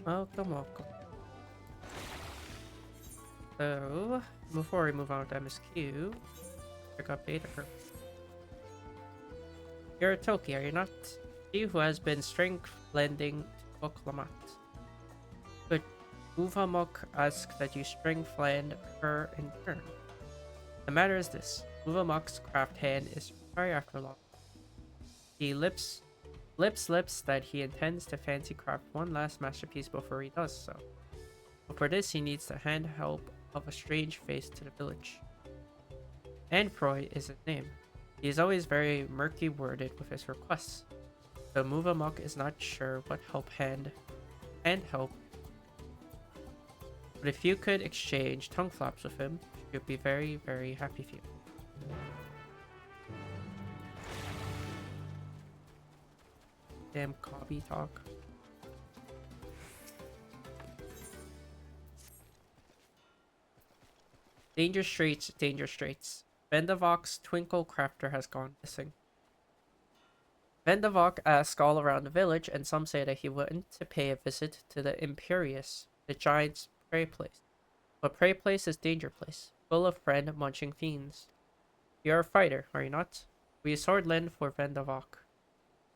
Welcome, welcome. So, before we move on to MSQ, quick update. You're a Tulky, are you not? She who has been strength blending to Oklamat. Good. Uvamok asks that you strength blend her in turn. The matter is this. Uvamok's craft hand is very after long. He lips that he intends to fancy craft one last masterpiece before he does so. But for this he needs the hand help of a strange face to the village. Anfroy is his name. He is always very murky worded with his requests. So Muvamok is not sure what hand help. But if you could exchange tongue flaps with him, you'd be very, very happy for you. Damn copy talk. Danger Straits, Danger Straits. Vendavok's Twinkle Crafter has gone missing. Vendavok asks all around the village, and some say that he went to pay a visit to the Imperious, the giant's prey place. But prey place is danger place, full of friend munching fiends. You're a fighter, are you not? Will you sword lend for Vendavok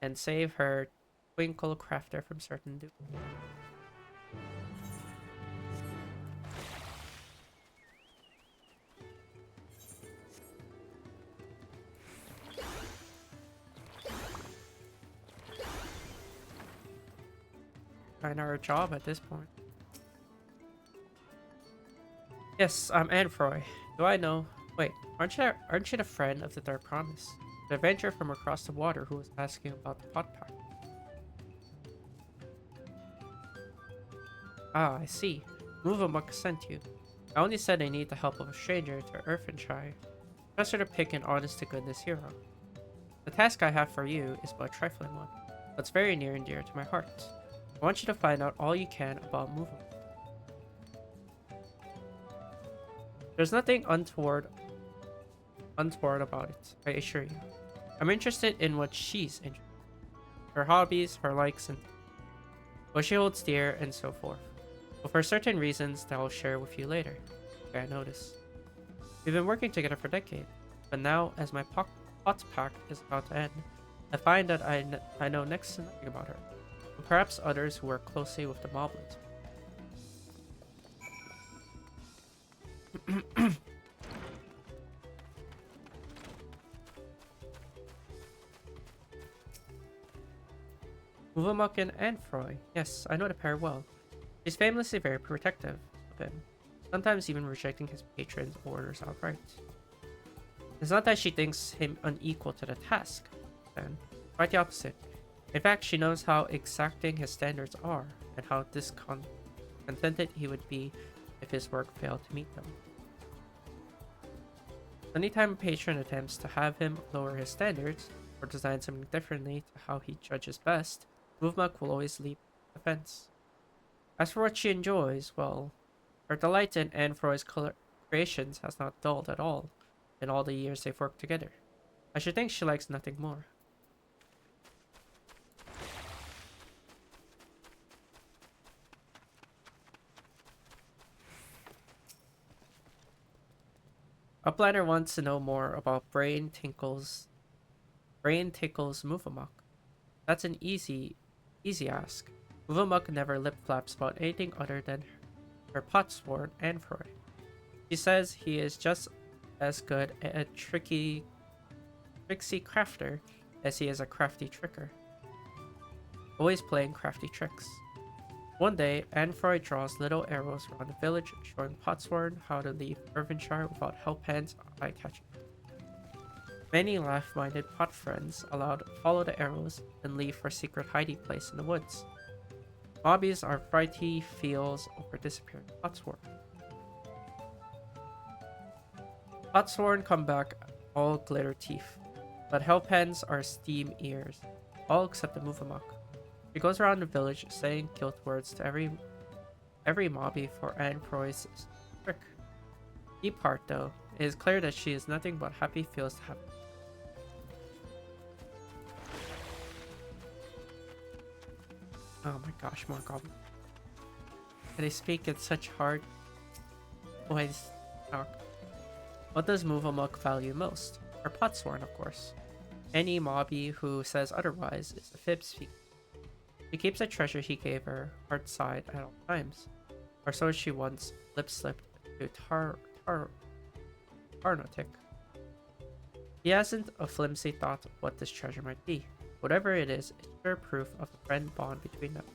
and save her Twinkle Crafter from certain doom? Kind of our job at this point. Yes, I'm Anfroy. Do I know? Wait, aren't you the friend of the Dark Promise? The adventurer from across the water who was asking about the pot pack. Ah, I see. Muvamuk sent you. I only said I need the help of a stranger to Earthenshire. Trust her to pick an honest-to-goodness hero. The task I have for you is but a trifling one, but it's very near and dear to my heart. I want you to find out all you can about Muvamuk. There's nothing untoward about it, I assure you. I'm interested in what she's interested in. Her hobbies, her likes, and what she holds dear, and so forth. But for certain reasons that I'll share with you later. Okay, I notice. We've been working together for decades, but now, as my POTS pack is about to end, I find that I know next to nothing about her, and perhaps others who work closely with the moblins. Uvamuk and Anfroy. Yes, I know the pair well. She's famously very protective of him, sometimes even rejecting his patrons' orders outright. It's not that she thinks him unequal to the task, then. Quite the opposite. In fact, she knows how exacting his standards are, and how discontented he would be if his work failed to meet them. Anytime a patron attempts to have him lower his standards, or design something differently to how he judges best, Muvamuk will always leap the fence. As for what she enjoys, well, her delight in Anfroy's creations has not dulled at all in all the years they've worked together. I should think she likes nothing more. Uplander wants to know more about Brain Tickle's Muvamuk. That's an easy ask. Muvamuk never lip flaps about anything other than her potsworn Anfroy. She says he is just as good a tricksy crafter as he is a crafty tricker. Always playing crafty tricks. One day, Anfroy draws little arrows around the village, showing Potsworn how to leave Irvinshire without help hands eye-catching. Many laugh-minded pot friends follow the arrows and leave for a secret hiding place in the woods. Mobbies are frighty feels over disappearing Potsworn. Potsworn come back all glitter teeth, but Hellpens are steam ears, all except the Muvamuk. She goes around the village saying guilt words to every mobby for Anfroy's trick. Deep heart, though, it is clear that she is nothing but happy feels to have. Oh my gosh, more goblins. and they speak in such hard voice talk. What does Movamuk value most? Her potsworn, of course. Any mobby who says otherwise is a fib speaker. She keeps a treasure he gave her heart side at all times, or so she once lip slipped to Tarnotic. He hasn't a flimsy thought of what this treasure might be. Whatever it is, it's sure proof of the friend bond between them.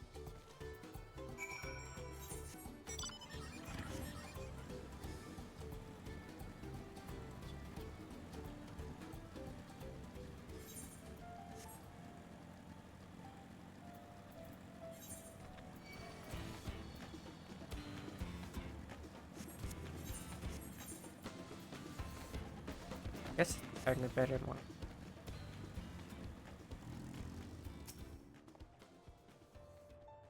I guess it's having a better one.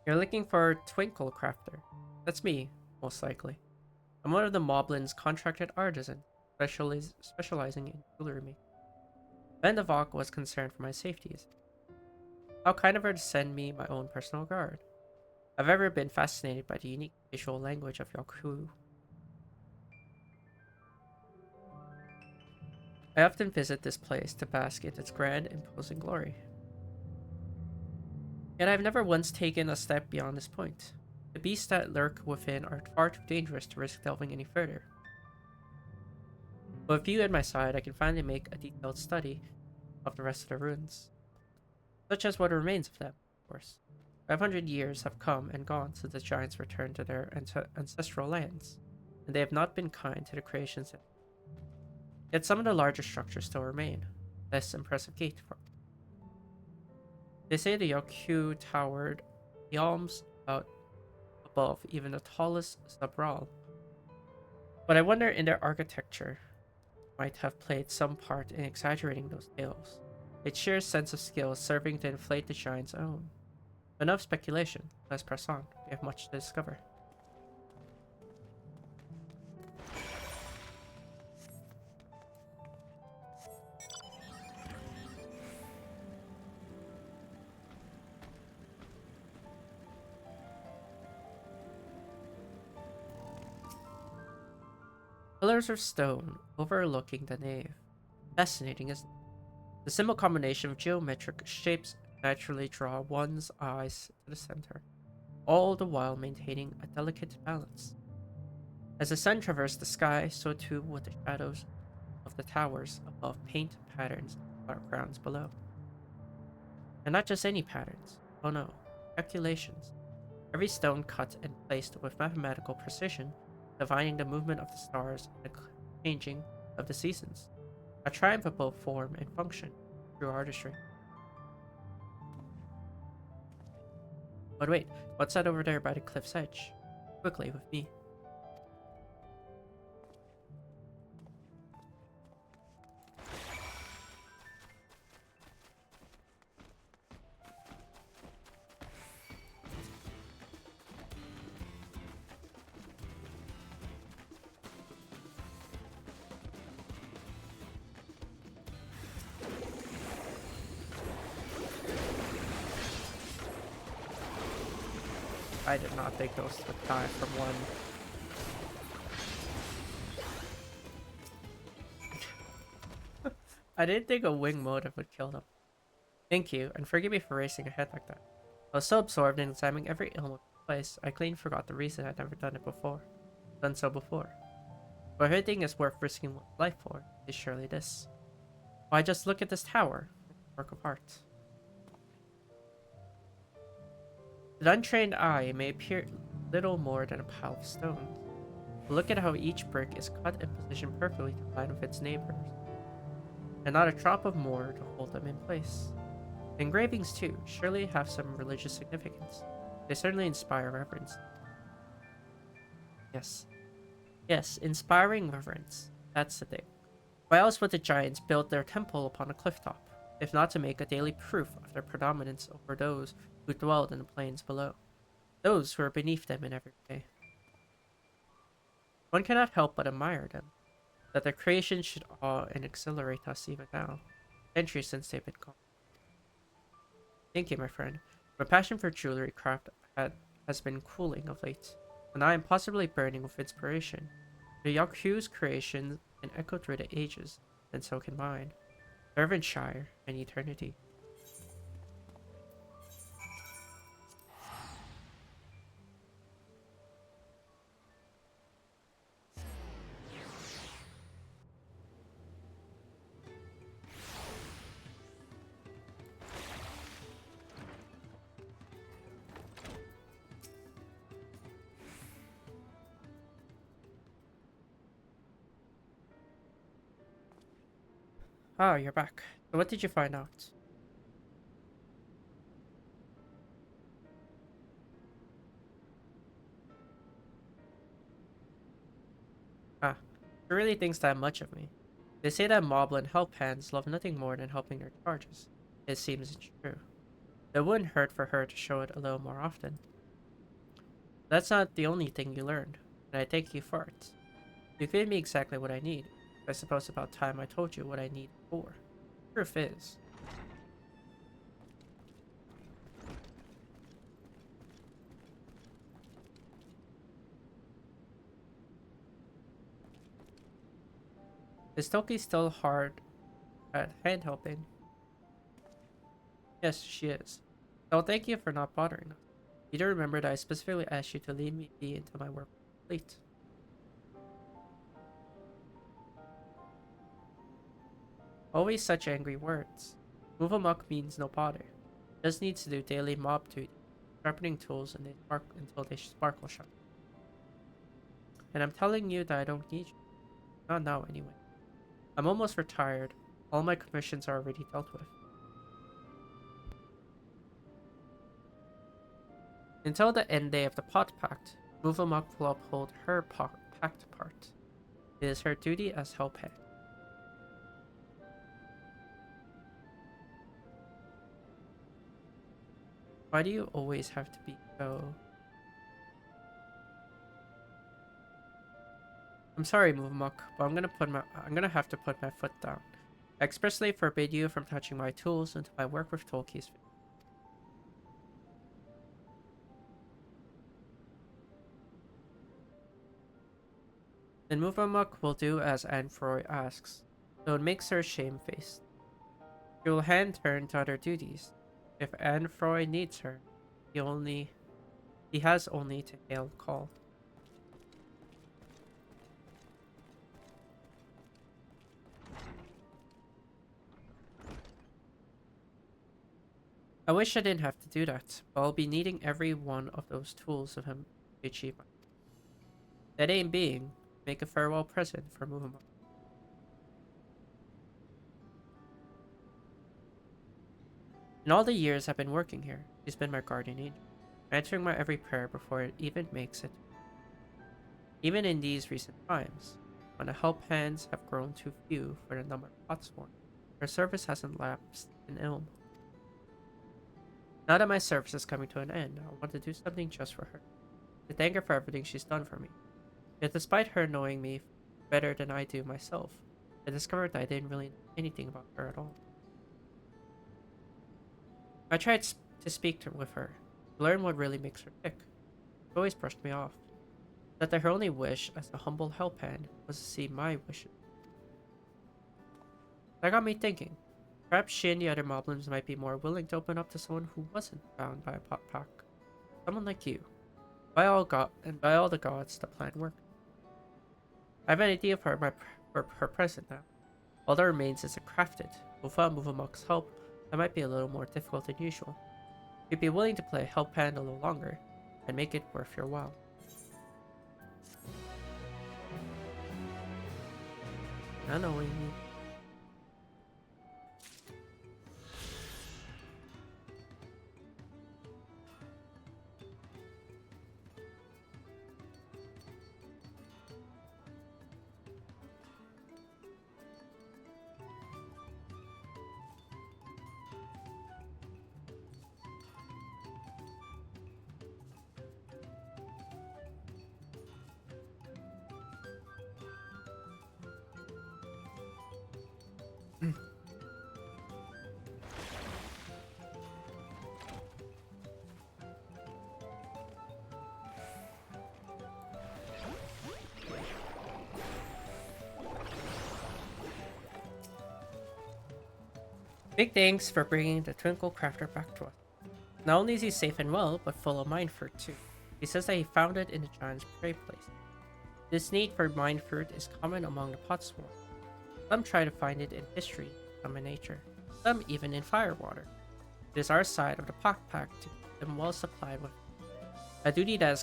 You're looking for Twinkle Crafter. That's me, most likely. I'm one of the Moblin's contracted artisans, specializing in jewelry making. Vendavok was concerned for my safety. How kind of her to send me my own personal guard. I've ever been fascinated by the unique visual language of Yaku. I often visit this place to bask in its grand, imposing glory. Yet I've never once taken a step beyond this point. The beasts that lurk within are far too dangerous to risk delving any further. But with you at my side, I can finally make a detailed study of the rest of the ruins. Such as what remains of them, of course. 500 years have come and gone since the giants returned to their ancestral lands, and they have not been kind to the creations. Yet some of the larger structures still remain. Less impressive gate. They say the Yaku towered yalms out above even the tallest Zabral. But I wonder in their architecture might have played some part in exaggerating those tales. Its sheer sense of skill serving to inflate the giant's own. Enough speculation. Let's press on. We have much to discover. Pillars of stone overlooking the nave. Fascinating, isn't it? The simple combination of geometric shapes naturally draw one's eyes to the center, all the while maintaining a delicate balance. As the sun traversed the sky, so too would the shadows of the towers above paint patterns in the backgrounds below. And not just any patterns, oh no, calculations. Every stone cut and placed with mathematical precision, divining the movement of the stars and the changing of the seasons. A triumph of both form and function through artistry. But wait, what's that over there by the cliff's edge? Quickly, with me. I did not think those would die from one. I didn't think a wing motive would kill them. Thank you, and forgive me for racing ahead like that. I was so absorbed in examining every element of the place, I clean forgot the reason I'd never done so before. But if anything is worth risking one's life for, it's surely this. Why, just look at this tower. Work of art. The untrained eye may appear little more than a pile of stones, but look at how each brick is cut and positioned perfectly to line with its neighbors, and not a drop of mortar to hold them in place. The engravings, too, surely have some religious significance. They certainly inspire reverence. Yes, inspiring reverence. That's the thing. Why else would the giants build their temple upon a clifftop, if not to make a daily proof of their predominance over those who dwelled in the plains below, those who are beneath them in every way? One cannot help but admire them, that their creation should awe and exhilarate us even now, centuries since they've been gone. Thank you, my friend. My passion for jewelry craft has been cooling of late. and I am possibly burning with inspiration. The Yaku's creation can echo through the ages, and so can mine. Derwentshire and eternity. Ah, you're back. So what did you find out? Ah, she really thinks that much of me. They say that Moblin help hands love nothing more than helping their charges. It seems it's true. It wouldn't hurt for her to show it a little more often. That's not the only thing you learned, and I thank you for it. You gave me exactly what I need. I suppose about time I told you what I need for. Truth is, is Tulky still hard at hand helping? Yes, she is. So thank you for not bothering us. You do remember that I specifically asked you to leave me be until my work was complete. Always such angry words. Move amok means no bother. Just needs to do daily mob duty, sharpening tools until they sparkle shine. And I'm telling you that I don't need you. Not now, anyway. I'm almost retired. All my commissions are already dealt with. Until the end day of the Pot Pact, Move amok will uphold her pact part. It is her duty as Hellpeg. Why do you always have to be so... I'm sorry, Muvamuk, but I'm gonna have to put my foot down. I expressly forbid you from touching my tools until I work with Tulky's finished. Then Muvamuk will do as Anfroy asks, though it makes her shamefaced. She will hand turn to other duties. If Anfroy needs her, he has only to hail call. I wish I didn't have to do that, but I'll be needing every one of those tools of him to achieve my. That aim being, make a farewell present for Muvamuk. In all the years I've been working here, she's been my guardian angel, answering my every prayer before it even makes it. Even in these recent times, when the help hands have grown too few for the number of Potsworn, her service hasn't lapsed in ilm. Now that my service is coming to an end, I want to do something just for her, to thank her for everything she's done for me. Yet despite her knowing me better than I do myself, I discovered that I didn't really know anything about her at all. I tried to speak with her, to learn what really makes her tick. She always brushed me off. That her only wish as a humble help hand was to see my wishes. That got me thinking. Perhaps she and the other moblins might be more willing to open up to someone who wasn't bound by a pot pack. Someone like you. By all the gods, the plan worked. I have an idea for her present now. All that remains is to craft it. Without Muvamuk's help, that might be a little more difficult than usual. You'd be willing to play help hand a little longer, and make it worth your while. I know what you mean. Big thanks for bringing the Twinkle Crafter back to us. Not only is he safe and well, but full of mine fruit too. He says that he found it in the giant's prey place. This need for mine fruit is common among the pot swarm. Some try to find it in history, some in nature, some even in firewater. It is our side of the pot pack to keep them well supplied with a duty that is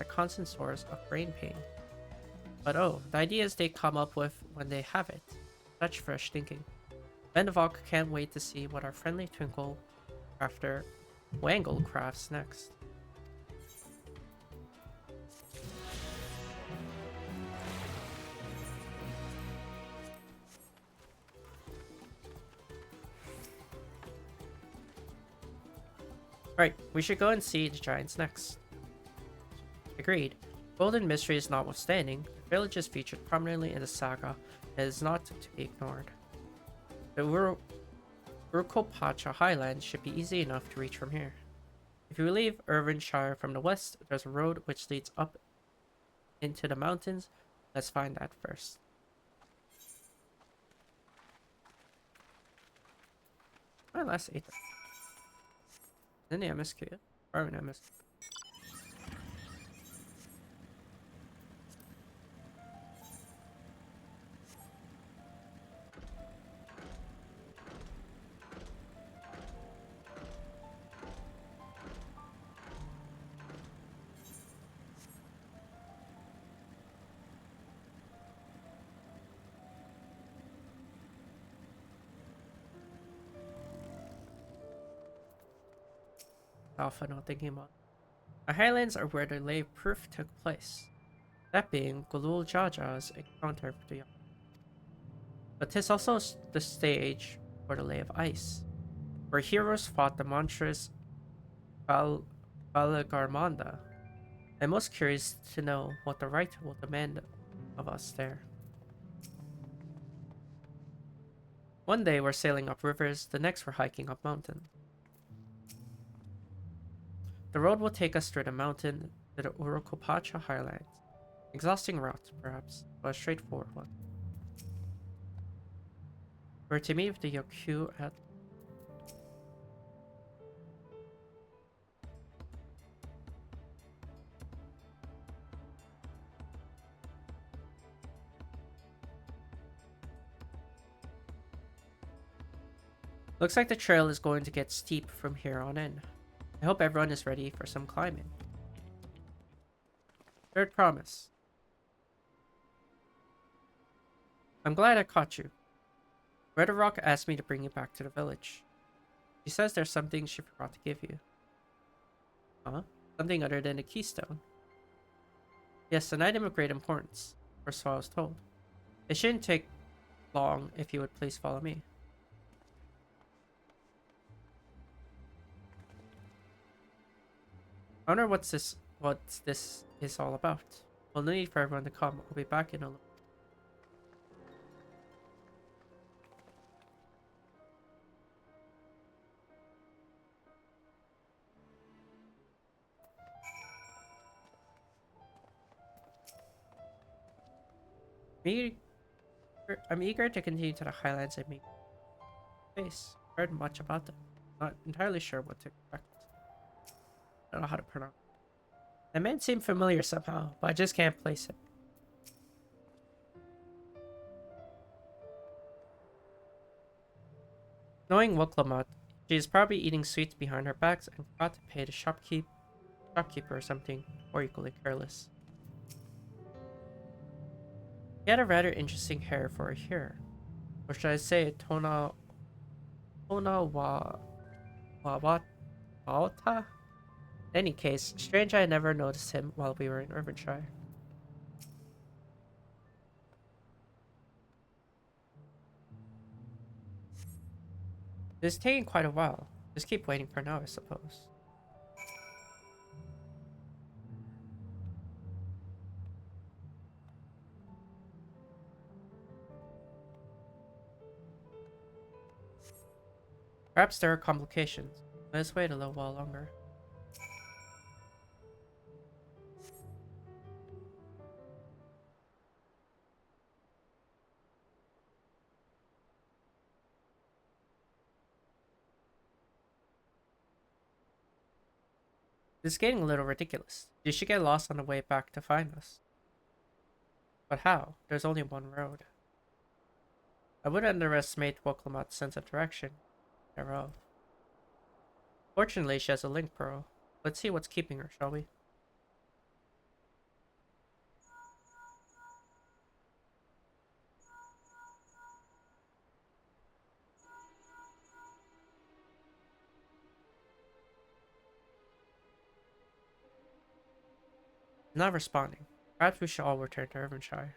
a constant source of brain pain. But oh, the ideas they come up with when they have it. Such fresh thinking. Vendavalk can't wait to see what our friendly Twinkle Crafter Wangle crafts next. Right, we should go and see the giants next. Agreed. Golden mysteries notwithstanding, the village is featured prominently in the saga and is not to be ignored. The Urukopacha Highlands should be easy enough to reach from here. If you leave Irvinshire from the west, there's a road which leads up into the mountains. Let's find that first. My last 8. In the MSQ. Or an MSQ. Alpha not thinking about. The highlands are where the lay proof took place, that being Gulul Jaja's encounter with the But 'tis also the stage for the lay of ice, where heroes fought the monstrous Balagarmanda. I'm most curious to know what the right will demand of us there. One day we're sailing up rivers, the next we're hiking up mountains. The road will take us through the mountain to the Urukopacha Highlands. Exhausting route, perhaps, but a straightforward one. We're to meet with the Yoku at... Looks like the trail is going to get steep from here on in. I hope everyone is ready for some climbing. Third promise. I'm glad I caught you. Red Rock asked me to bring you back to the village. She says there's something she forgot to give you. Huh? Something other than a keystone. Yes, an item of great importance, or so I was told. It shouldn't take long if you would please follow me. I wonder what this is all about. Well, no need for everyone to come. I'll be back in a little. I'm eager to continue to the highlands and meet face. Heard much about them. Not entirely sure what to expect. I don't know how to pronounce it. The man seemed familiar somehow, but I just can't place it. Knowing Woklamat, she is probably eating sweets behind her backs and forgot to pay the shopkeeper or something, or equally careless. He had a rather interesting hair for a hare. Or should I say Tona Waota? In any case, strange I had never noticed him while we were in Irvinshire. It's taking quite a while. Just keep waiting for now, I suppose. Perhaps there are complications. Let's wait a little while longer. It's getting a little ridiculous. You should get lost on the way back to find us. But how? There's only one road. I would underestimate Woklamat's sense of direction thereof. Fortunately, she has a link pearl. Let's see what's keeping her, shall we? Not responding. Perhaps we should all return to Irvinshire.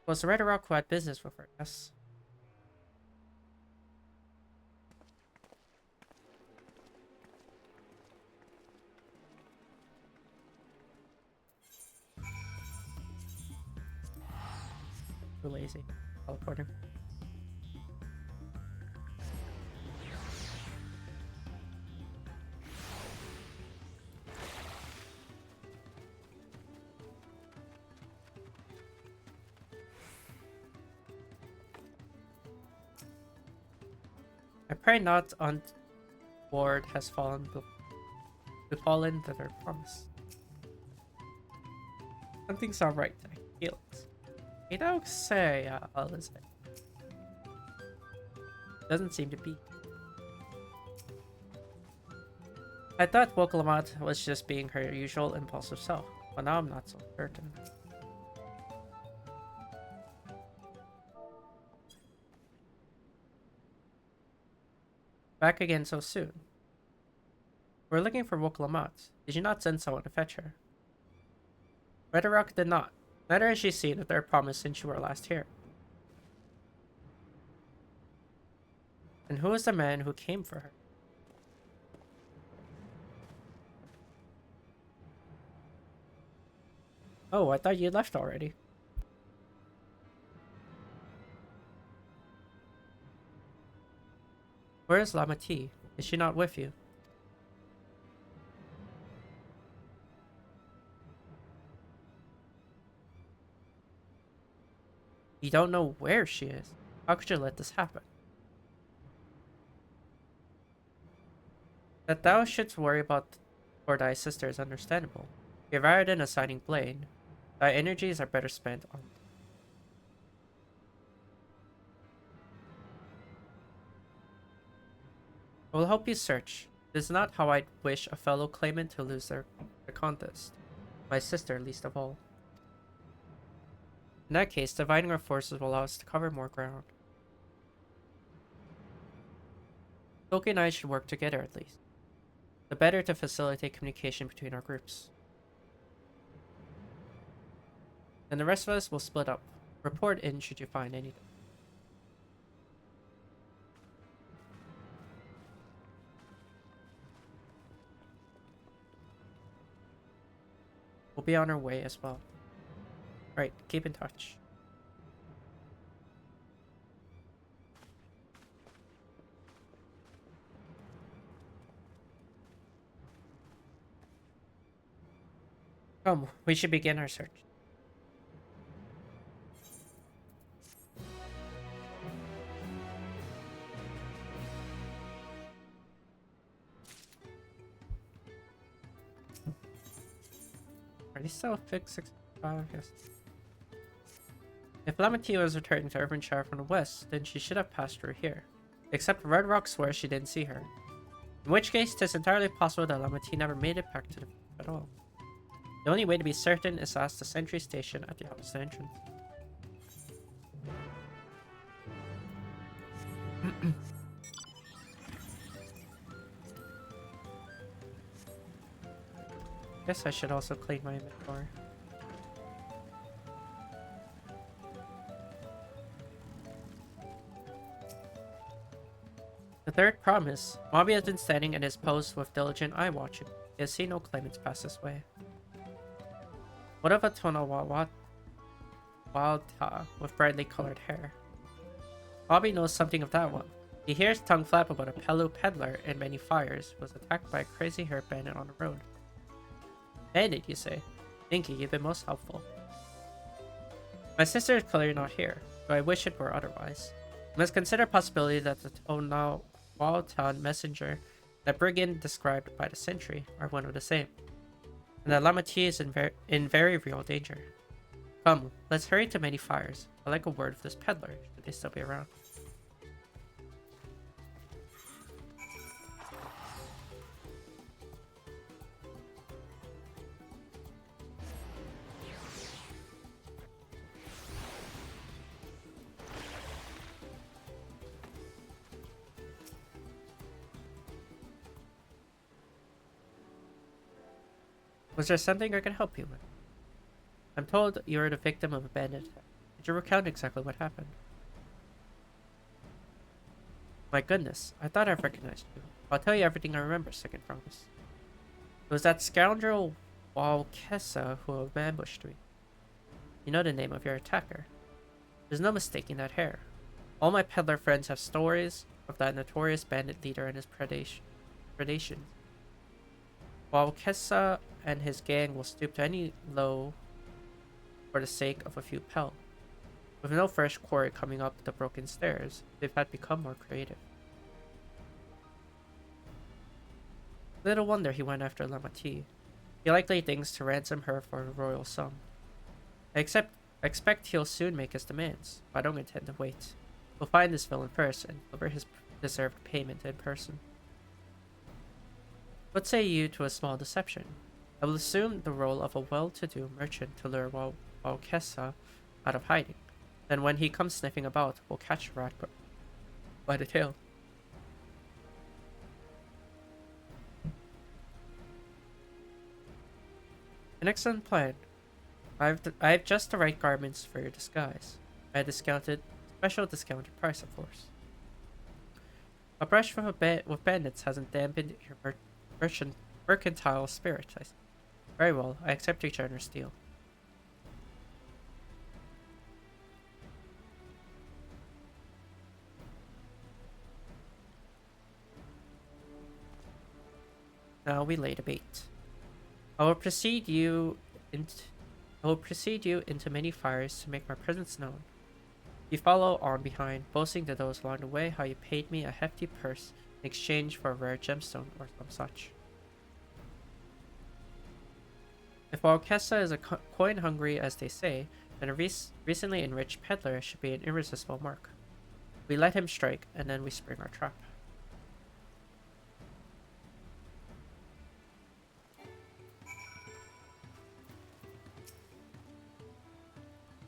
It was the Red Rock who had business with her, yes? Too lazy. Teleporting. I pray not untoward has befallen the third promise. Something's not right. I feel it. You don't say, Elizabeth. Doesn't seem to be. I thought Wokalamat was just being her usual impulsive self, but now I'm not so certain. Back again so soon. We're looking for Wokalamat. Did you not send someone to fetch her? Rhetoric did not. Neither has she seen the third promise since you were last here. And who is the man who came for her? Oh, I thought you left already. Where is Lamati? Is she not with you? You don't know where she is. How could you let this happen? That thou shouldst worry about for thy sister is understandable. If rather than assigning blame, thy energies are better spent on. I will help you search. It is not how I'd wish a fellow claimant to lose the contest. My sister least of all. In that case, dividing our forces will allow us to cover more ground. Tulky and I should work together at least. The better to facilitate communication between our groups. And the rest of us will split up. Report in should you find anything. We'll be on our way as well. Right, keep in touch. Come, we should begin our search. Are they still fixed 65? Yes. If Lamati was returning to Irvinshire from the west, then she should have passed through here. Except Red Rock swears she didn't see her. In which case, it is entirely possible that Lamati never made it back to the at all. The only way to be certain is to ask the sentry station at the opposite entrance. Guess I should also clean my inventory. The third promise. Mabi has been standing at his post with diligent eye watching. He has seen no claimants pass this way. What of a Tonawawata with brightly colored hair? Mabi knows something of that one. He hears tongue flap about a Pelu peddler in many fires who was attacked by a crazy hair bandit on the road. Bandit, you say? Thank you, you've been most helpful. My sister is clearly not here, though I wish it were otherwise. We must consider the possibility that the Tonawawata messenger The brigand described by the sentry are one of the same, and the Lamati is in very real danger. Come, let's hurry to many fires. I'd like a word with this peddler, should they still be around. Was there something I can help you with? I'm told you are the victim of a bandit attack. Could you recount exactly what happened? My goodness, I thought I recognized you. I'll tell you everything I remember, second promise. It was that scoundrel Walkessa who ambushed me. You know the name of your attacker. There's no mistaking that hair. All my peddler friends have stories of that notorious bandit leader and his predations. Walkessa and his gang will stoop to any low for the sake of a few pel. With no fresh quarry coming up the broken stairs, they've had become more creative. Little wonder he went after Lamati. He likely thinks to ransom her for a royal sum. I expect he'll soon make his demands, but I don't intend to wait. We'll find this villain first and deliver his deserved payment in person. What say you to a small deception? I will assume the role of a well-to-do merchant to lure Walkessa out of hiding. Then when he comes sniffing about, we'll catch a rat by the tail. An excellent plan. I have just the right garments for your disguise. I special discounted price, of course. A brush with bandits hasn't dampened your mercantile spirit. Very well, I accept your generous deal. Now we lay the bait. I will precede you into many fires to make my presence known. You follow on behind, boasting to those along the way how you paid me a hefty purse in exchange for a rare gemstone or some such. If Walkessa is coin hungry as they say, then a recently enriched peddler should be an irresistible mark. We let him strike, and then we spring our trap.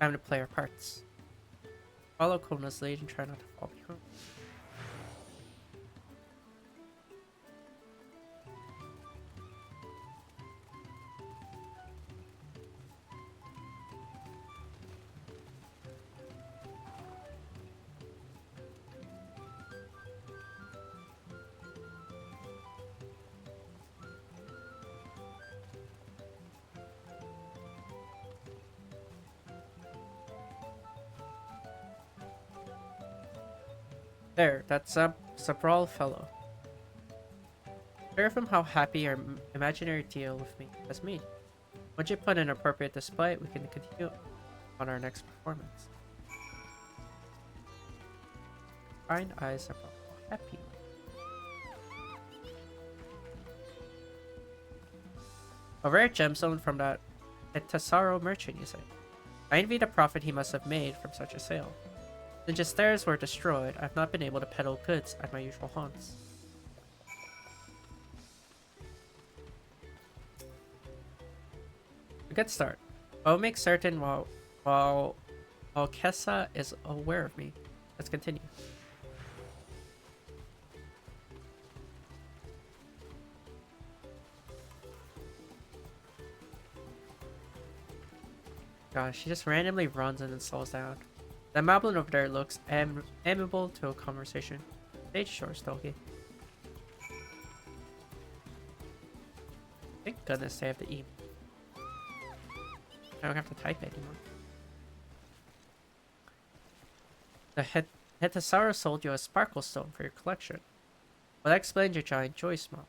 Time to play our parts. Follow Kona's lead and try not to fall behind. There, that's a Sabral fellow. Hear from how happy your imaginary deal with me has made. Once you put an appropriate display, we can continue on our next performance. Fine eyes Sabral, happy. A rare gemstone from that Tesoro merchant, you say. I envy the profit he must have made from such a sale. Since his stairs were destroyed, I've not been able to peddle goods at my usual haunts. A good start. I will make certain while Kessa is aware of me. Let's continue. Gosh, she just randomly runs and then slows down. The moblin over there looks amiable to a conversation. Stage shores, Tulky. Thank goodness they have the email. I don't have to type anymore. The Hetasara sold you a sparkle stone for your collection. Well, that explains your giant joy smile.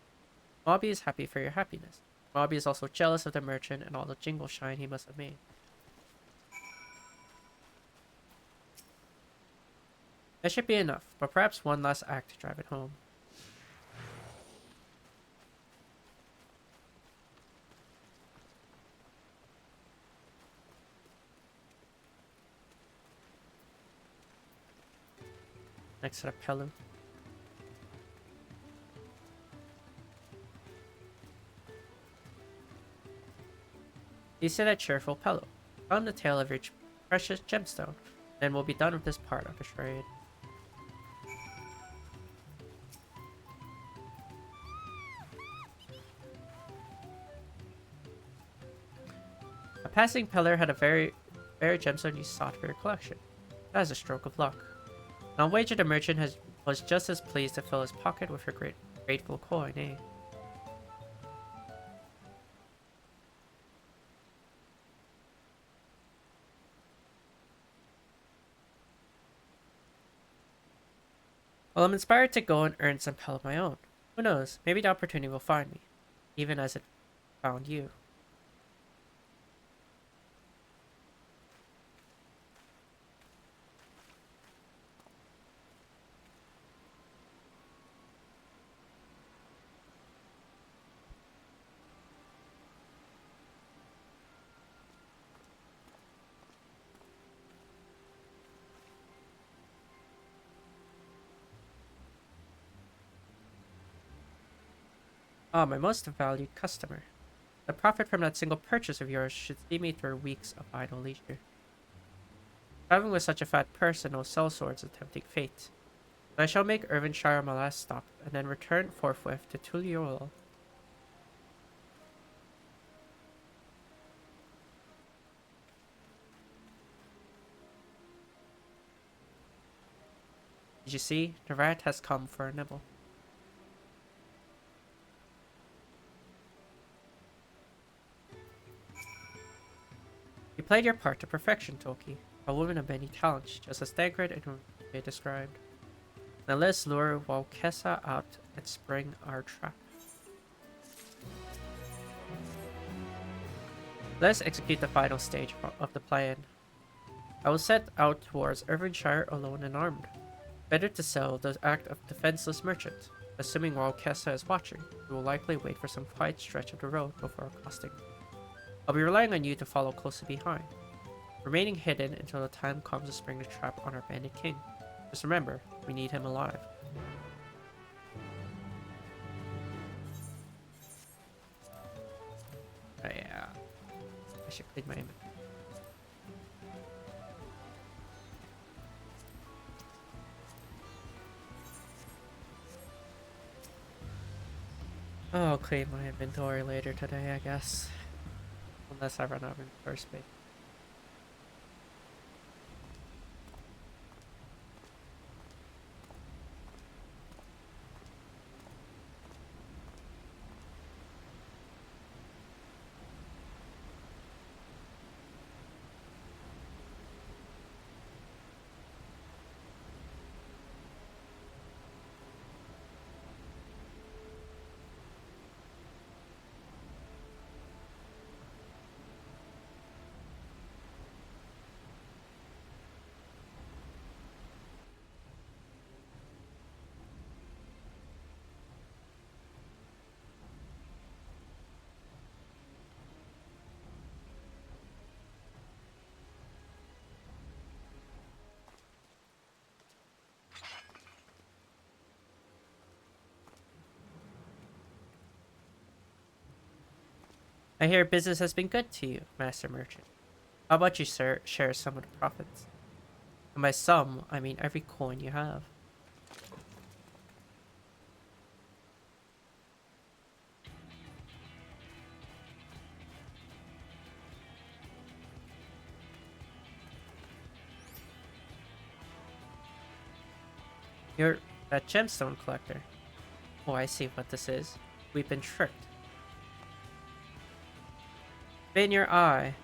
Mobby is happy for your happiness. Mobby is also jealous of the merchant and all the jingle shine he must have made. That should be enough, but perhaps one last act to drive it home. next to the pillow. You see that cheerful pillow. Tell him the tale of your precious gemstone, then we'll be done with this part of the charade. A passing peddler had a very gemstone you sought for your collection. That is a stroke of luck. And I'll wager the merchant was just as pleased to fill his pocket with your grateful coin, eh? Well, I'm inspired to go and earn some hell of my own. Who knows, maybe the opportunity will find me, even as it found you. Ah, my most valued customer. The profit from that single purchase of yours should see me through weeks of idle leisure. Traveling with such a fat person will sell swords a tempting fate. But I shall make Irvinshire my last stop, and then return forthwith to Tulky. Did you see? The rat has come for a nibble. You played your part to perfection, Tulky. A woman of many talents, just as Dagrid and Ray described. Now let's lure Walkessa out and spring our trap. Let's execute the final stage of the plan. I will set out towards Irvinshire alone and armed. Better to sell the act of defenseless merchant. Assuming Walkessa is watching, we will likely wait for some quiet stretch of the road before accosting. I'll be relying on you to follow closely behind, remaining hidden until the time comes to spring the trap on our bandit king. Just remember, we need him alive. Oh yeah, I should clean my image. I'll clean my inventory later today, I guess. Unless I run out of first space. I hear business has been good to you, Master Merchant. How about you, sir, share some of the profits? And by some, I mean every coin you have. You're that gemstone collector. Oh, I see what this is. We've been tricked. In your eye.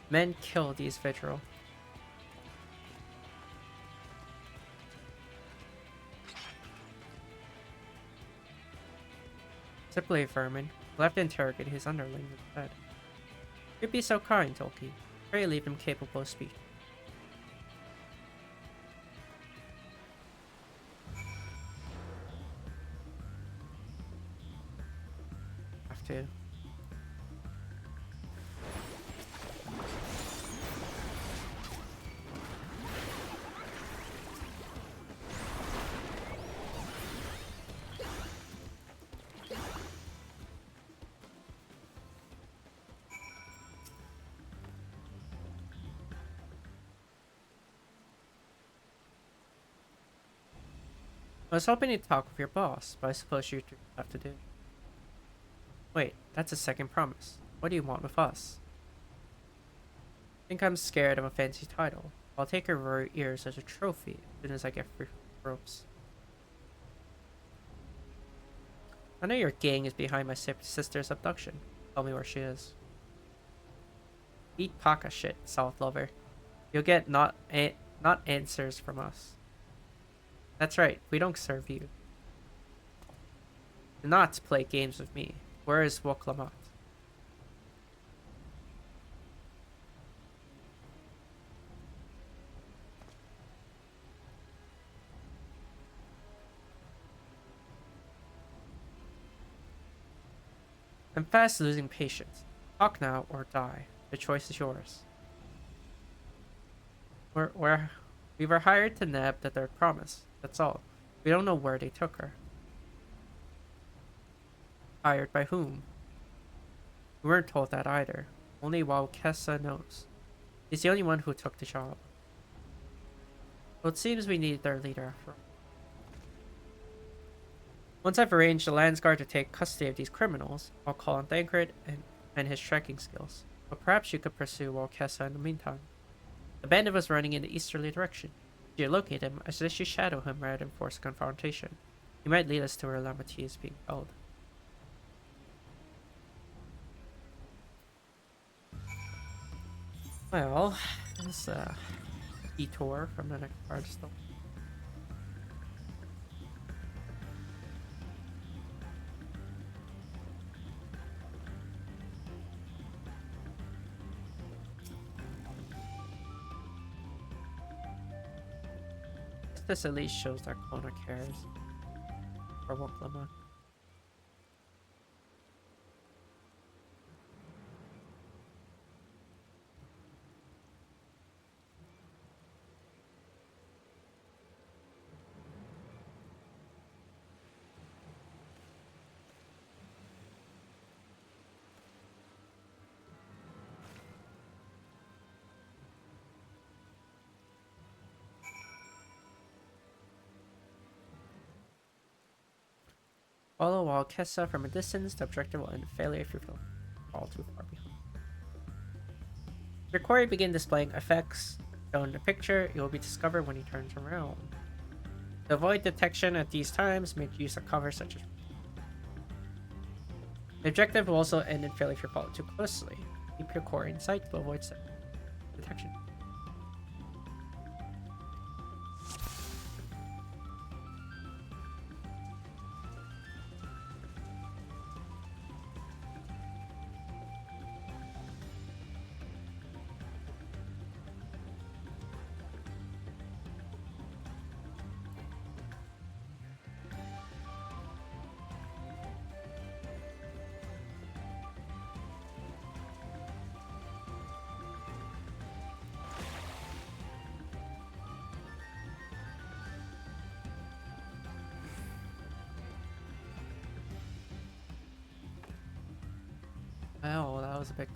Men kill these vitriol. Simply vermin. Left to interrogate his underling instead. You'd be so kind, Tulky. Pray leave him capable of speech. Have to. I was hoping to talk with your boss, but I suppose you two have to do. Wait, that's a second promise. What do you want with us? I think I'm scared of a fancy title. I'll take her ears as a trophy as soon as I get free ropes. I know your gang is behind my sister's abduction. Tell me where she is. Eat Paka shit, South Lover. You'll get not answers from us. That's right, we don't serve you. Do not play games with me. Where is Woklamat? I'm fast losing patience. Talk now or die. The choice is yours. We were hired to nab the third promise. That's all. We don't know where they took her. Hired by whom? We weren't told that either. Only Kessa knows. He's the only one who took the job. Well, it seems we need their leader after all. Once I've arranged the Landsguard to take custody of these criminals, I'll call on Thancred and his tracking skills. But perhaps you could pursue Kessa in the meantime. The bandit was running in the easterly direction. If you locate him, I suggest you shadow him rather than force a confrontation. He might lead us to where Lamati is being held. Well, this detour from the next part still. This at least shows that Kona cares for Woklama. Follow Kessa from a distance. The objective will end failure if you fall too far behind. If your quarry begin displaying effects shown in the picture, it will be discovered when he turns around. To avoid detection at these times, make use of cover such as... The objective will also end in failure if you follow too closely. Keep your quarry in sight to avoid detection. Oh, that was a bit...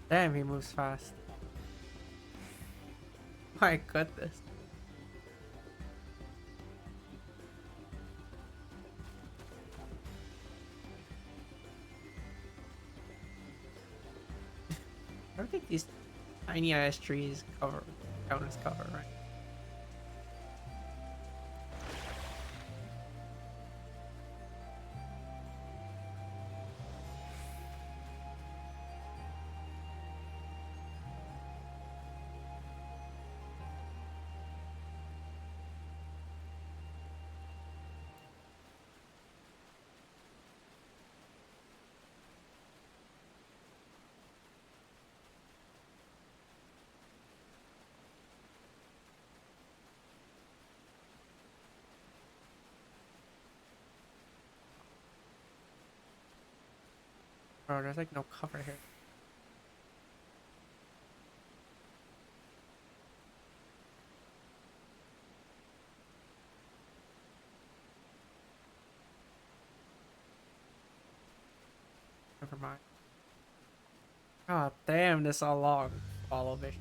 Damn, he moves fast. My goodness. I don't think these tiny ass trees count as cover, right? Oh, there's like no cover here. Never mind. God damn, this is a long follow mission.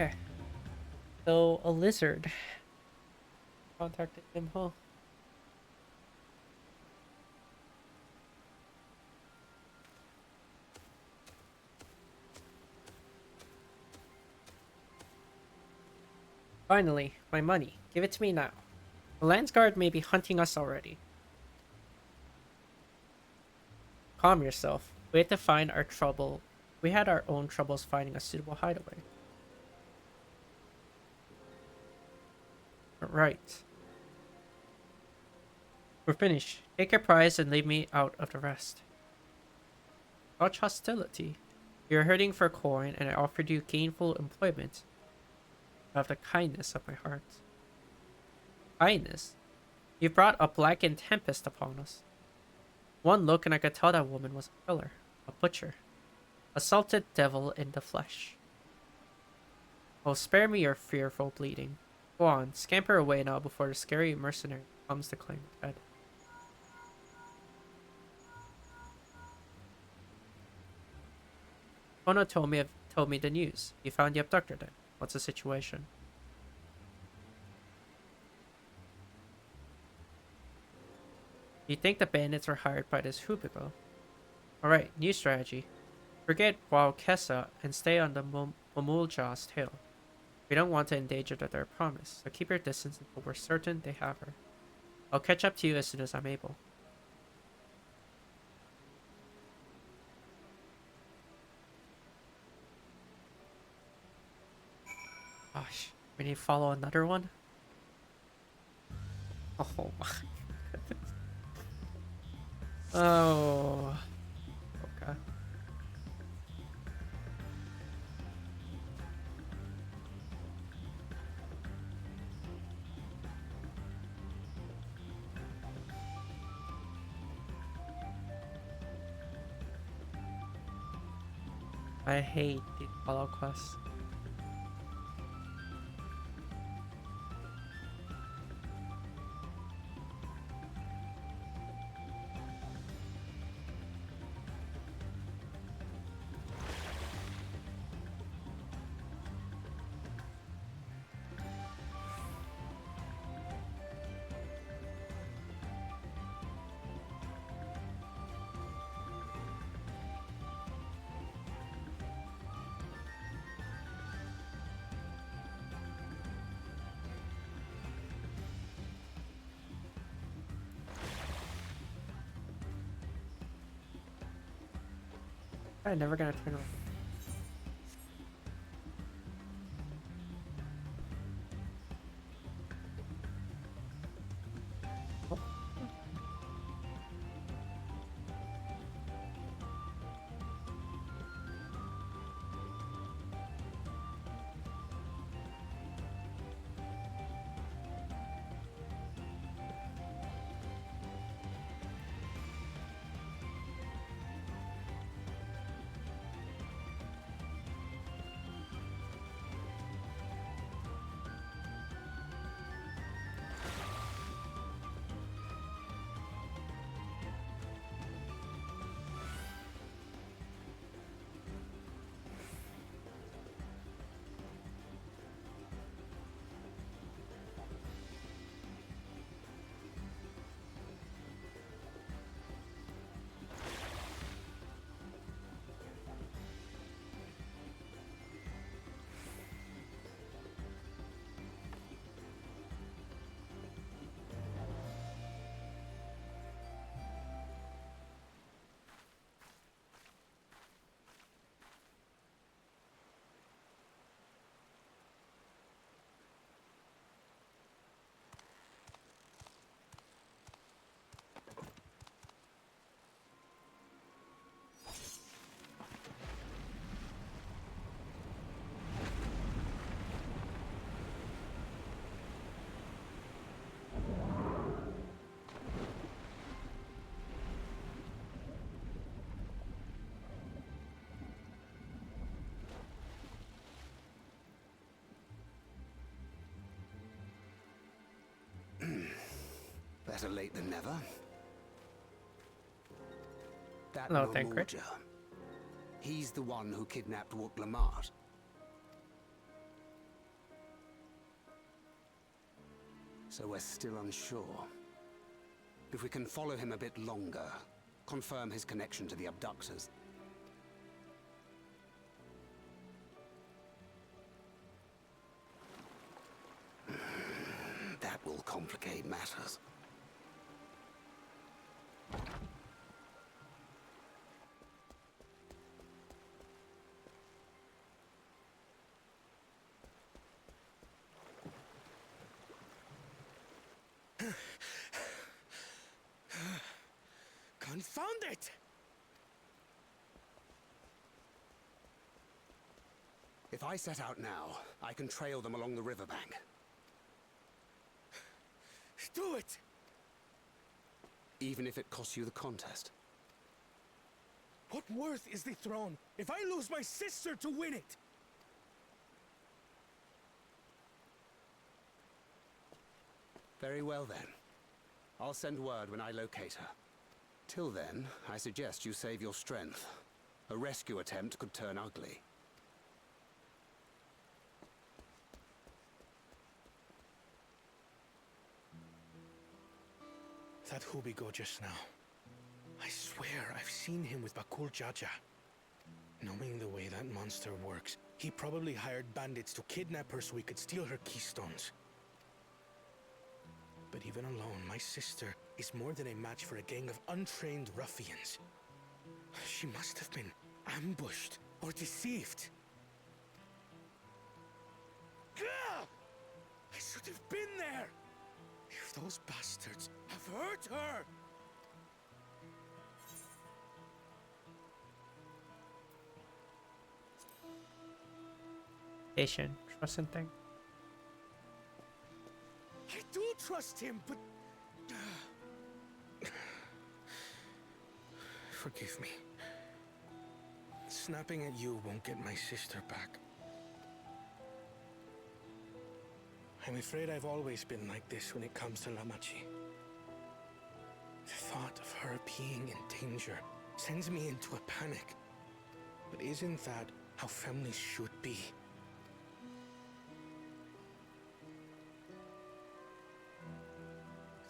Okay. So, a lizard contacted him, huh? Finally, my money. Give it to me now. The Landsguard may be hunting us already. Calm yourself. We had to find our trouble. We had our own troubles finding a suitable hideaway. Right. We're finished. Take your prize and leave me out of the rest. Such hostility. You're hurting for coin, and I offered you gainful employment. Out of the kindness of my heart. Kindness? You brought a blackened tempest upon us. One look and I could tell that woman was a killer, a butcher, a salted devil in the flesh. Oh, spare me your fearful bleeding. Go on, scamper away now before the scary mercenary comes to claim your head. Kono told me the news. You found the abductor then. What's the situation? You think the bandits were hired by this Hubigo? Alright, new strategy. Forget Waukesa and stay on the Momulja's tail. We don't want to endanger their promise, so keep your distance until we're certain they have her. I'll catch up to you as soon as I'm able. Gosh, we need to follow another one? Oh my goodness. Oh. Okay. I hate these follow quests. I'm never gonna turn around. Oh. Better late than never. That Hello, Tancred. Morja, he's the one who kidnapped Wook Lamart. So we're still unsure. If we can follow him a bit longer, confirm his connection to the abductors. That will complicate matters. Confound it! If I set out now, I can trail them along the riverbank. Do it! Even if it costs you the contest. What worth is the throne if I lose my sister to win it? Very well then. I'll send word when I locate her. Till then, I suggest you save your strength. A rescue attempt could turn ugly. That Hubigo just now. I swear I've seen him with Bakul Jaja. Knowing the way that monster works, he probably hired bandits to kidnap her so we could steal her keystones. But even alone, my sister is more than a match for a gang of untrained ruffians. She must have been ambushed or deceived. Gah! I should have been there! If those bastards have hurt her! Asian. Trust and thing. I do trust him, but... Forgive me. Snapping at you won't get my sister back. I'm afraid I've always been like this when it comes to Lamachi. The thought of her being in danger sends me into a panic. But isn't that how families should be?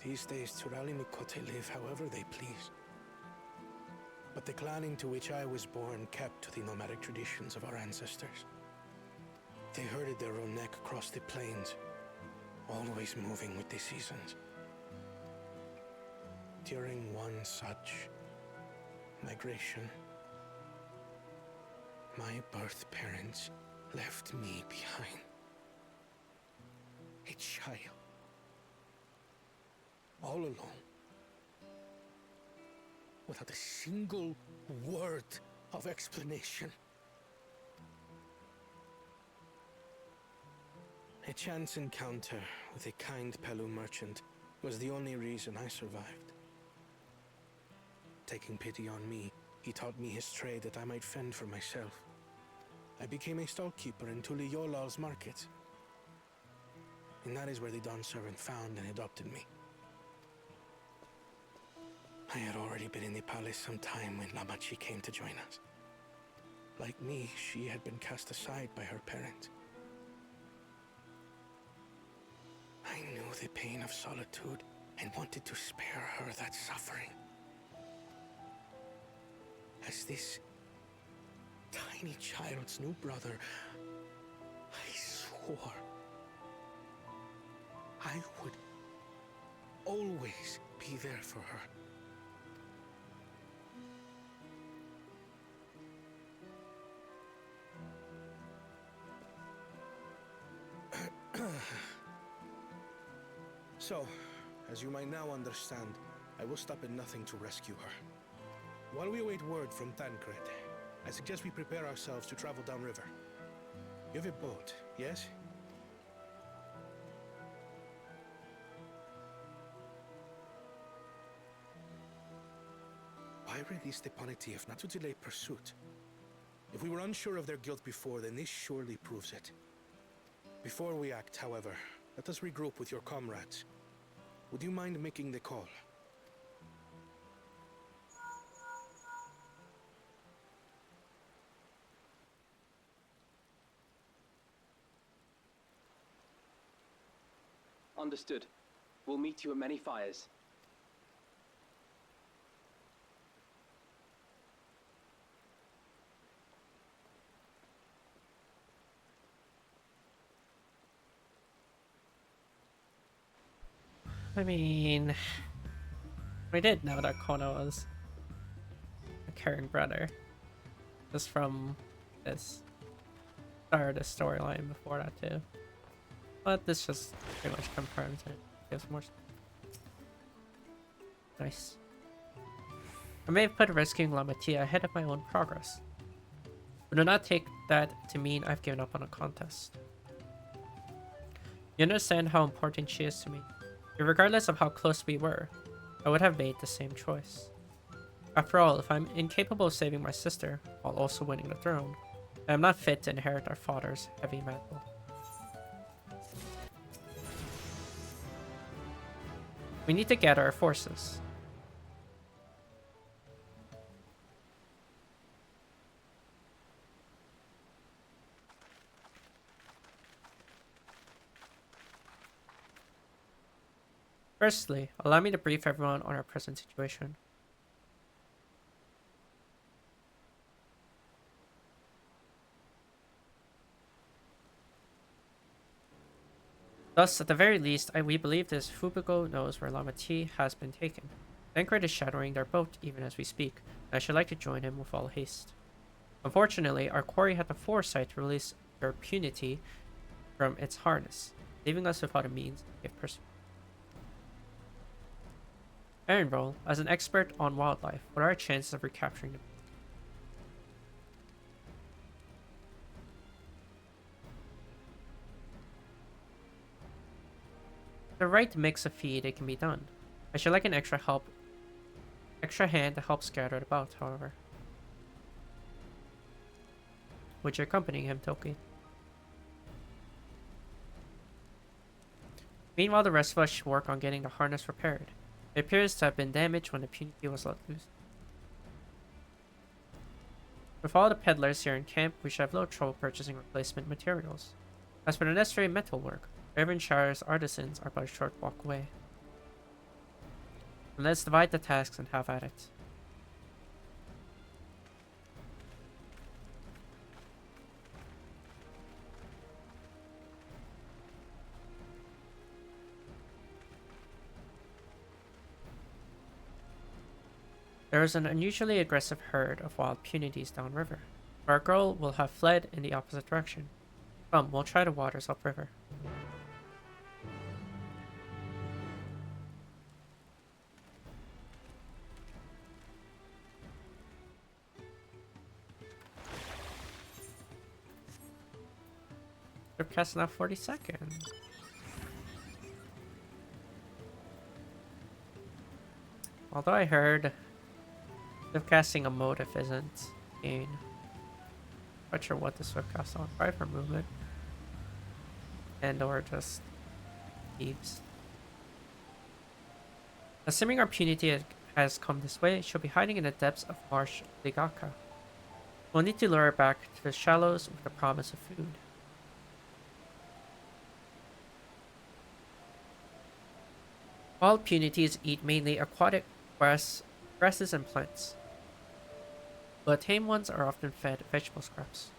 These days, Turali Mikote live however they please. But the clan into which I was born kept to the nomadic traditions of our ancestors. They herded their own neck across the plains, always moving with the seasons. During one such migration, my birth parents left me behind. A child. All alone. Without a single word of explanation. A chance encounter with a kind Pelu merchant was the only reason I survived. Taking pity on me, he taught me his trade that I might fend for myself. I became a stallkeeper in Tully Yolal's market. And that is where the Dawn servant found and adopted me. I had already been in the palace some time when Lamachi came to join us. Like me, she had been cast aside by her parents. I knew the pain of solitude and wanted to spare her that suffering. As this tiny child's new brother, I swore I would always be there for her. So, as you might now understand, I will stop at nothing to rescue her. While we await word from Tancred, I suggest we prepare ourselves to travel downriver. You have a boat, yes? Why release the Ponity if not to delay pursuit? If we were unsure of their guilt before, then this surely proves it. Before we act, however, let us regroup with your comrades. Would you mind making the call? Understood. We'll meet you at many fires. I mean, we did know that Kono was a caring brother. Just from this start of the storyline before that too. But this just pretty much confirms it. Gives more. Nice. I may have put rescuing Lamatia ahead of my own progress. But do not take that to mean I've given up on a contest. You understand how important she is to me. Regardless of how close we were, I would have made the same choice. After all, if I'm incapable of saving my sister while also winning the throne, I am not fit to inherit our father's heavy mantle. We need to gather our forces. Firstly, allow me to brief everyone on our present situation. Thus, at the very least, we believe this Fubugo knows where Lama T has been taken. Thancred is shadowing their boat even as we speak, and I should like to join him with all haste. Unfortunately, our quarry had the foresight to release their punity from its harness, leaving us without a means if pursued. Aaronville, as an expert on wildlife, what are our chances of recapturing them? The right mix of feed, it can be done. I should like an extra hand to help scatter the bout, however. Would you accompany him, Tulky? Meanwhile, the rest of us should work on getting the harness repaired. It appears to have been damaged when the punity was let loose. With all the peddlers here in camp, we should have little trouble purchasing replacement materials. As for the necessary metal work, Avonshire's artisans are but a short walk away. And let's divide the tasks and have at it. There is an unusually aggressive herd of wild punities downriver. Our girl will have fled in the opposite direction. Come, we'll try the waters upriver. They're casting out 40 seconds. Although I heard if casting a motive isn't gain. Not sure what this would cast on. Probably for movement. And or just thieves. Assuming our punity has come this way, she'll be hiding in the depths of Marsh Ligaka. We'll need to lure her back to the shallows with the promise of food. Wild punities eat mainly aquatic grasses and plants, but tame ones are often fed vegetable scraps.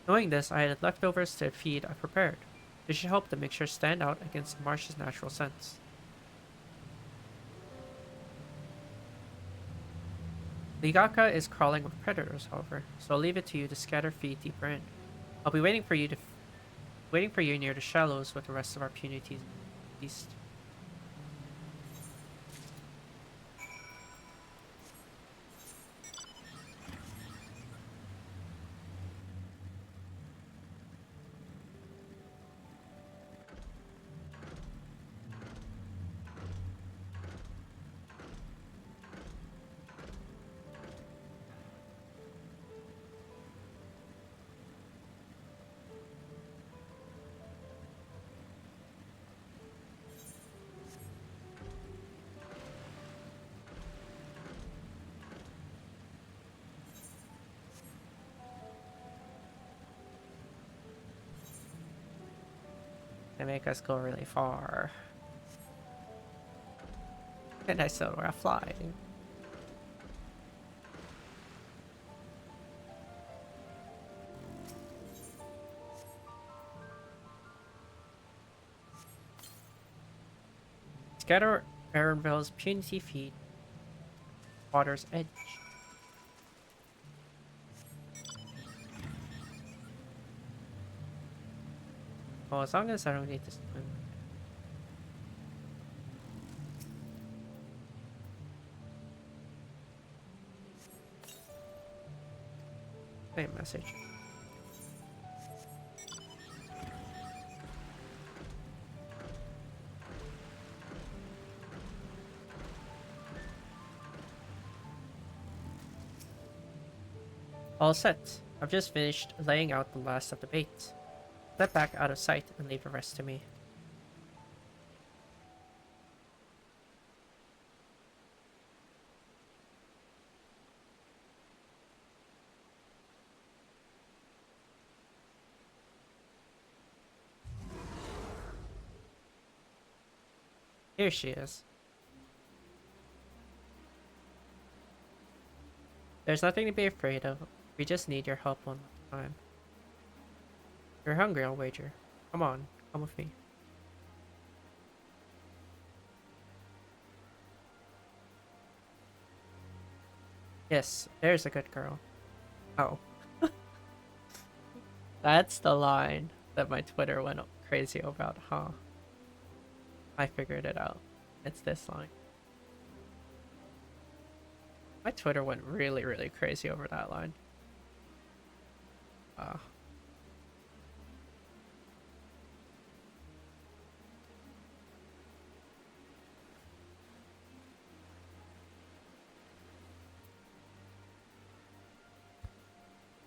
Knowing this, I had leftovers to feed I prepared. This should help the mixture stand out against the marsh's natural scents. Ligaka is crawling with predators, however, so I'll leave it to you to scatter feed deeper in. I'll be waiting for you near the shallows with the rest of our punities east. They make us go really far. And I still wanna fly. Scatter Aaronville's puny feet. Water's edge. Well, as long as I don't need to swim. Same message. All set. I've just finished laying out the last of the bait. Step back out of sight and leave the rest to me. Here she is. There's nothing to be afraid of. We just need your help one more time. You're hungry, I'll wager. Come on, come with me. Yes, there's a good girl. Oh. That's the line that my Twitter went crazy about, huh? I figured it out. It's this line. My Twitter went really, really crazy over that line.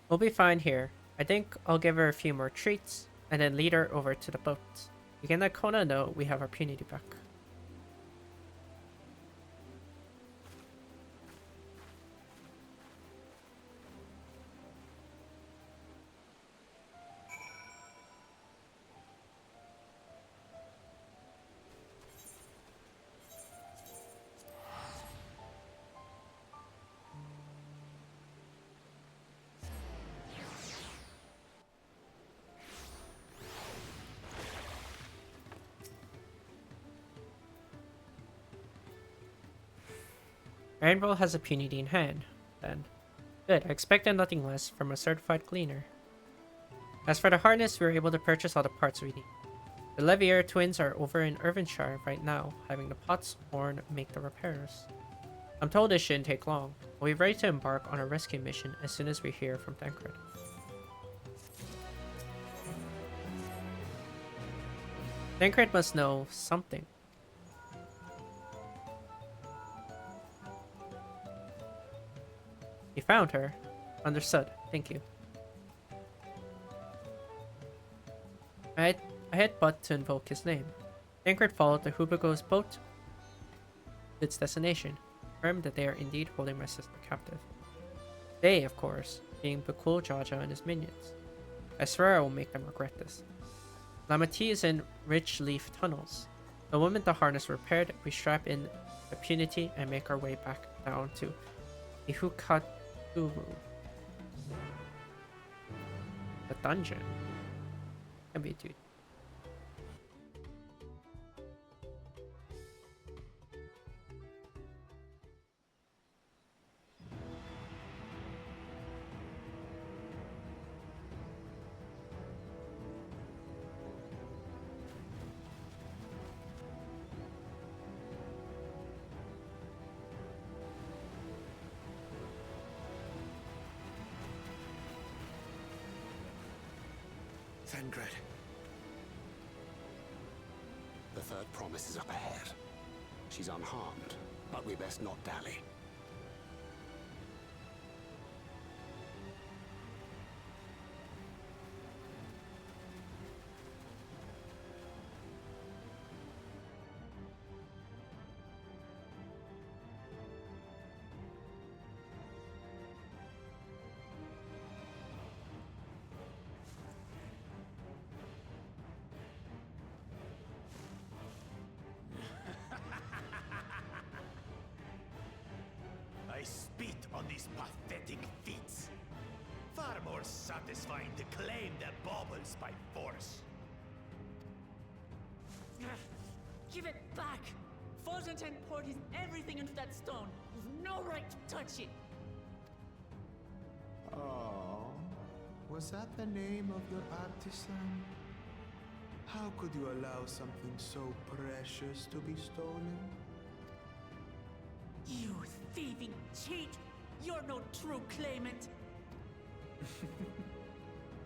We'll be fine here. I think I'll give her a few more treats, and then lead her over to the boat. You can let Kona know we have our punity back. Rainbow has a punity in hand, then. Good, I expected nothing less from a certified cleaner. As for the harness, we were able to purchase all the parts we need. The Levier twins are over in Irvinshire right now, having the Pot's Horn make the repairs. I'm told this shouldn't take long. We'll be ready to embark on a rescue mission as soon as we hear from Tancred. Tancred must know something. You found her. Understood. Thank you. I had but to invoke his name. Tancred followed the Hubigo's boat to its destination, confirmed that they are indeed holding my sister captive. They, of course, being Bakul Jaja and his minions. I swear I will make them regret this. Lamati is in rich leaf tunnels. The moment the harness repaired, we strap in the punity and make our way back down to Ihukaturu. The dungeon. Can be dude. Tancred. The third promise is up ahead. She's unharmed, but we best not dally. these pathetic feats. Far more satisfying to claim their baubles by force. Give it back! Fosunten poured his everything into that stone. You've no right to touch it. Oh, was that the name of your artisan? How could you allow something so precious to be stolen? You thieving cheat! You're no true claimant!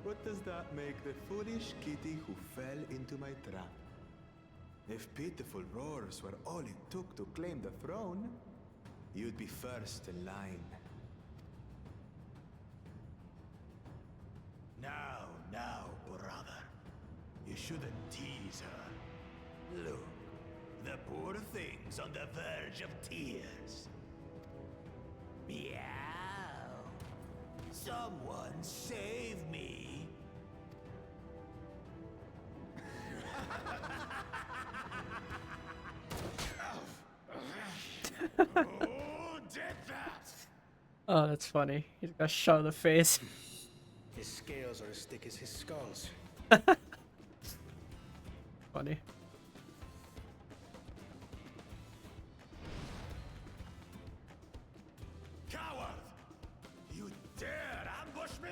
What does that make the foolish kitty who fell into my trap? If pitiful roars were all it took to claim the throne, you'd be first in line. Now, brother. You shouldn't tease her. Look, the poor thing's on the verge of tears. Meow. Someone save me. Who did that? Oh, that's funny. He got shot in the face. His scales are as thick as his skulls. Funny. Coward! You dare ambush me?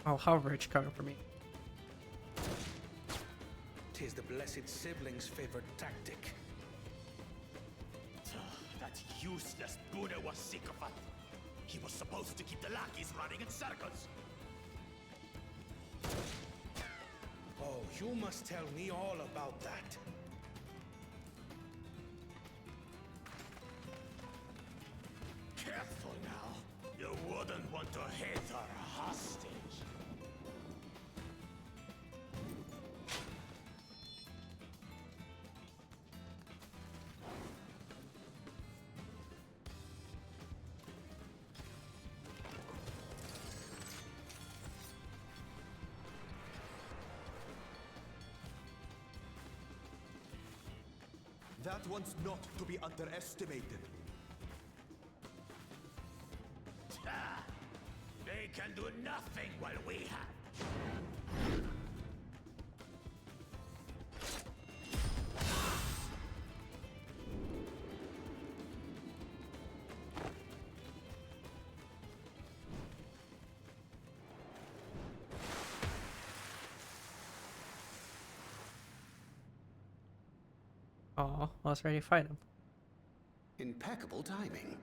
Oh, how rich coming from me. 'Tis the blessed sibling's favorite tactic. That useless Buddha was sick of it. He was supposed to keep the lackeys running in circles. Oh, you must tell me all about that. Careful now. You wouldn't want to hit her hostage. That one's not to be underestimated. Ah, they can do nothing while we have. Oh, I was ready to fight him. Impeccable timing.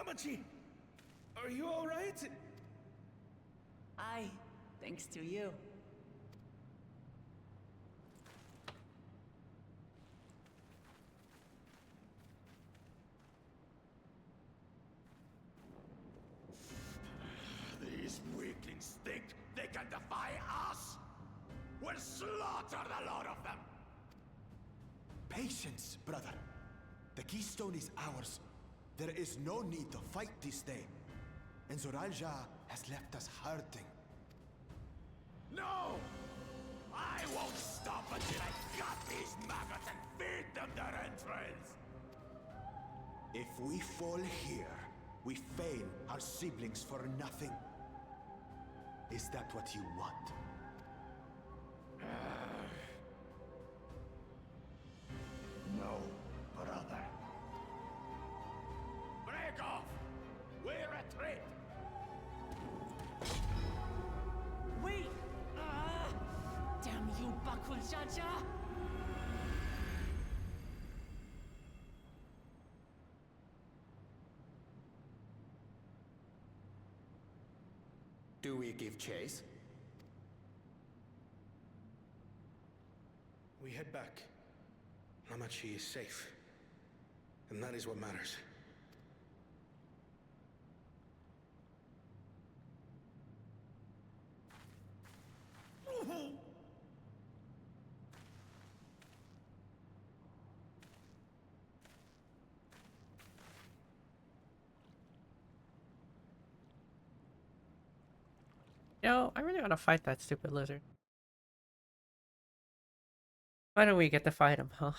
Amachi, are you all right? Aye, thanks to you. These weaklings think they can defy us? We'll slaughter the lot of them! Patience, brother. The keystone is ours. There is no need to fight this day. And Zoralja has left us hurting. No! I won't stop until I gut these maggots and feed them their entrails! If we fall here, we fail our siblings for nothing. Is that what you want? No, brother. Break off! We retreat! Wait! Damn you, Bakul Jaja! Do we give chase? We head back. Amachi is safe. And that is what matters. You know, I really want to fight that stupid lizard. Why don't we get to fight him, huh?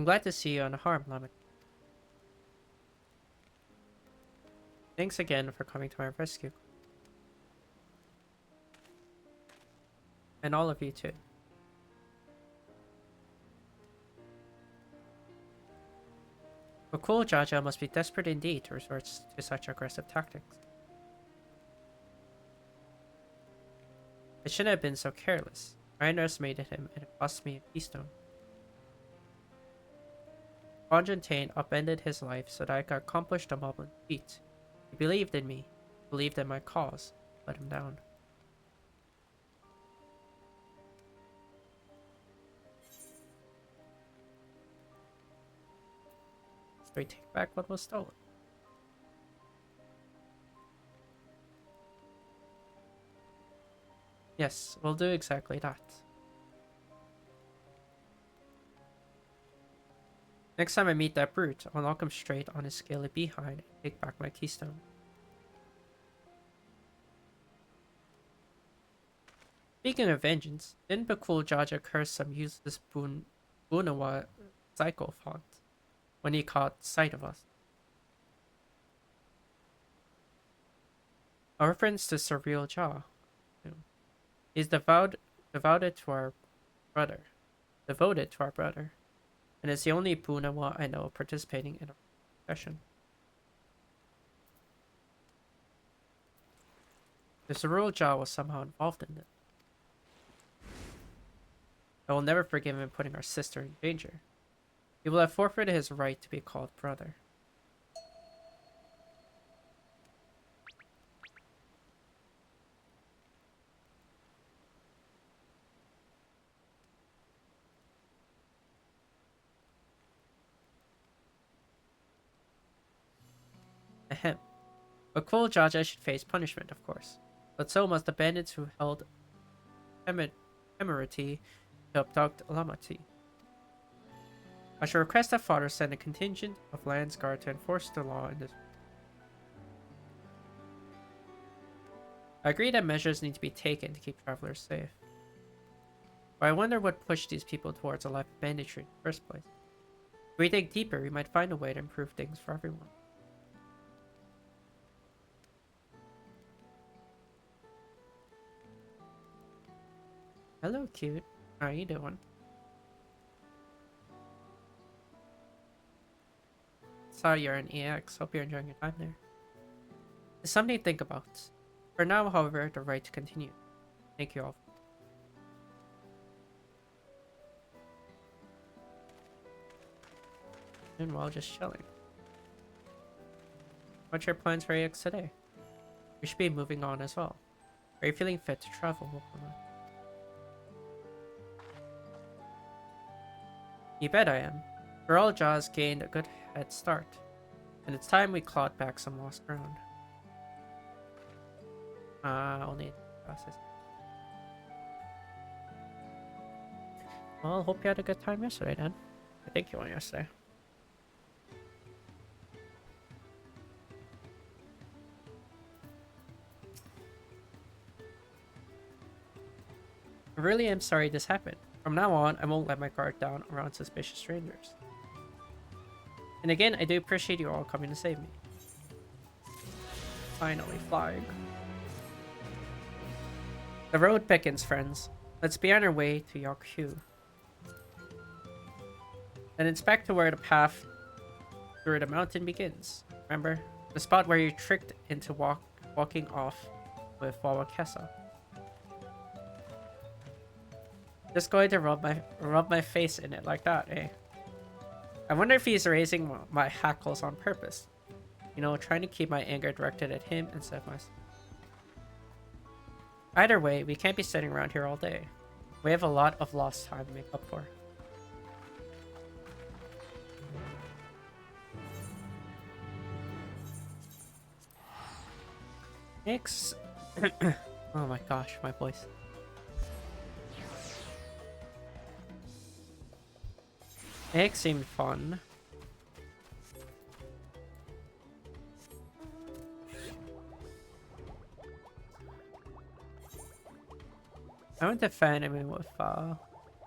I'm glad to see you unharmed, Lemon. Thanks again for coming to my rescue. And all of you too. But cool Jaja must be desperate indeed to resort to such aggressive tactics. I shouldn't have been so careless. I underestimated him and it cost me a keystone. Fontaine upended his life so that I could accomplish the Moblin feat. He believed in me, believed in my cause, let him down. So we take back what was stolen. Yes, we'll do exactly that. Next time I meet that brute, I'll knock him straight on his scaly behind and take back my keystone. Speaking of vengeance, didn't Bakul Jaja curse some useless Bunawa psycho font when he caught sight of us? A reference to Surreal Jaw. He's devoted to our brother. And is the only Bunawa I know participating in a profession. The Surreal Jaw was somehow involved in it. I will never forgive him putting our sister in danger. He will have forfeited his right to be called brother. Ahem. But Quoll Jaja should face punishment, of course. But so must the bandits who held temerity to abduct Lamati. I shall request that Father send a contingent of Lands Guard to enforce the law in this. I agree that measures need to be taken to keep travelers safe. But I wonder what pushed these people towards a life of banditry in the first place. If we dig deeper, we might find a way to improve things for everyone. Hello, cute. How are you doing? Saw you're an EX. Hope you're enjoying your time there. It's something to think about. For now, however, the right to continue. Thank you all. And while just chilling. What's your plans for EX today? We should be moving on as well. Are you feeling fit to travel? You bet I am. Girl Jaws gained a good head start, and it's time we clawed back some lost ground. Only process. Well, hope you had a good time yesterday, then. I think you went yesterday. I really am sorry this happened. From now on, I won't let my guard down around suspicious strangers. And again, I do appreciate you all coming to save me. Finally, flying. The road beckons, friends. Let's be on our way to Yakhu. Then inspect to where the path through the mountain begins. Remember? The spot where you tricked into walking off with Wawakesa. Just going to rub my face in it like that, eh? I wonder if he's raising my hackles on purpose. You know, trying to keep my anger directed at him instead of myself. Either way, we can't be sitting around here all day. We have a lot of lost time to make up for. Thanks. Oh my gosh, my voice. Egg seemed fun. I went to fan, with a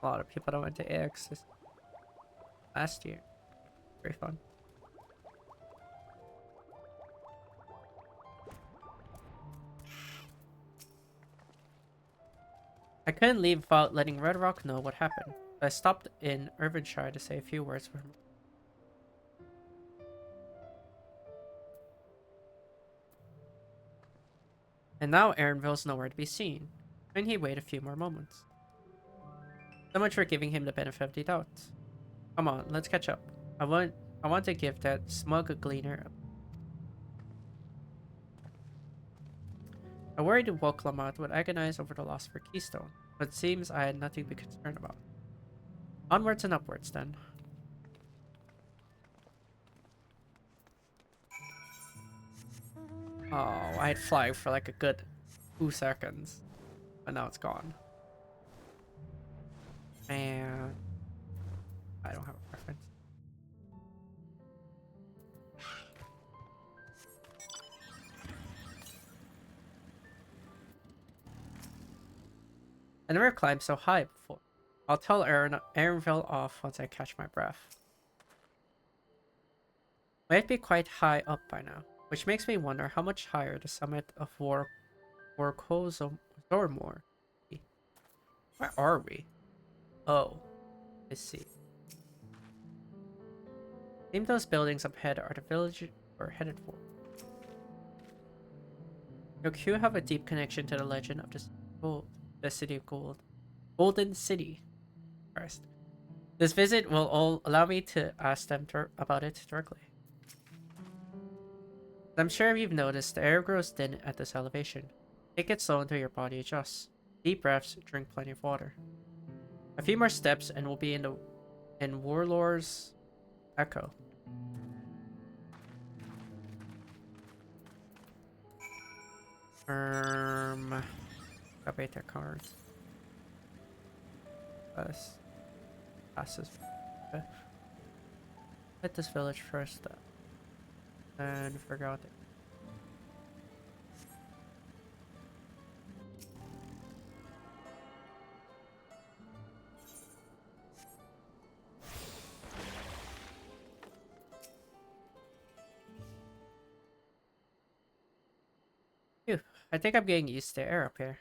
lot of people that went to AX. last year. Very fun. I couldn't leave without letting Red Rock know what happened. So I stopped in Irvinshire to say a few words for him. And now Aaronville's nowhere to be seen, and he wait a few more moments. So much for giving him the benefit of the doubt. Come on, let's catch up. I want to give that smug gleaner. I worried Woklamat would agonize over the loss of her keystone, but it seems I had nothing to be concerned about. Onwards and upwards, then. Oh, I had flag for like a good 2 seconds, but now it's gone. And I don't have a preference. I never climbed so high before. I'll tell Aaronville off once I catch my breath. Might be quite high up by now, which makes me wonder how much higher the summit of Zormor. Where are we? Oh, I see. Seems those buildings up ahead are the village we're headed for. Yoku have a deep connection to the legend of the City of Gold. Golden City. First. This visit will all allow me to ask them about it directly. I'm sure you've noticed the air grows thin at this elevation. Take it slow until your body adjusts. Deep breaths, drink plenty of water. A few more steps and we'll be in Warlord's Echo. Update their cards. Passes. Okay. Hit this village first, and figure out it. Phew, I think I'm getting used to the air up here.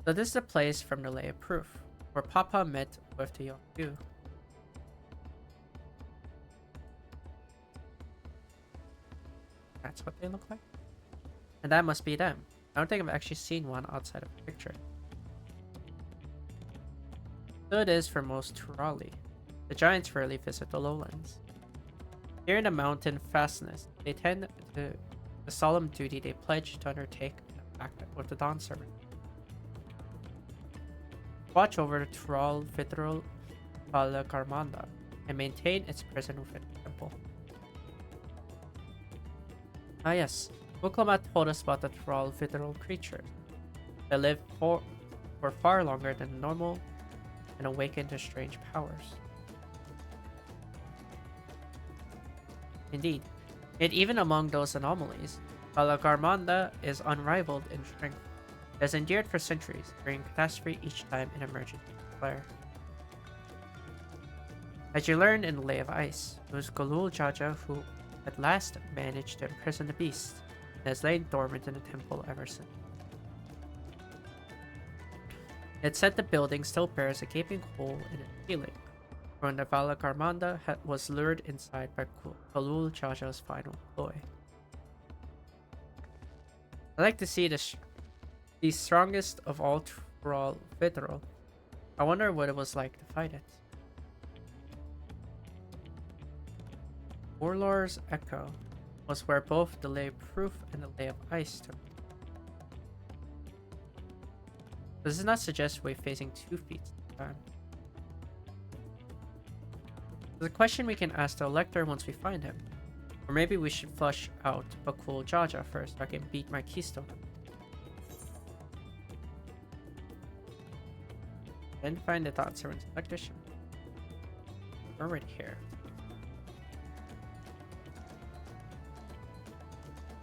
So this is the place from the Lay of Proof, where Papa met with the Yoku. That's what they look like? And that must be them. I don't think I've actually seen one outside of the picture. So it is for most Turali. The giants rarely visit the lowlands. Here in the mountain fastness, they tend to the solemn duty they pledge to undertake in a pact with the Dawn Servant. Watch over the Tural Vitral Palakarmanda and maintain its prison within the temple. Ah yes, Wuklamat told us about the Tural Vitral creatures. They live for far longer than normal and awaken to strange powers. Indeed, yet even among those anomalies, Palakarmanda is unrivaled in strength. It has endured for centuries, bringing catastrophe each time an emergency flare. As you learned in the Lay of Ice, it was Golul Jaja who at last managed to imprison the beast, and has lain dormant in the temple ever since. It said the building still bears a gaping hole in its ceiling, when the Palakarmanda was lured inside by Golul Jaja's final ploy. I like to see the strongest of all Tural Vitral. I wonder what it was like to fight it. Warlord's Echo was where both the Lay of Proof and the Lay of Ice took. This does not suggest we're facing 2 feats at a time. There's a question we can ask the Elector once we find him. Or maybe we should flush out Bakul Jaja first so I can beat my keystone. Then find the Dawn Servant's electrician. We're already here.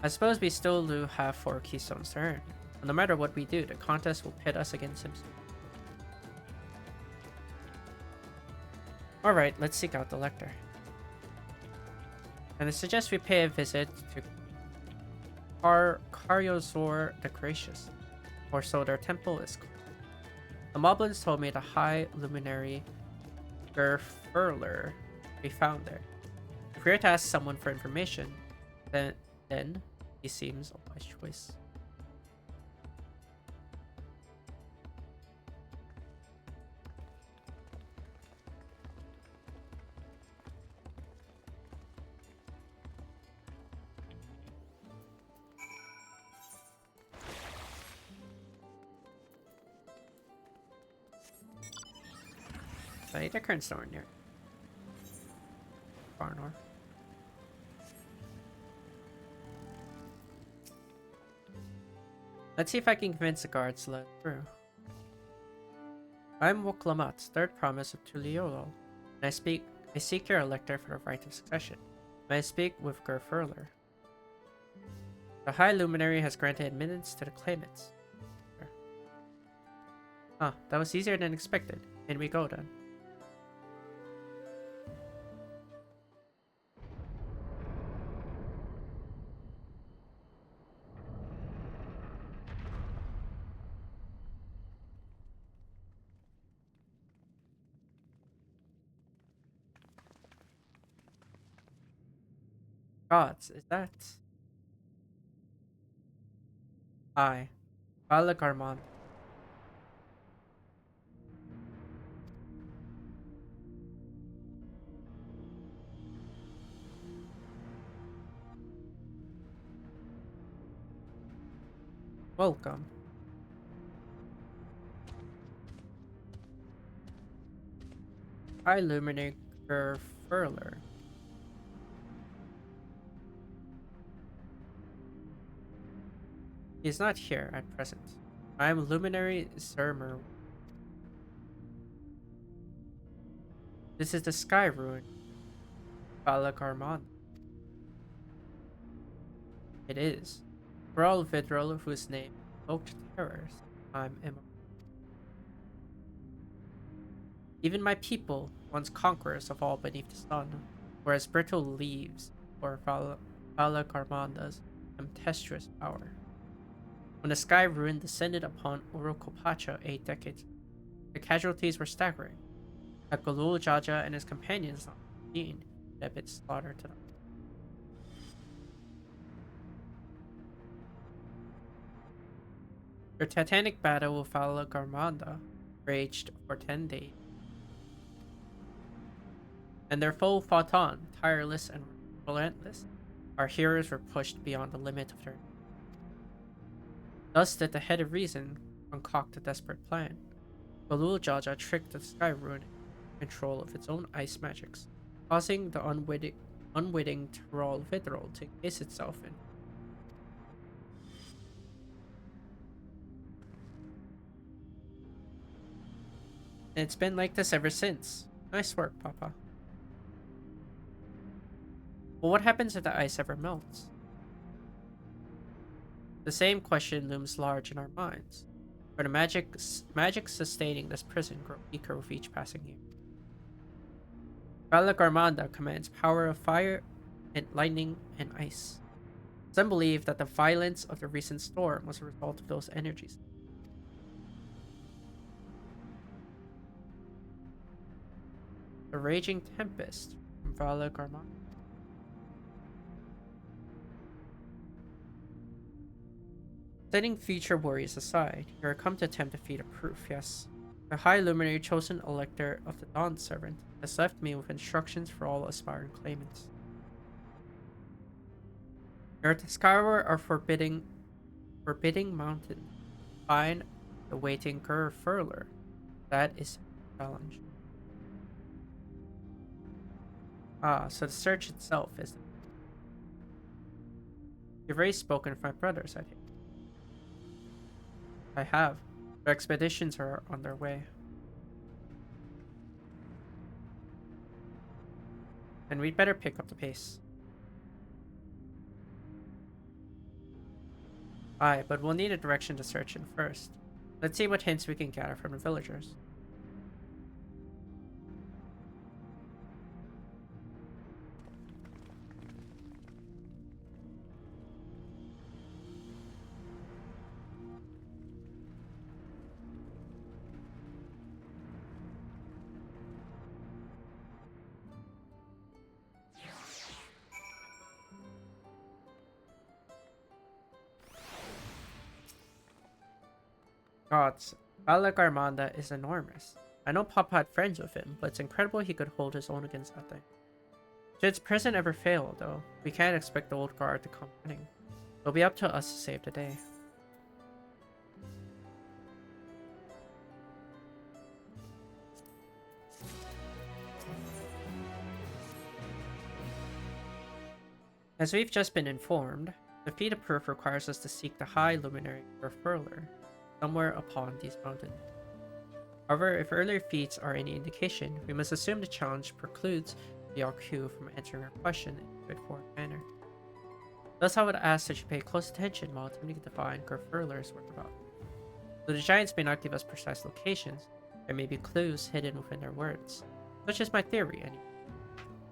I suppose we still do have 4 keystones to earn. No matter what we do, the contest will pit us against him. Alright, let's seek out the lector. And I suggest we pay a visit to Karyozor the Gracious, or so their temple is called. The Moblins told me the High Luminary Gerfurler be found there. If we are to ask someone for information, then he seems a wise choice. The current store near Barnor. Let's see if I can convince the guards to let through. I'm Woklamat's third promise of Tuliolo, and I seek your elector for the right of succession. May I speak with Gerfurler? The High Luminary has granted admittance to the claimants. Ah, that was easier than expected. In we go then. Gods, is that? I, Balagarmon. Welcome. I Luminator Furler. He is not here at present. I am Luminary Zermer. This is the Sky Ruin. Balagarmon. It is. For all Vidril whose name evoked terrors, I'm immortal. Even my people, once conquerors of all beneath the sun, were as brittle leaves for Balagarmonda's tempestuous power. When the Sky Ruin descended upon Urokopacha 8 decades, the casualties were staggering. Akulul Jaja and his companions on Dean had been slaughtered to them. Their titanic battle with Balagarmonda raged for 10 days. And their foe fought on, tireless and relentless. Our heroes were pushed beyond the limit of their. Thus did the head of reason concoct a desperate plan. Galul Jaja tricked the Sky Ruin in control of its own ice magics, causing the unwitting Tyrol Vidrol to encase itself in. And it's been like this ever since. Nice work, Papa. Well, what happens if the ice ever melts? The same question looms large in our minds, for the magic sustaining this prison grow weaker with each passing year. Balagarmonda commands power of fire and lightning and ice. Some believe that the violence of the recent storm was a result of those energies. The raging tempest from Balagarmonda. Setting future worries aside, you are come to attempt to defeat a proof, yes. The High Luminary chosen elector of the Dawn Servant has left me with instructions for all aspiring claimants. You are to scour our forbidding mountain, find the waiting Gerfurler. That is the challenge. Ah, so the search itself is. You've already spoken with my brothers, I think. I have. Their expeditions are on their way. And we'd better pick up the pace. Aye, but we'll need a direction to search in first. Let's see what hints we can gather from the villagers. Gods, Alec Armanda is enormous. I know Pop had friends with him, but it's incredible he could hold his own against that thing. Should its prison ever fail, though, we can't expect the old guard to come running. It'll be up to us to save the day. As we've just been informed, the feat of proof requires us to seek the High Luminary or Furler, somewhere upon these mountains. However, if earlier feats are any indication, we must assume the challenge precludes the Yaku from answering our question in a straightforward manner. Thus, I would ask that you pay close attention while attempting to define Furler's whereabouts. Though the giants may not give us precise locations, there may be clues hidden within their words. Such is my theory, anyway.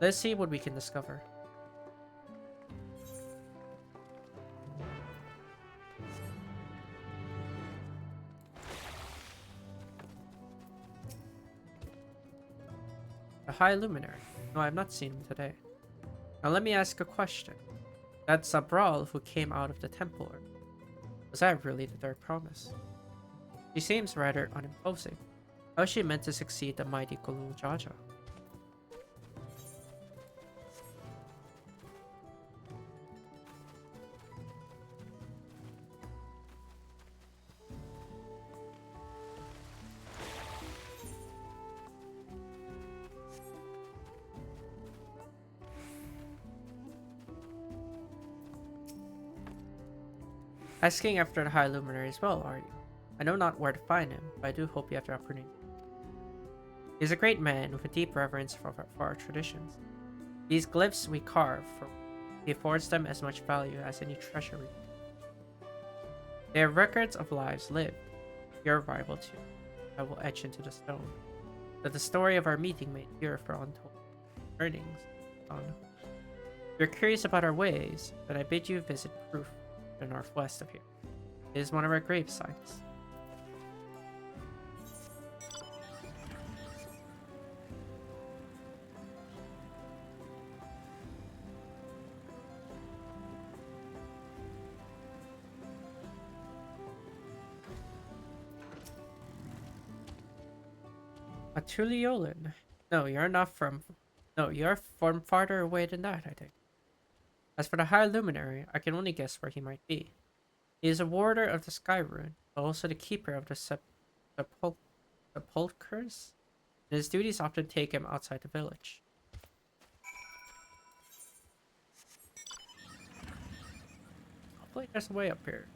Let's see what we can discover. The High Luminary. No, I have not seen him today. Now let me ask a question. That Zabral who came out of the temple, was that really the third promise? She seems rather unimposing. How is she meant to succeed the mighty Kulul Jaja? Asking after the High Luminary as well, are you? I know not where to find him, but I do hope you have the opportunity. He is a great man with a deep reverence for our traditions. These glyphs we carve from, he affords them as much value as any treasury. They are records of lives lived, your arrival too, I will etch into the stone, that the story of our meeting may endure for untold earnings. If you're curious about our ways, then I bid you visit Proof, the northwest of here. It is one of our grave sites. A Tuliolan. No, you're not from... No, you're from farther away than that, I think. As for the High Luminary, I can only guess where he might be. He is a warder of the Sky Rune, but also the keeper of the sepulchres, and his duties often take him outside the village. Hopefully there's a way up here.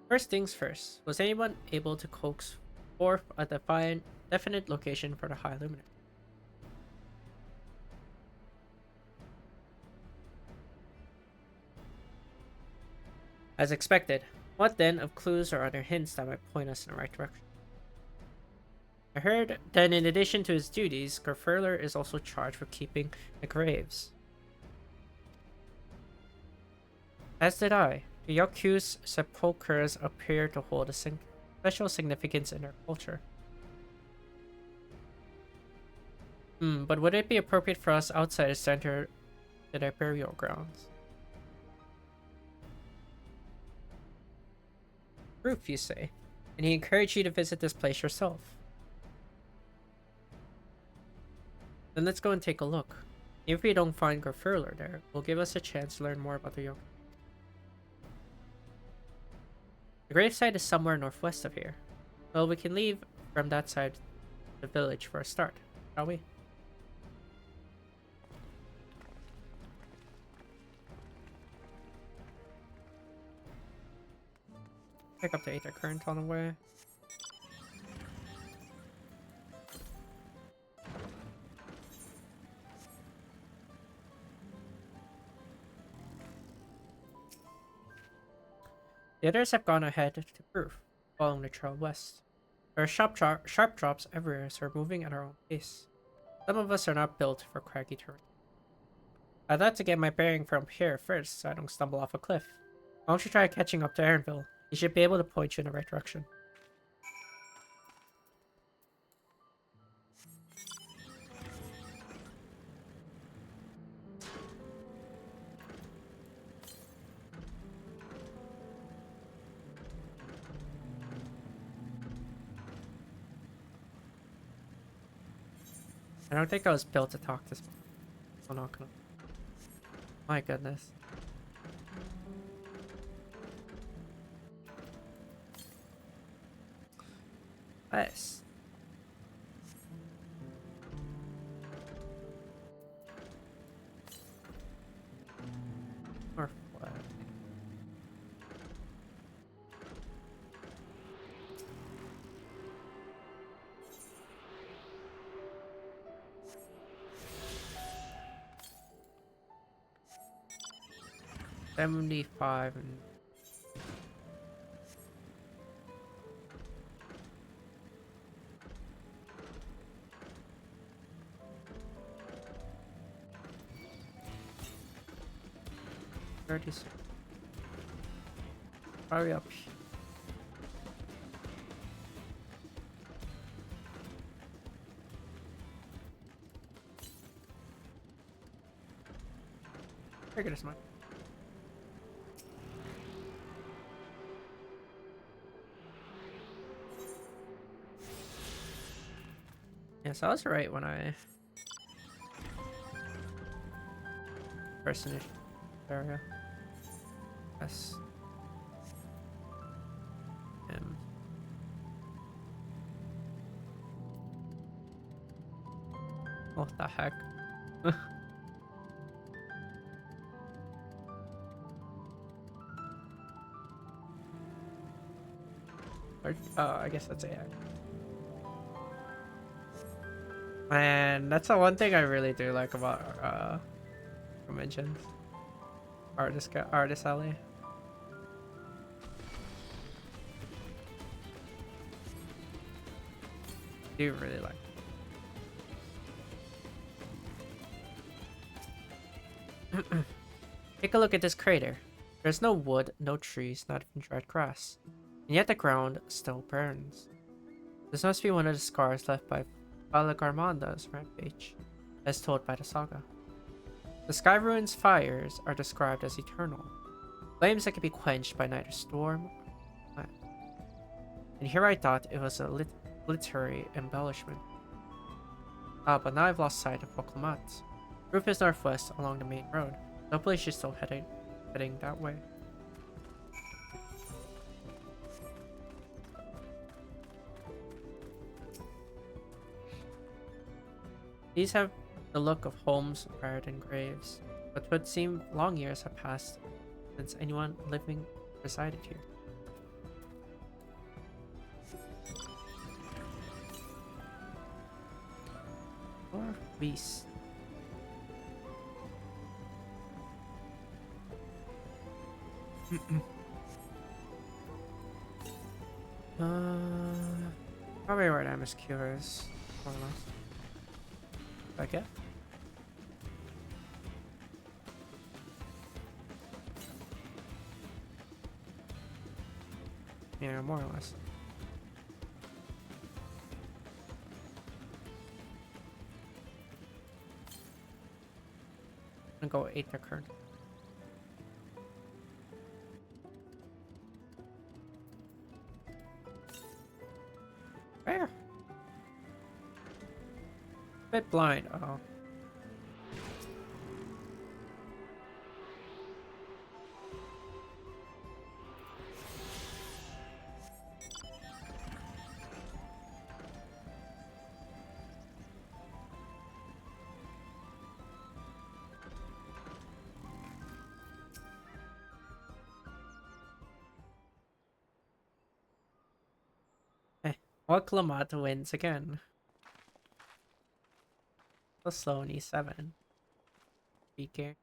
First things first, was anyone able to coax forth a definite location for the High Luminary? As expected, what then of clues or other hints that might point us in the right direction? I heard that in addition to his duties, Gerfurler is also charged with keeping the graves. As did I. The Yaku's sepulchres appear to hold a special significance in their culture. But would it be appropriate for us outsiders to enter their burial grounds? Proof, you say, and he encouraged you to visit this place yourself. Then let's go and take a look. If we don't find Gerfurler there, will give us a chance to learn more about the Yaku. The gravesite is somewhere northwest of here. Well, we can leave from that side of the village for a start, shall we? Pick up the Aether Current on the way. The others have gone ahead to proof, following the trail west. There are sharp drops everywhere, so we're moving at our own pace. Some of us are not built for craggy terrain. I'd like to get my bearing from here first, so I don't stumble off a cliff. Why don't you try catching up to Aaronville? He should be able to point you in the right direction. I don't think I was built to talk this much. I'm not gonna. My goodness. Nice. Or what? $75 and $36. Hurry up. Figure this much. Yes, I was right when I first initiated the area. Yes. What the heck? Oh, I guess that's AI. Man, that's the one thing I really do like about conventions. Artist alley. Do really like. Take a look at this crater. There's no wood, no trees, not even dried grass. And yet the ground still burns. This must be one of the scars left by Valagarmanda's rampage, as told by the saga. The Sky Ruins fires are described as eternal, flames that can be quenched by neither storm or plant. And here I thought it was a literary embellishment. But now I've lost sight of Poklamat. Roof is northwest along the main road. Hopefully she's still heading that way. These have the look of homes rather than graves, but would seem long years have passed since anyone living resided here. Or beast. Probably where the MSQ is, more or less. Okay. Yeah, more or less. I'm gonna go 8 the current. Where? Bit blind. Oh. Alclamat wins again. So slow in E7. Speaker.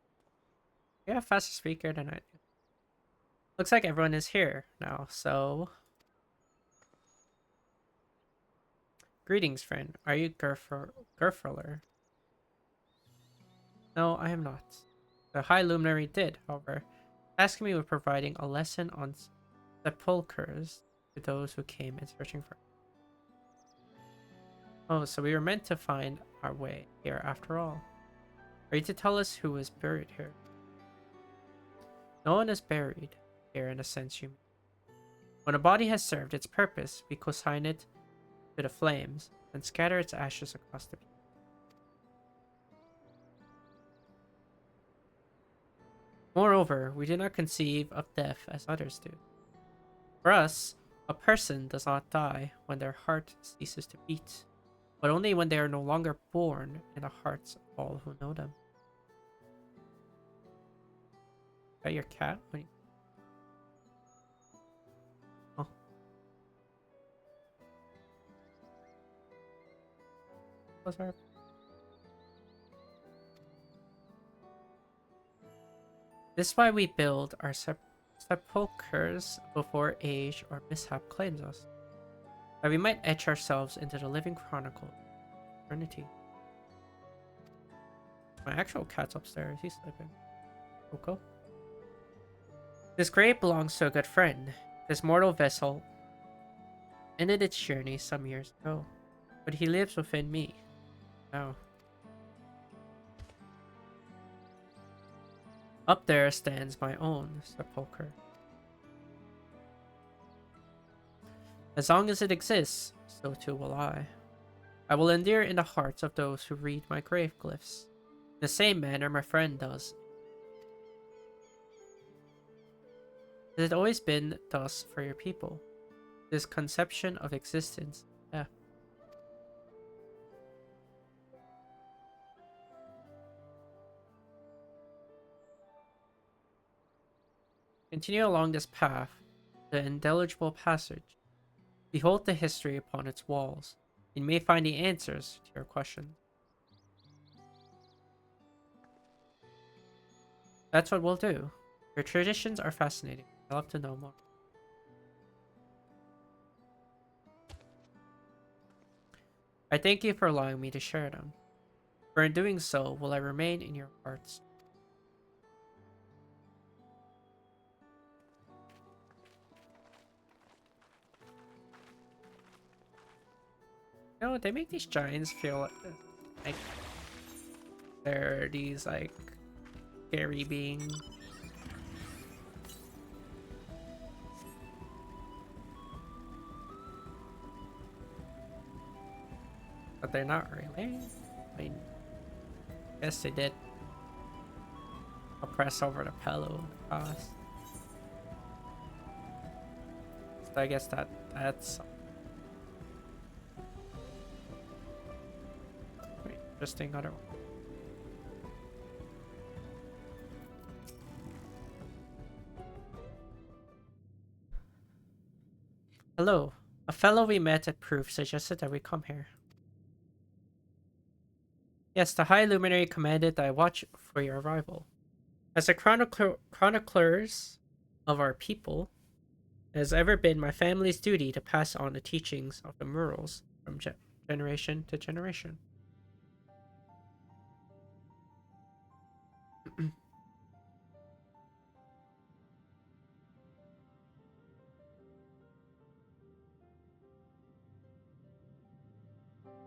Yeah, faster speaker than I do. Looks like everyone is here now, so... Greetings, friend. Are you Gerfurler? No, I am not. The High Luminary did, however, task me with providing a lesson on sepulchres to those who came in searching for. Oh, so we were meant to find our way here after all. Are you to tell us who is buried here? No one is buried here in a sense you mean. When a body has served its purpose, we consign it to the flames and scatter its ashes across the people. Moreover, we do not conceive of death as others do. For us, a person does not die when their heart ceases to beat, but only when they are no longer born in the hearts of all who know them. Is that your cat? Oh. What's our... This is why we build our sepulchres before age or mishap claims us, that we might etch ourselves into the living chronicle of eternity. My actual cat's upstairs. He's sleeping. Coco. This grave belongs to a good friend. This mortal vessel ended its journey some years ago, but he lives within me now. Up there stands my own sepulchre. As long as it exists, so too will I. I will endure in the hearts of those who read my grave glyphs, in the same manner my friend does. Has it always been thus for your people? This conception of existence, death. Continue along this path, the indelible passage. Behold the history upon its walls. You may find the answers to your questions. That's what we'll do. Your traditions are fascinating. I'd love to know more. I thank you for allowing me to share them. For in doing so, will I remain in your hearts. You know, they make these giants feel like they're these like scary beings. But they're not really. I mean, I guess they did. I'll press over the pillow across. So I guess that's interesting other one. Hello. A fellow we met at Proof suggested that we come here. Yes, the High Luminary commanded that I watch for your arrival. As the chroniclers of our people, it has ever been my family's duty to pass on the teachings of the murals from generation to generation.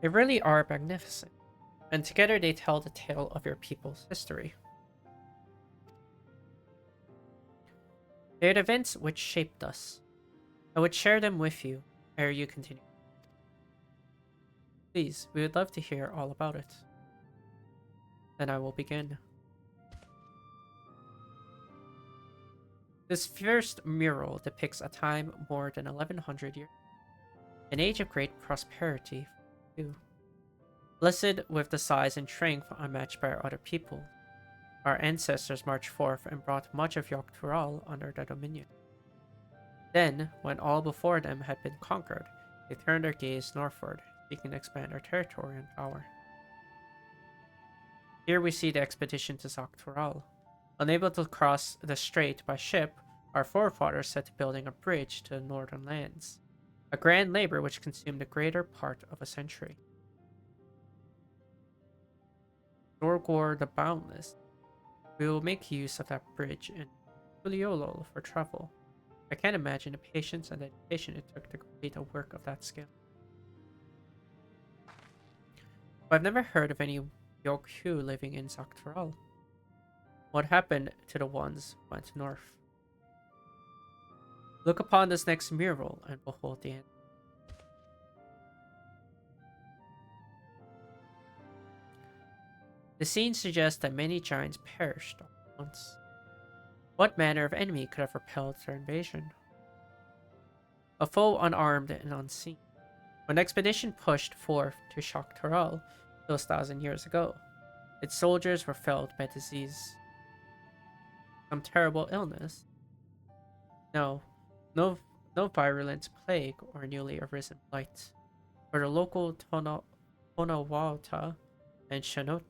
They really are magnificent, and together they tell the tale of your people's history. They are the events which shaped us. I would share them with you ere you continue. Please, we would love to hear all about it. Then I will begin. This first mural depicts a time more than 1100 years, an age of great prosperity for you. Blessed with the size and strength unmatched by our other people, our ancestors marched forth and brought much of Yogg-Tural under their dominion. Then, when all before them had been conquered, they turned their gaze northward, seeking to expand their territory and power. Here we see the expedition to Zaktural. Unable to cross the strait by ship, our forefathers set to building a bridge to the northern lands, a grand labor which consumed the greater part of a century. Dorgor the Boundless. We will make use of that bridge in Tuliolol for travel. I can't imagine the patience and dedication it took to complete a work of that scale. But I've never heard of any Yokhu living in Zaktural. What happened to the ones who went north? Look upon this next mural and behold the end. The scene suggests that many giants perished all at once. What manner of enemy could have repelled their invasion? A foe unarmed and unseen. When the expedition pushed forth to Shaktaral those 1,000 years ago, its soldiers were felled by disease. Some terrible illness? No virulent plague or newly arisen blight. For the local Tonawata and Shatona,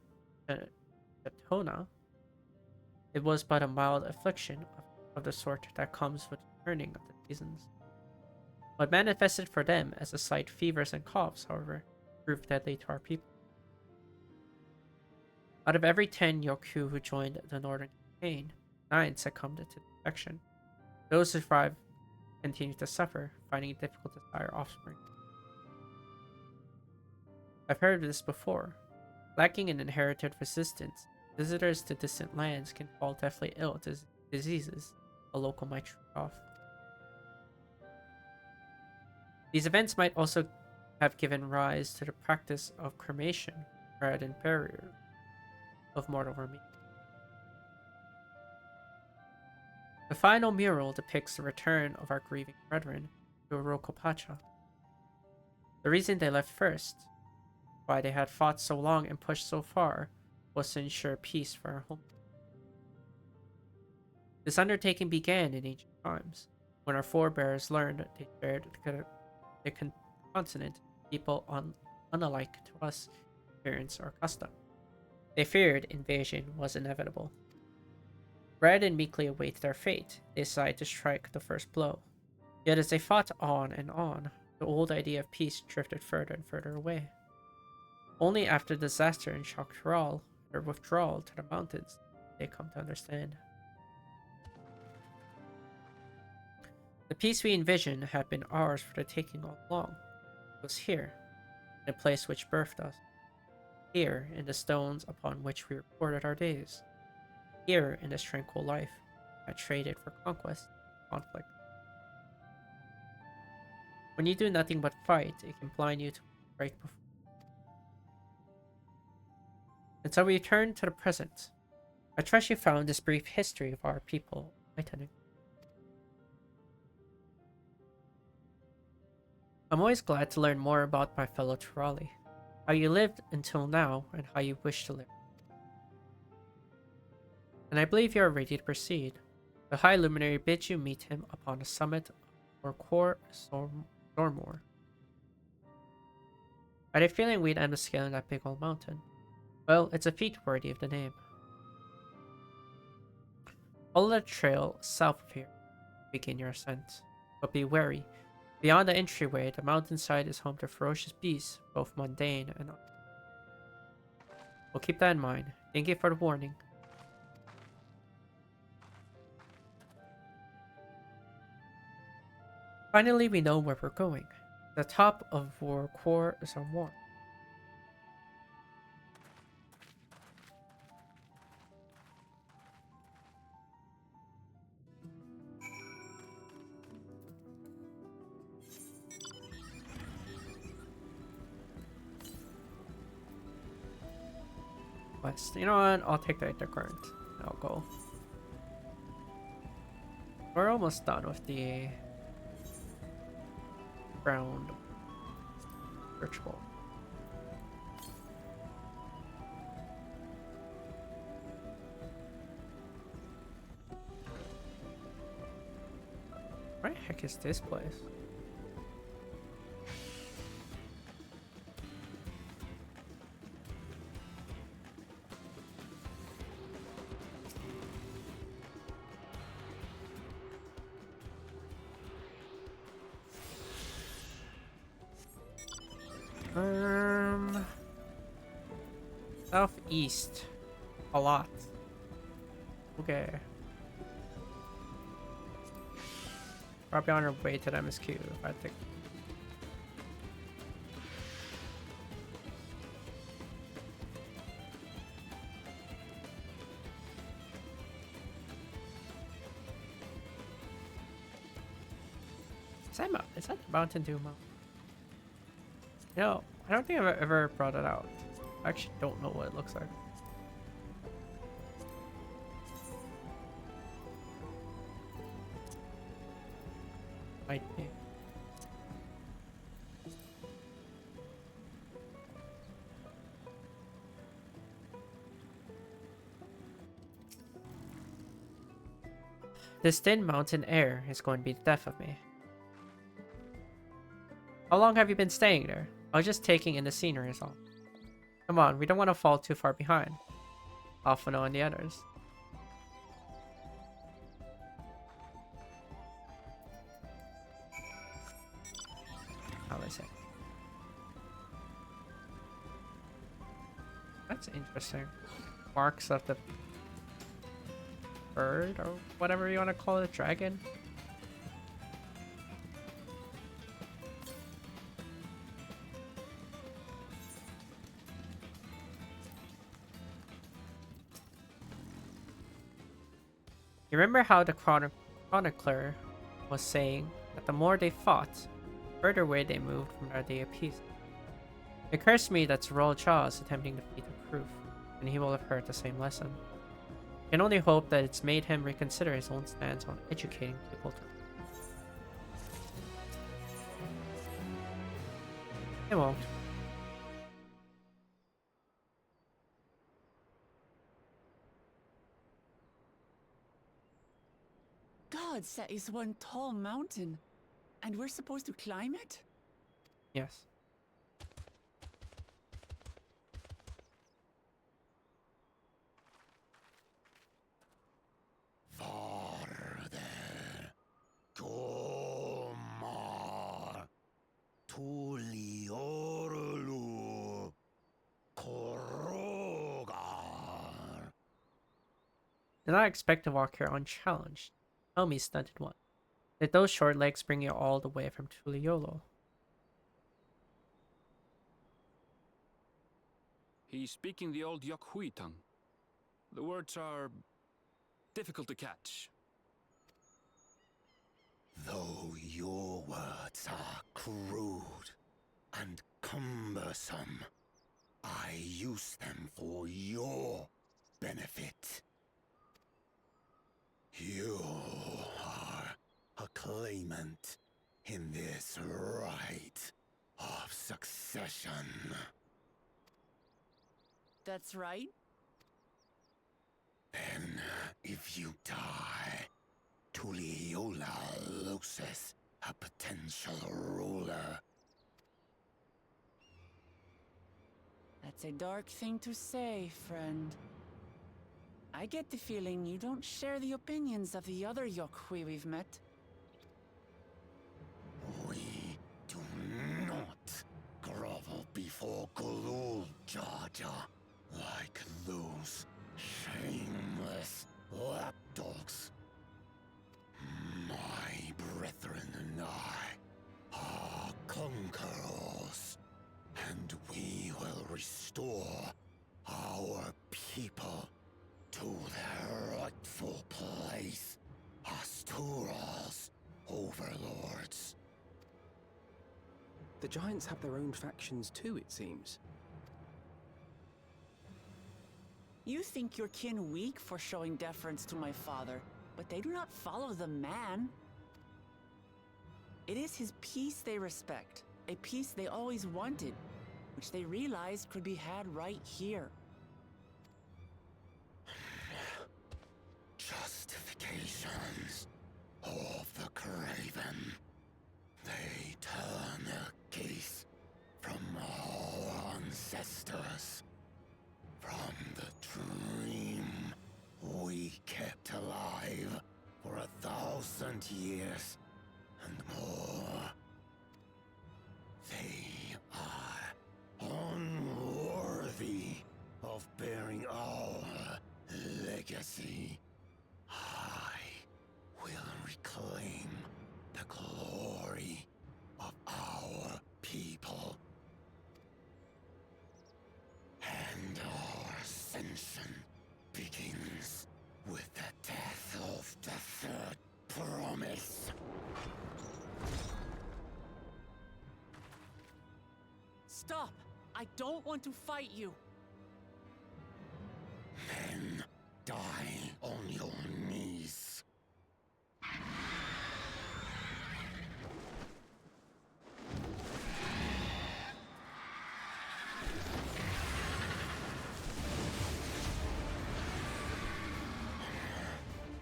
it was but a mild affliction of the sort that comes with the turning of the seasons. What manifested for them as a slight fevers and coughs, however, proved deadly to our people. Out of every 10 Yokhu who joined the northern campaign, 9 succumbed to the infection. Those who survived continued to suffer, finding it difficult to sire offspring. I've heard of this before. Lacking an inherited resistance, visitors to distant lands can fall deathly ill to diseases a local might shrug off. These events might also have given rise to the practice of cremation rather than burial of mortal remains. The final mural depicts the return of our grieving brethren to Orokopacha. The reason they left first, why they had fought so long and pushed so far, was to ensure peace for our home. This undertaking began in ancient times, when our forebears learned they shared the continent, people unalike to us, appearance or custom. They feared invasion was inevitable. Rather than meekly await their fate, they decided to strike the first blow. Yet as they fought on and on, the old idea of peace drifted further and further away. Only after disaster in Shaktaral, their withdrawal to the mountains, they come to understand. The peace we envisioned had been ours for the taking all along. It was here, in the place which birthed us. Here, in the stones upon which we recorded our days. Here, in this tranquil life, I traded for conquest, conflict. When you do nothing but fight, it can blind you to right before. And so we return to the present. I trust you found this brief history of our people enlightening. I'm always glad to learn more about my fellow Turali, how you lived until now, and how you wish to live. And I believe you are ready to proceed. The High Luminary bids you meet him upon the summit of Kor Zormor. I had a feeling we'd end up scaling that big old mountain. Well, it's a feat worthy of the name. Follow the trail south of here. Begin your ascent. But be wary. Beyond the entryway, the mountainside is home to ferocious beasts, both mundane and We'll keep that in mind. Thank you for the warning. Finally, we know where we're going. The top of Kor Zormor. West. You know what? I'll take the current. I'll go. We're almost done with the ground ritual. Where the heck is this place? Um, southeast. A lot. Okay. Probably on our way to the MSQ, I think. Is that the Mountain Dew Mountain? No, I don't think I've ever brought it out. I actually don't know what it looks like. Might be. This thin mountain air is going to be the death of me. How long have you been staying there? I was just taking in the scenery is all. Come on, we don't want to fall too far behind. Alphano and the others. How is it? That's interesting. Marks of the bird or whatever you want to call it, dragon. You remember how the chronicler was saying that the more they fought, the further away they moved from where they appeased. It occurs to me that Royal Jaw is attempting to feed the proof, and he will have heard the same lesson. I can only hope that it's made him reconsider his own stance on educating people to. It won't. God, that is one tall mountain. And we're supposed to climb it? Yes. Farther. Komar. Tuliorlu. Korogar. Did not expect to walk here unchallenged. Tell me, stunted one. Did those short legs bring you all the way from Tuliolo? He's speaking the old Yokhui tongue. The words are difficult to catch. Though your words are crude and cumbersome, I use them for your benefit. You are a claimant in this right of succession. That's right. Then, if you die, Tuliola loses a potential ruler. That's a dark thing to say, friend. I get the feeling you don't share the opinions of the other Yokhui we've met. We do not grovel before Gulul, Jar Jar, like those shameless lapdogs. My brethren and I are conquerors, and we will restore our people to their rightful place as Tural's overlords. The giants have their own factions too, it seems. You think your kin weak for showing deference to my father, but they do not follow the man. It is his peace they respect, a peace they always wanted, which they realized could be had right here. Justifications of the craven. They turn their gaze from our ancestors, from the dream we kept alive for 1,000 years and more. They are legacy. I will reclaim the glory of our people. And our ascension begins with the death of the third promise. Stop! I don't want to fight you. Then die on your knees.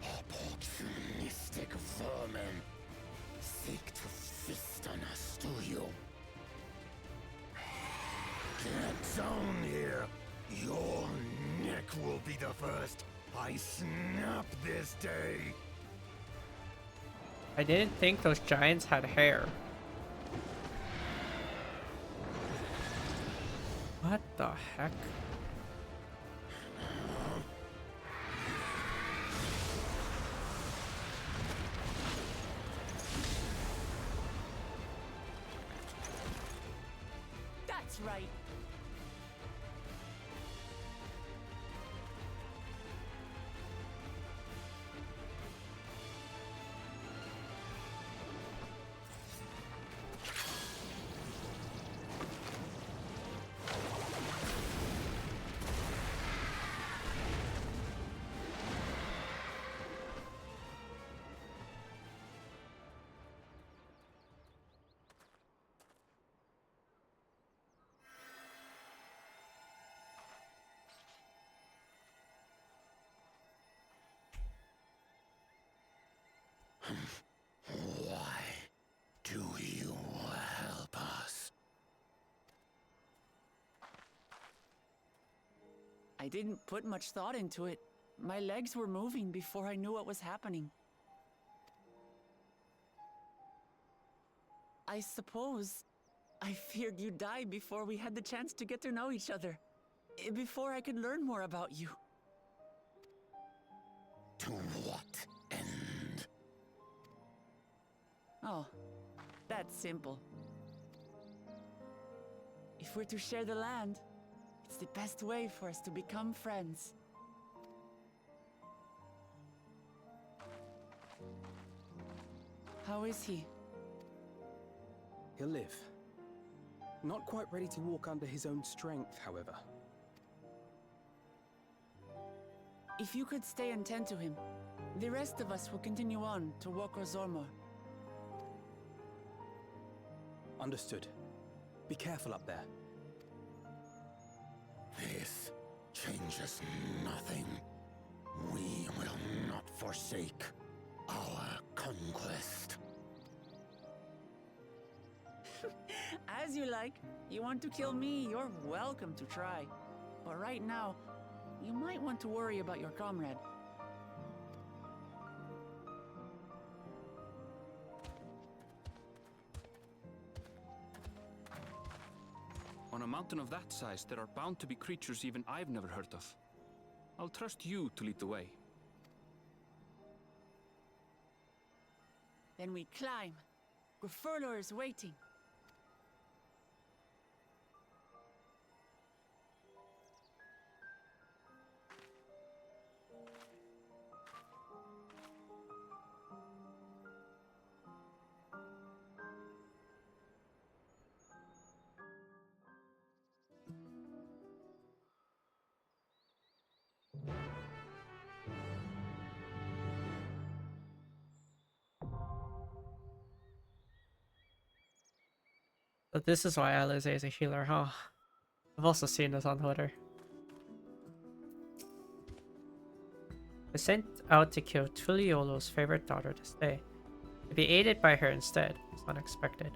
Opportunistic vermin seek to feast on us, do you? Get down here. Your neck will be the first I snap this day. I didn't think those giants had hair. What the heck? That's right. Why do you help us? I didn't put much thought into it. My legs were moving before I knew what was happening. I suppose I feared you'd die before we had the chance to get to know each other. Before I could learn more about you. To what end? Oh, that's simple. If we're to share the land, it's the best way for us to become friends. How is he? He'll live. Not quite ready to walk under his own strength, however. If you could stay and tend to him, the rest of us will continue on to Zormor. Understood. Be careful up there. This changes nothing. We will not forsake our conquest. As you like. You want to kill me, you're welcome to try. But right now, you might want to worry about your comrade. On a mountain of that size, there are bound to be creatures even I've never heard of. I'll trust you to lead the way. Then we climb. Grufurlor is waiting. But this is why Alize is a healer, huh? I've also seen this on Twitter. I sent out to kill Tuliolo's favorite daughter to stay. To be aided by her instead is unexpected.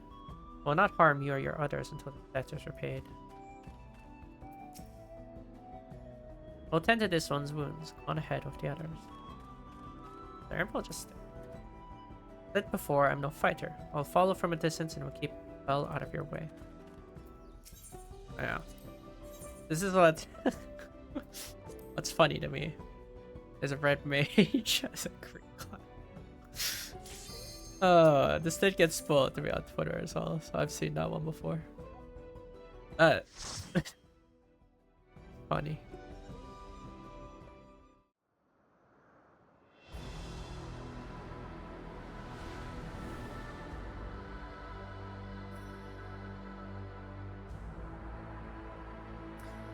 Will not harm you or your others until the debt is repaid. I'll tend to this one's wounds, on ahead of the others. The Emerald just stay. Said before, I'm no fighter. I'll follow from a distance and will keep well out of your way. Yeah. This is what what's funny to me. There's a red mage as a green cloud. This did get spoiled to me on Twitter as well, so I've seen that one before. Funny.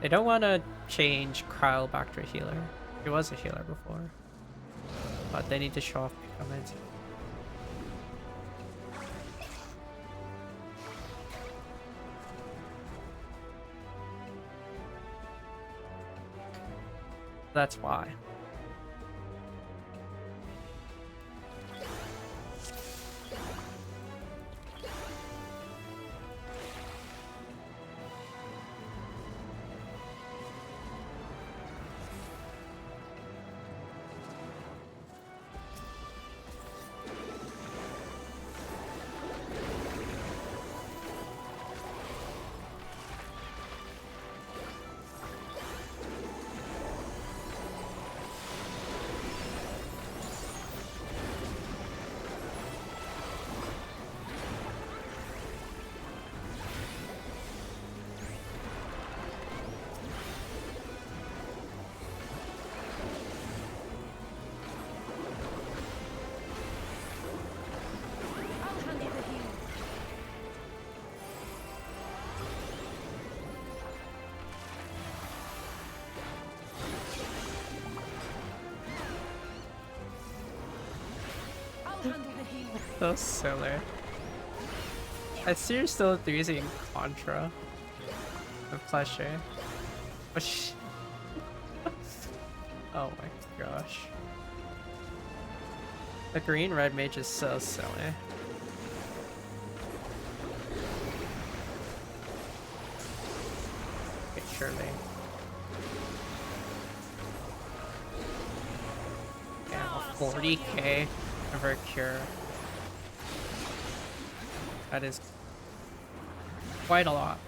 They don't want to change Kyle back to a healer. He was a healer before. But they need to show off comments. That's why. So silly. I see you're still using Contra. The plushie. Oh my gosh. The green red mage is so silly. Okay, surely. Yeah, 40k for a cure. That is quite a lot.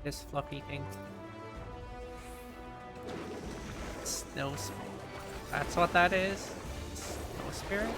This fluffy thing. Snow smoke. That's what that is? No spirit.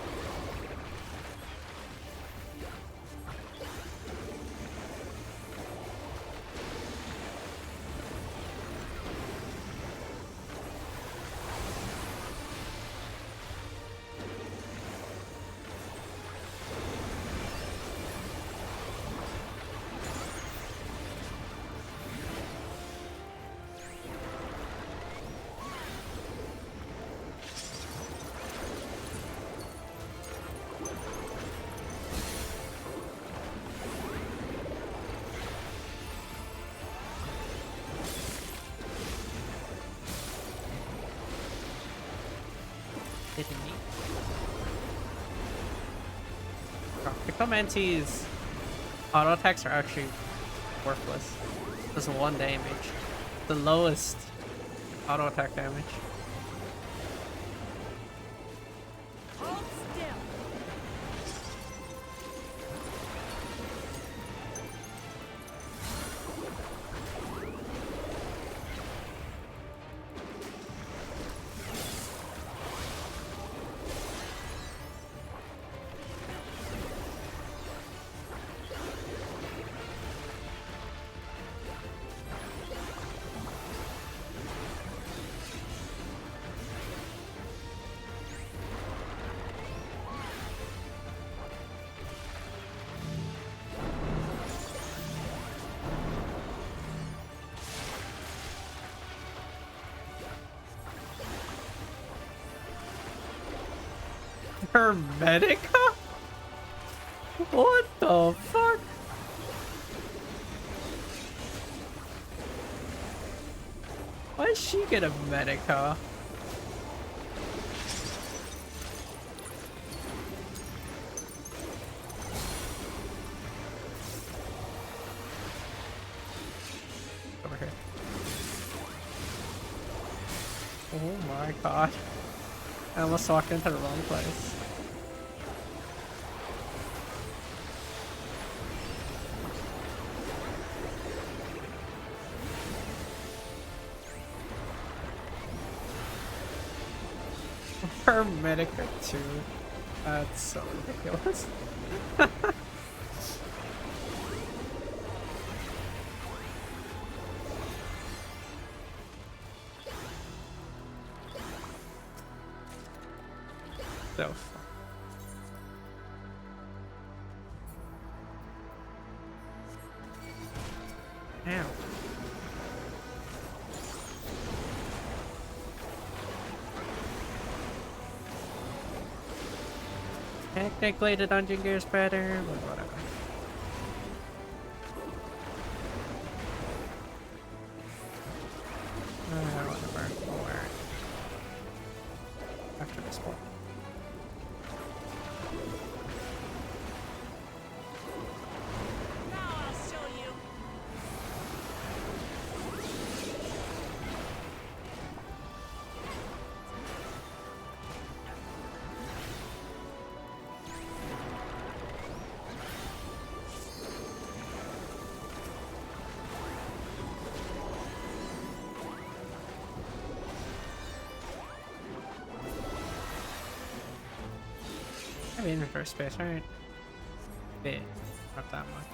Hitting me. Pictomancy's auto attacks are actually worthless. Does 1 damage. The lowest auto attack damage. Hold still. Hermetica? What the fuck? Why does she get a Medica? Over here. Oh my god. I almost walked into the wrong place. Hermetica 2. That's so ridiculous. So fun. Ow. Technically the dungeon gear's better, but whatever. Whatever. We'll wear it after this point. Now I'll show you. I have inventory space, right? Bit. Not that much.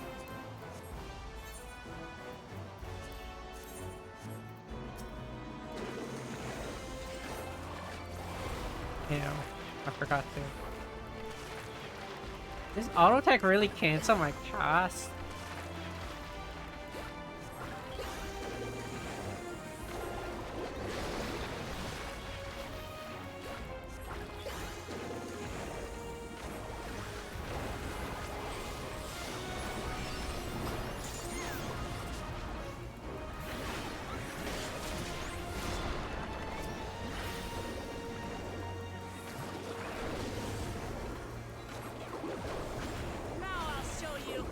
Ew. I forgot to. Does auto attack really cancel my cast? Now I'll show you.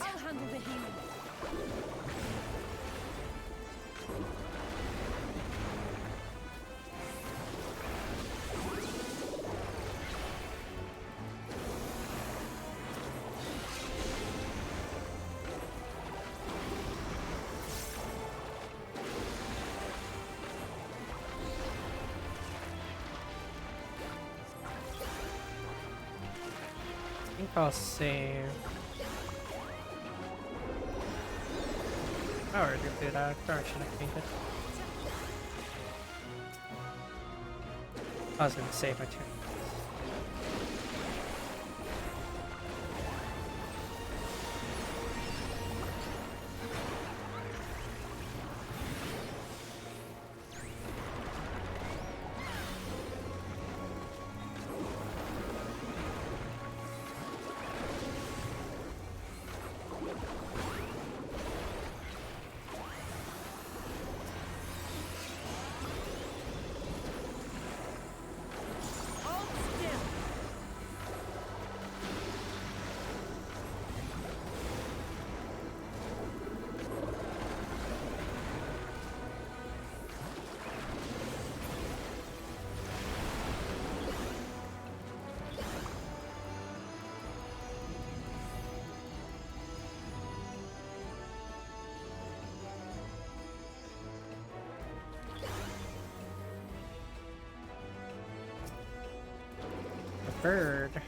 I'll handle the healing. I think I'll save. I already did that. I should have painted. I was gonna save my turn. Hold still. A bird. I have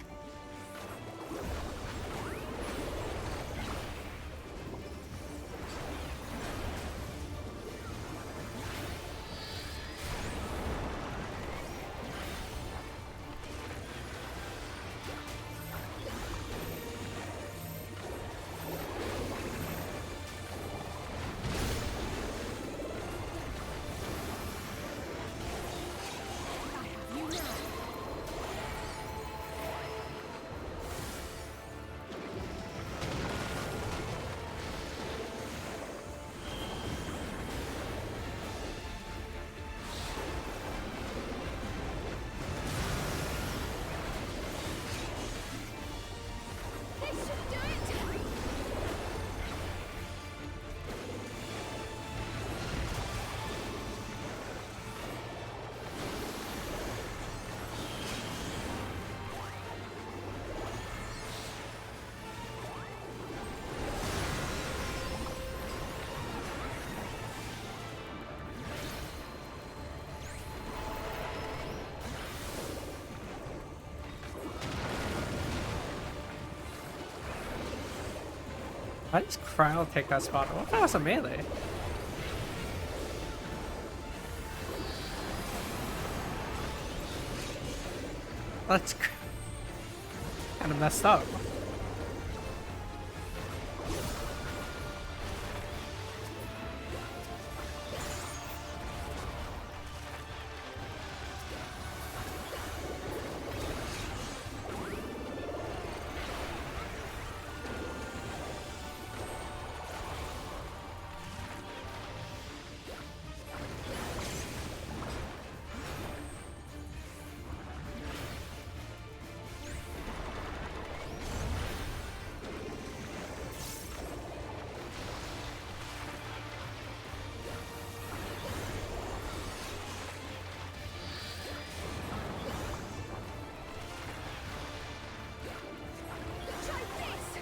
you now. This should do it. Why does Kryl take that spot? What if that was a melee? That's kind of messed up. Try this.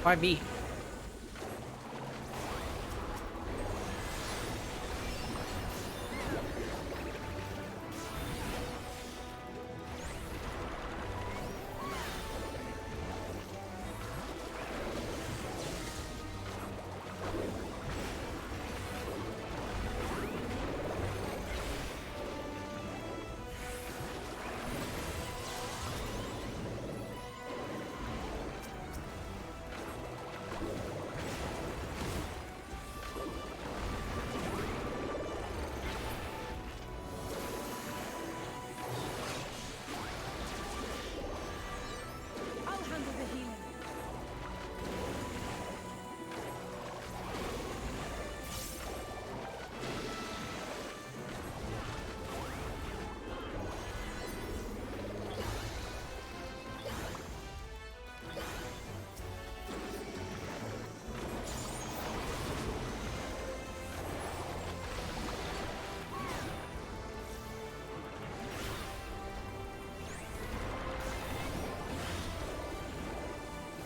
Why me?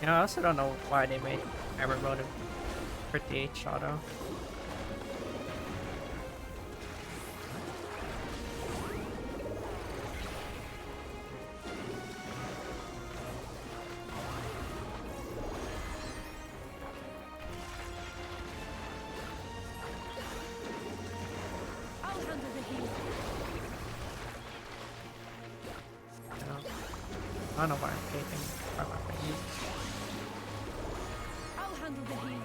Yeah, I also don't know why they made Hammer Mode a 58 Shadow. I'll handle the healing. I don't know why I'm taking my weapon. I'll handle the healing.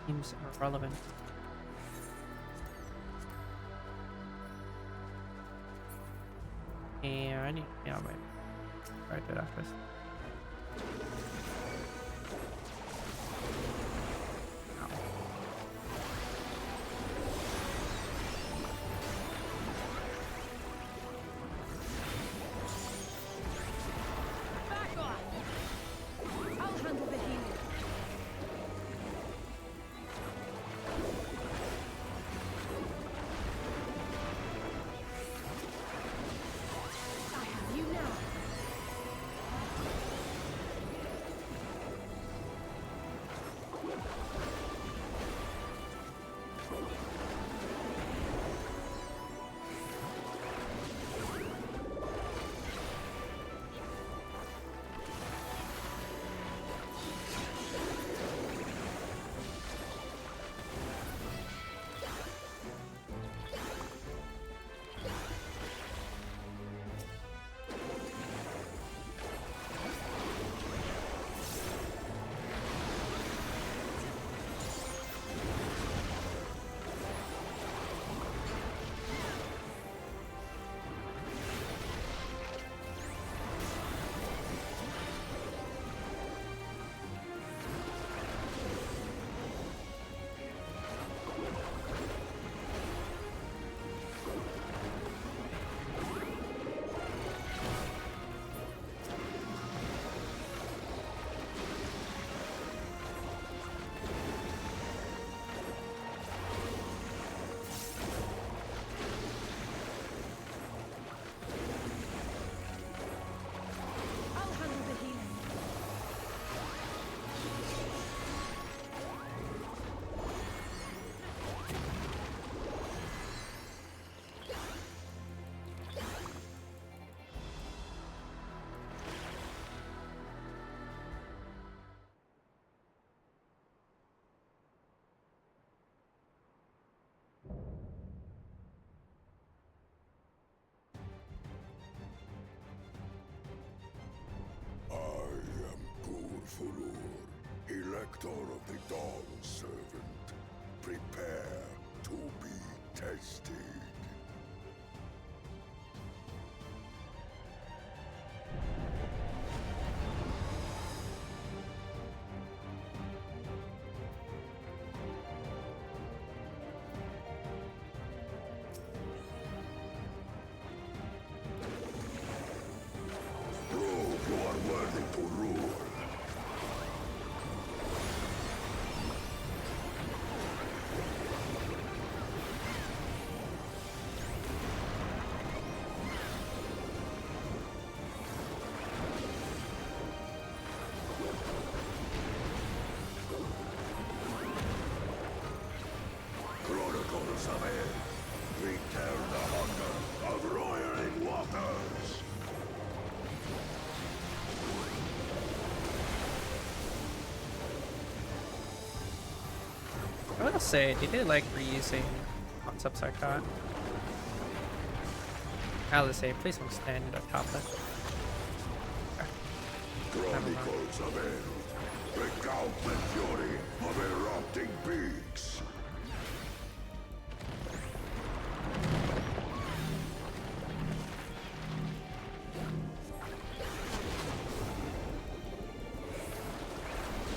Seems irrelevant. Yeah, I need. Yeah, wait. Try to do that first. Back off! I'll handle the healing. I have you now. I'll handle the healing. I am Gurfulur, Elector of the Dawn Servant. Prepare to be tested. Prove you are worthy to rule. Chronicles of Air, return the hunger of roiling waters. I want to say, they did like reusing concepts like that. I'll say, please don't stand in the top left. Chronicles of Air, recount the fury of erupting peaks.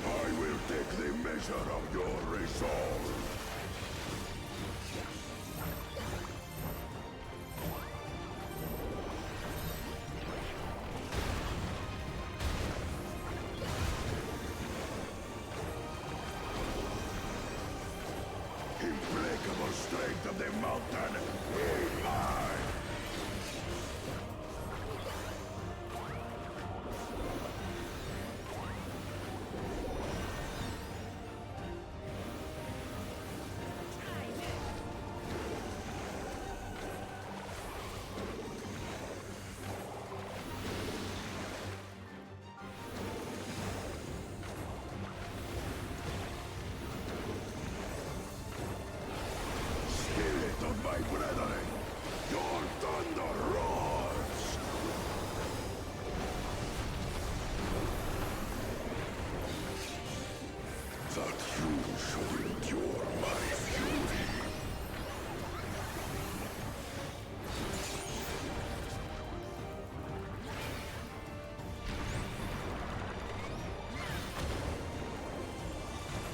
I will take the measure of your resolve. Inflict strength of the mountain in mine! Spirit of my brethren, your thunder roars! That you should endure my fury.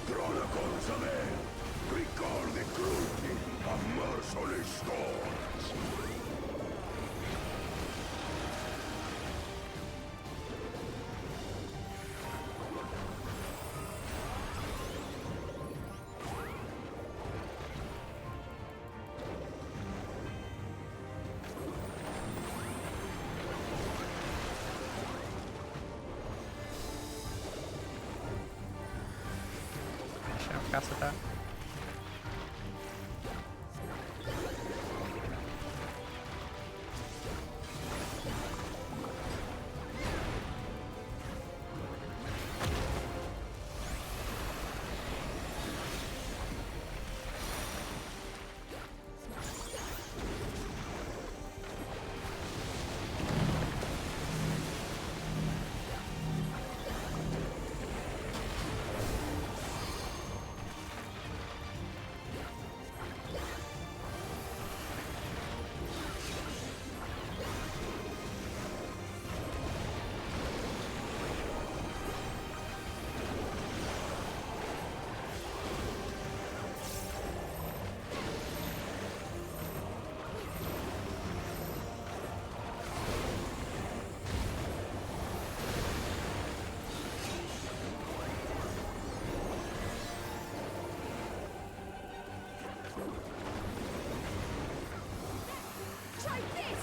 Chronicles of Hell, recall the cruelty of merciless storms. Actually, I'll cast it that. Try this!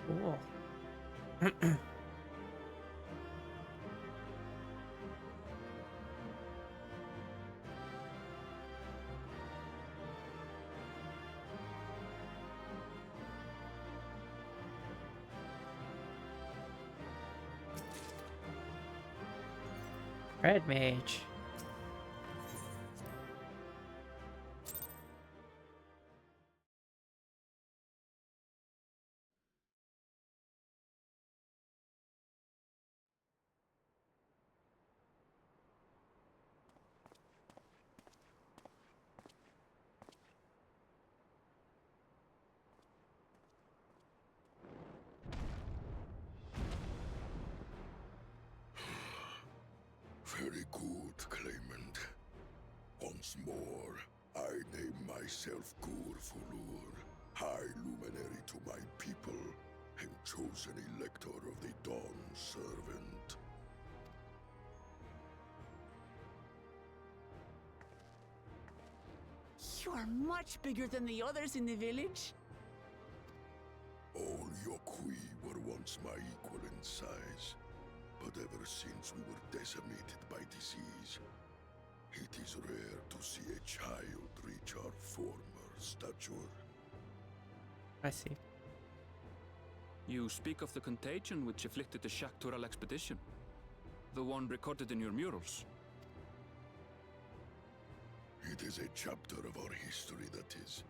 Cool. Red mage. Very good, claimant. Once more, I name myself Gur Fulur, High Luminary to my people, and chosen Elector of the Dawn Servant. You are much bigger than the others in the village. All Yokui were once my equal in size, but ever since we were decimated by disease, it is rare to see a child reach our former stature. I see. You speak of the contagion which afflicted the Shaktural expedition, the one recorded in your murals. It is a chapter of our history that is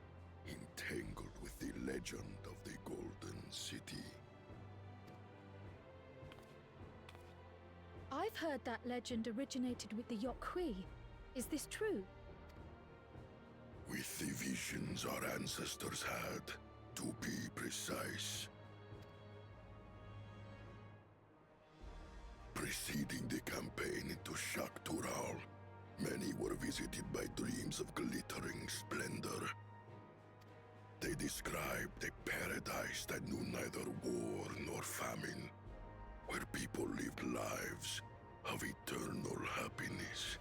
entangled with the legend of the Golden City. I've heard that legend originated with the Yokhui. Is this true? With the visions our ancestors had, to be precise. Preceding the campaign into Shak Tural, many were visited by dreams of glittering splendor. They described a paradise that knew neither war nor famine, where people lived lives of eternal happiness.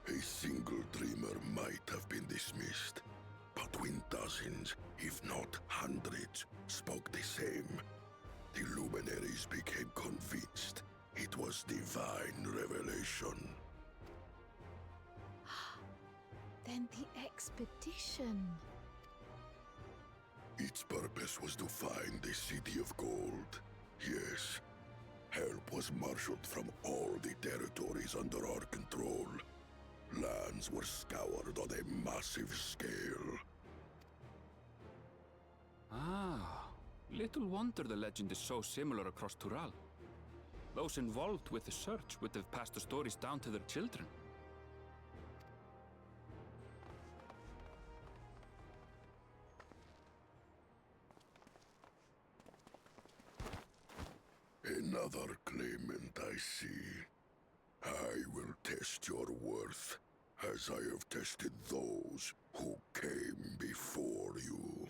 A single dreamer might have been dismissed, but when dozens, if not hundreds, spoke the same, the luminaries became convinced it was divine revelation. Then the expedition. Its purpose was to find the City of Gold. Yes, help was marshaled from all the territories under our control. Lands were scoured on a massive scale. Ah, little wonder the legend is so similar across Tural. Those involved with the search would have passed the stories down to their children. Another claimant, I see. I will test your worth, as I have tested those who came before you.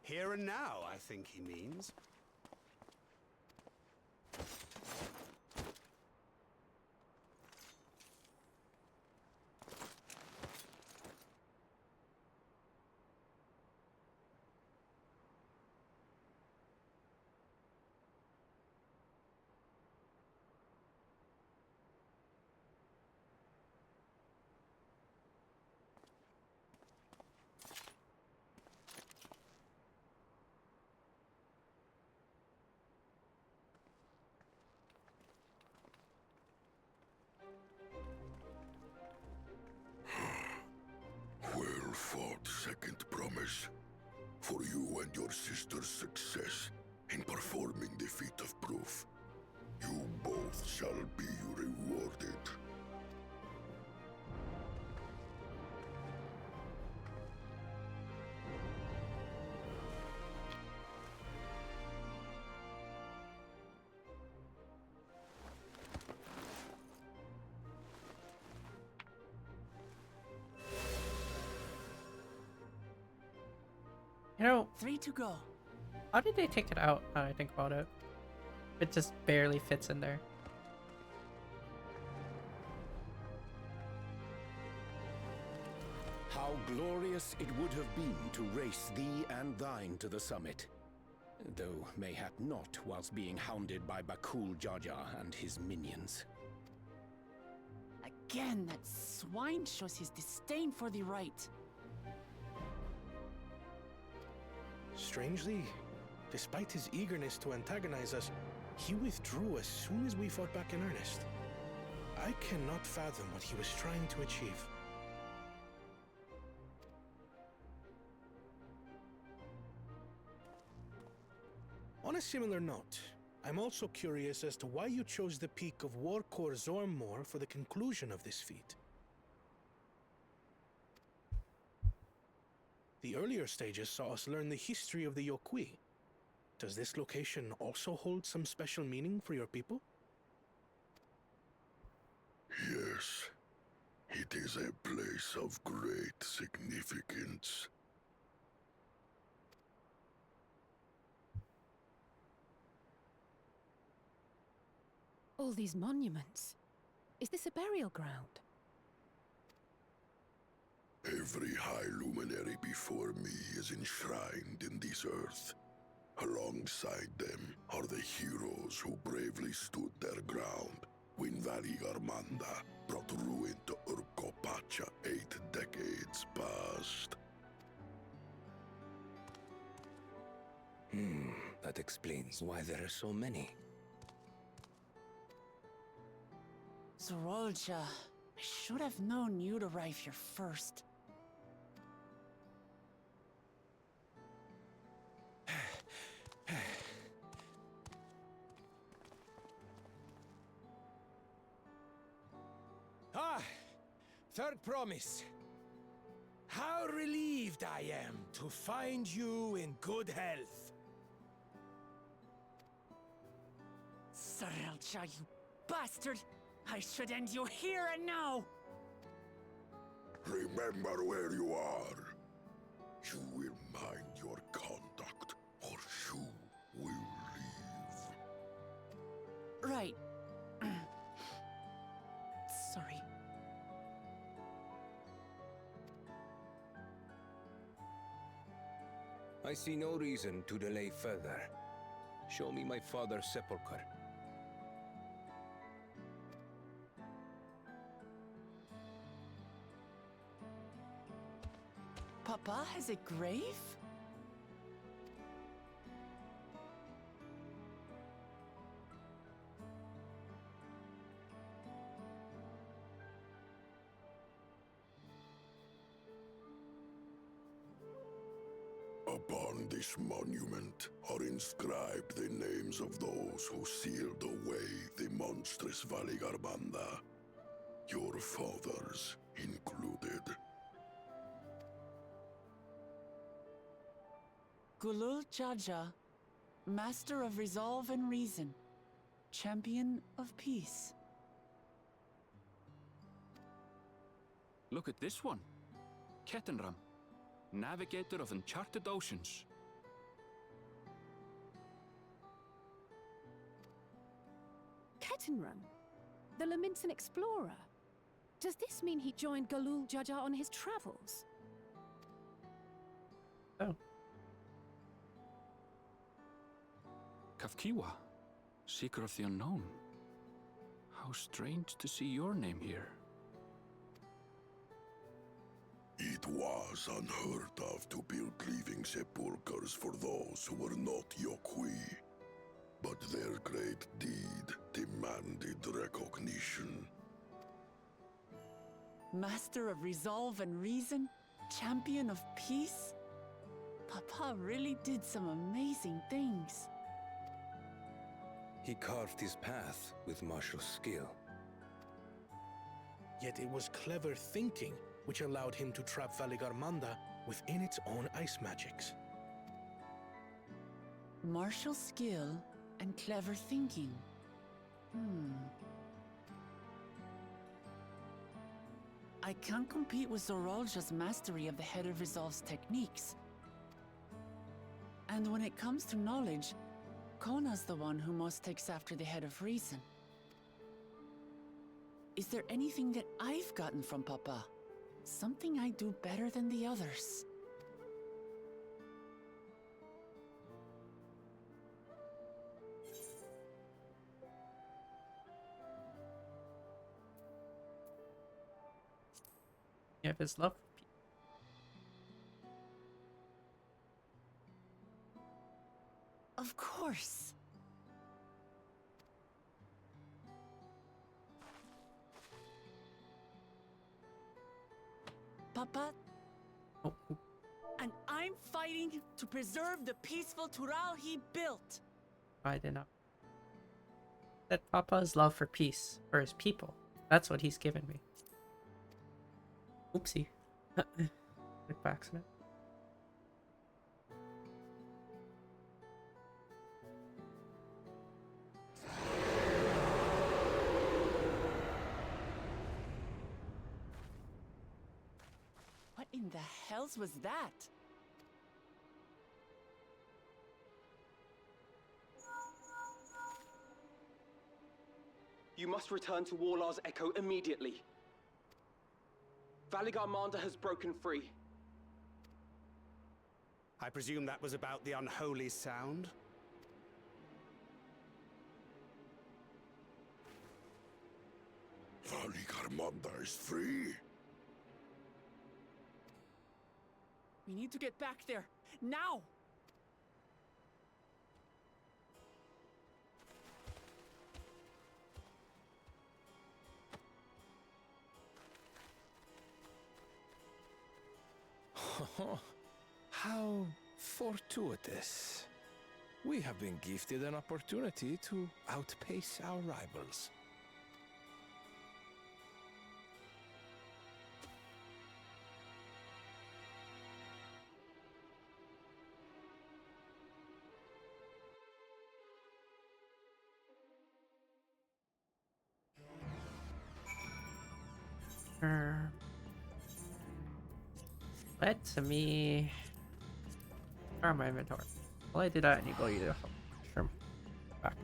Here and now, I think he means. Well fought, second promise. For you and your sister's success in performing the feat of proof. You both shall be rewarded. You know, 3 to go. how did they take it out now I think about it? It just barely fits in there. How glorious it would have been to race thee and thine to the summit. Though mayhap not whilst being hounded by Bakul Jaja and his minions. Again, that swine shows his disdain for the right. Strangely, despite his eagerness to antagonize us, he withdrew as soon as we fought back in earnest. I cannot fathom what he was trying to achieve. On a similar note, I'm also curious as to why you chose the peak of Warkor Zormor for the conclusion of this feat. The earlier stages saw us learn the history of the Yokhui. Does this location also hold some special meaning for your people? Yes, it is a place of great significance. All these monuments. Is this a burial ground? Every high luminary before me is enshrined in this earth. Alongside them are the heroes who bravely stood their ground when Valley Armanda brought ruin to Urkopacha 8 decades past. That explains why there are so many. Zorolja, I should have known you'd arrive here first. Ah! Third promise. How relieved I am to find you in good health. Zorolja, you bastard! I should end you here and now! Remember where you are. You will mind your conduct, or you will leave. Right. Sorry. I see no reason to delay further. Show me my father's sepulchre. Papa has a grave? Upon this monument are inscribed the names of those who sealed away the monstrous Valigarmanda, your fathers included. Gulul Jaja, Master of Resolve and Reason, Champion of Peace. Look at this one. Kettenram, Navigator of Uncharted Oceans. Kettenram, the Laminsan explorer. Does this mean he joined Galul Jaja on his travels? Oh. Kafkiwa, Seeker of the Unknown. How strange to see your name here. It was unheard of to build living sepulchres for those who were not Yokwi. But their great deed demanded recognition. Master of Resolve and Reason, Champion of Peace? Papa really did some amazing things. He carved his path with martial skill. Yet it was clever thinking which allowed him to trap Valigarmanda within its own ice magics. Martial skill and clever thinking. I can't compete with Zorolja's mastery of the Head of Resolve's techniques. And when it comes to knowledge, Kona's the one who most takes after the Head of Reason. Is there anything that I've gotten from Papa? Something I do better than the others? You have his love for people. Of course. Papa, Oh, and I'm fighting to preserve the peaceful Tural he built. I did not. That Papa's love for peace, for his people. That's what he's given me. Oopsie. Quick by accident. What in the hells was that? You must return to Warlar's Echo immediately. Valigarmanda has broken free. I presume that was about the unholy sound? Valigarmanda is free. We need to get back there, now! How fortuitous. We have been gifted an opportunity to outpace our rivals. Let me start my inventory. While I do that, and you go eat a mushroom. Back.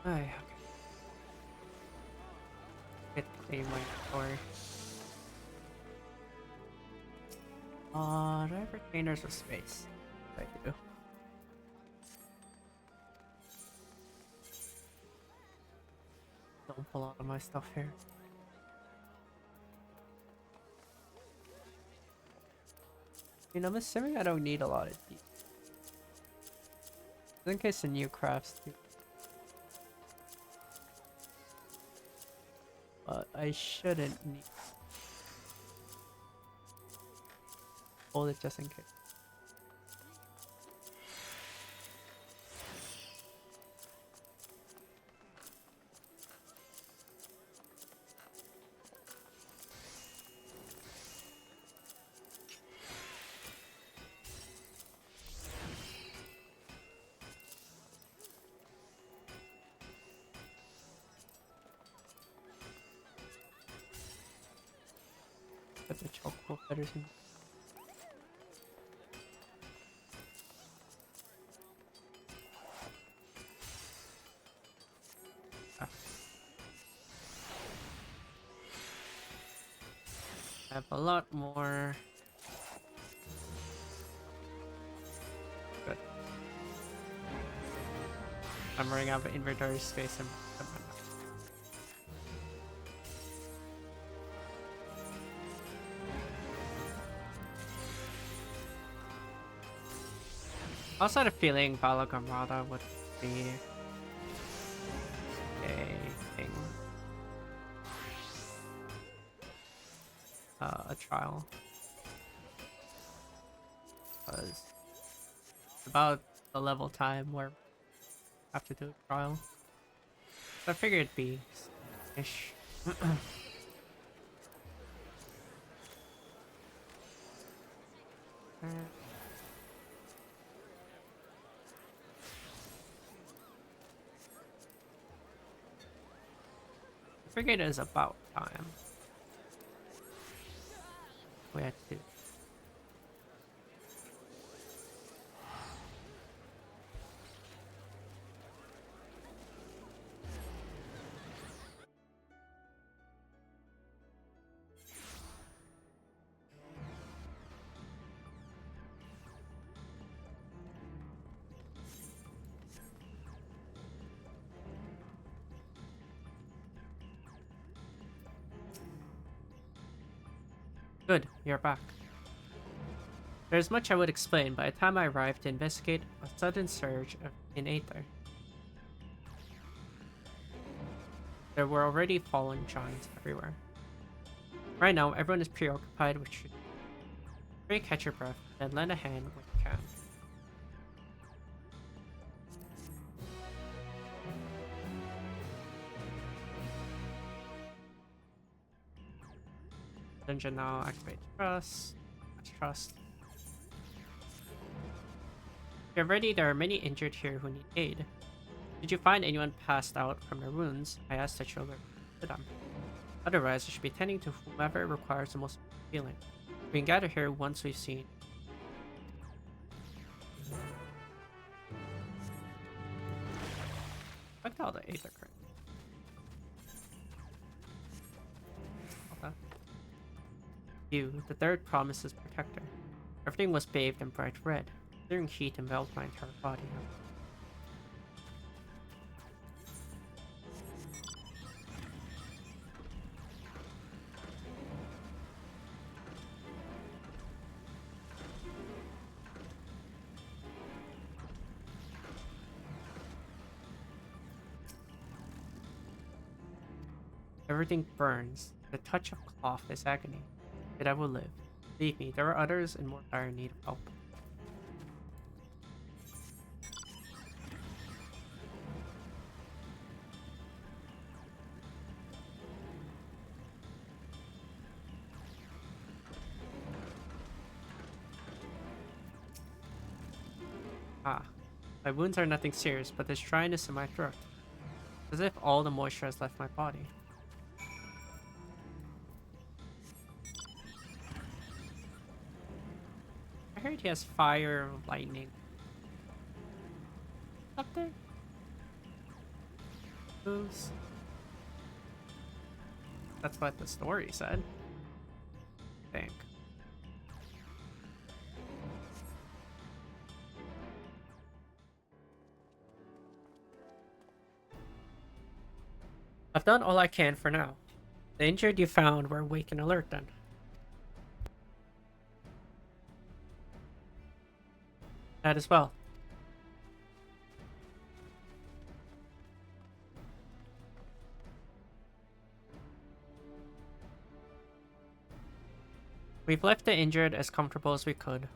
Okay. Get the my inventory. Do I have retainers of space? I do. Don't pull out of my stuff here. I mean, I'm assuming I don't need a lot of these. In case the new crafts do. But I shouldn't need. Hold it just in case. Put the chocolate feathers in. Ah. I have a lot more. Good. I'm running out of inventory space. I also had a feeling Balagamrata would be a thing. A trial. Because it's about the level time where I have to do a trial. So I figured it'd be ish. I figured it was about time. We had to. Good, you're back. There's much I would explain. By the time I arrived to investigate, a sudden surge in Aether. There were already fallen giants everywhere. Right now, everyone is preoccupied with shooting. Try to catch your breath, then lend a hand when you can. Dungeon now, activate trust. Trust. If you're ready, there are many injured here who need aid. Did you find anyone passed out from their wounds? I asked the children to them. Otherwise, I should be tending to whomever requires the most healing. We can gather here once we've seen. Look at all the Aether crit. You, the third promises protector. Everything was bathed in bright red. Searing heat enveloped my entire body. Everything burns. The touch of cloth is agony. Yet I will live. Believe me, there are others in more dire need of help. Ah, my wounds are nothing serious, but there's dryness in my throat. As if all the moisture has left my body. I heard he has fire, lightning. Up there? Moves. That's what the story said. I think. I've done all I can for now. The injured you found were awake and alert then. That as well. We've left the injured as comfortable as we could.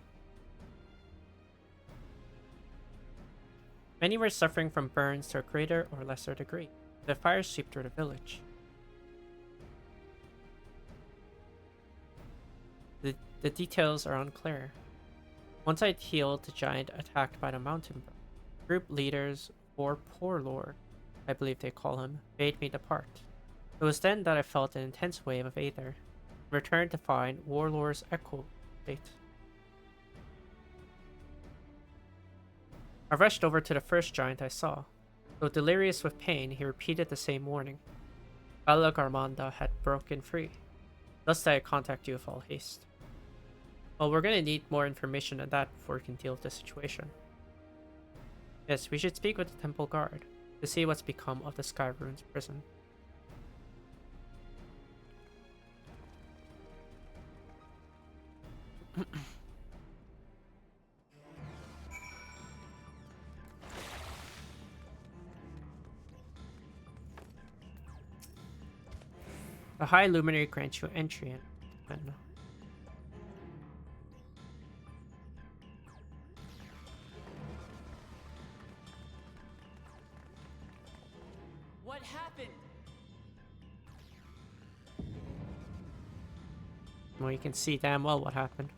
Many were suffering from burns to a greater or lesser degree. The fire swept through the village. The details are unclear. Once I'd healed the giant attacked by the mountain bird, group leaders, or Poor Lord, I believe they call him, bade me depart. It was then that I felt an intense wave of aether, and returned to find Warlord's echo state. I rushed over to the first giant I saw. Though delirious with pain, he repeated the same warning. Bella Garmanda had broken free. Thus I contact you with all haste. Well, we're gonna need more information than that before we can deal with the situation. Yes, we should speak with the temple guard to see what's become of the Sky Ruins prison. The High Luminary grants you entry in. What happened? Well, you can see damn well what happened.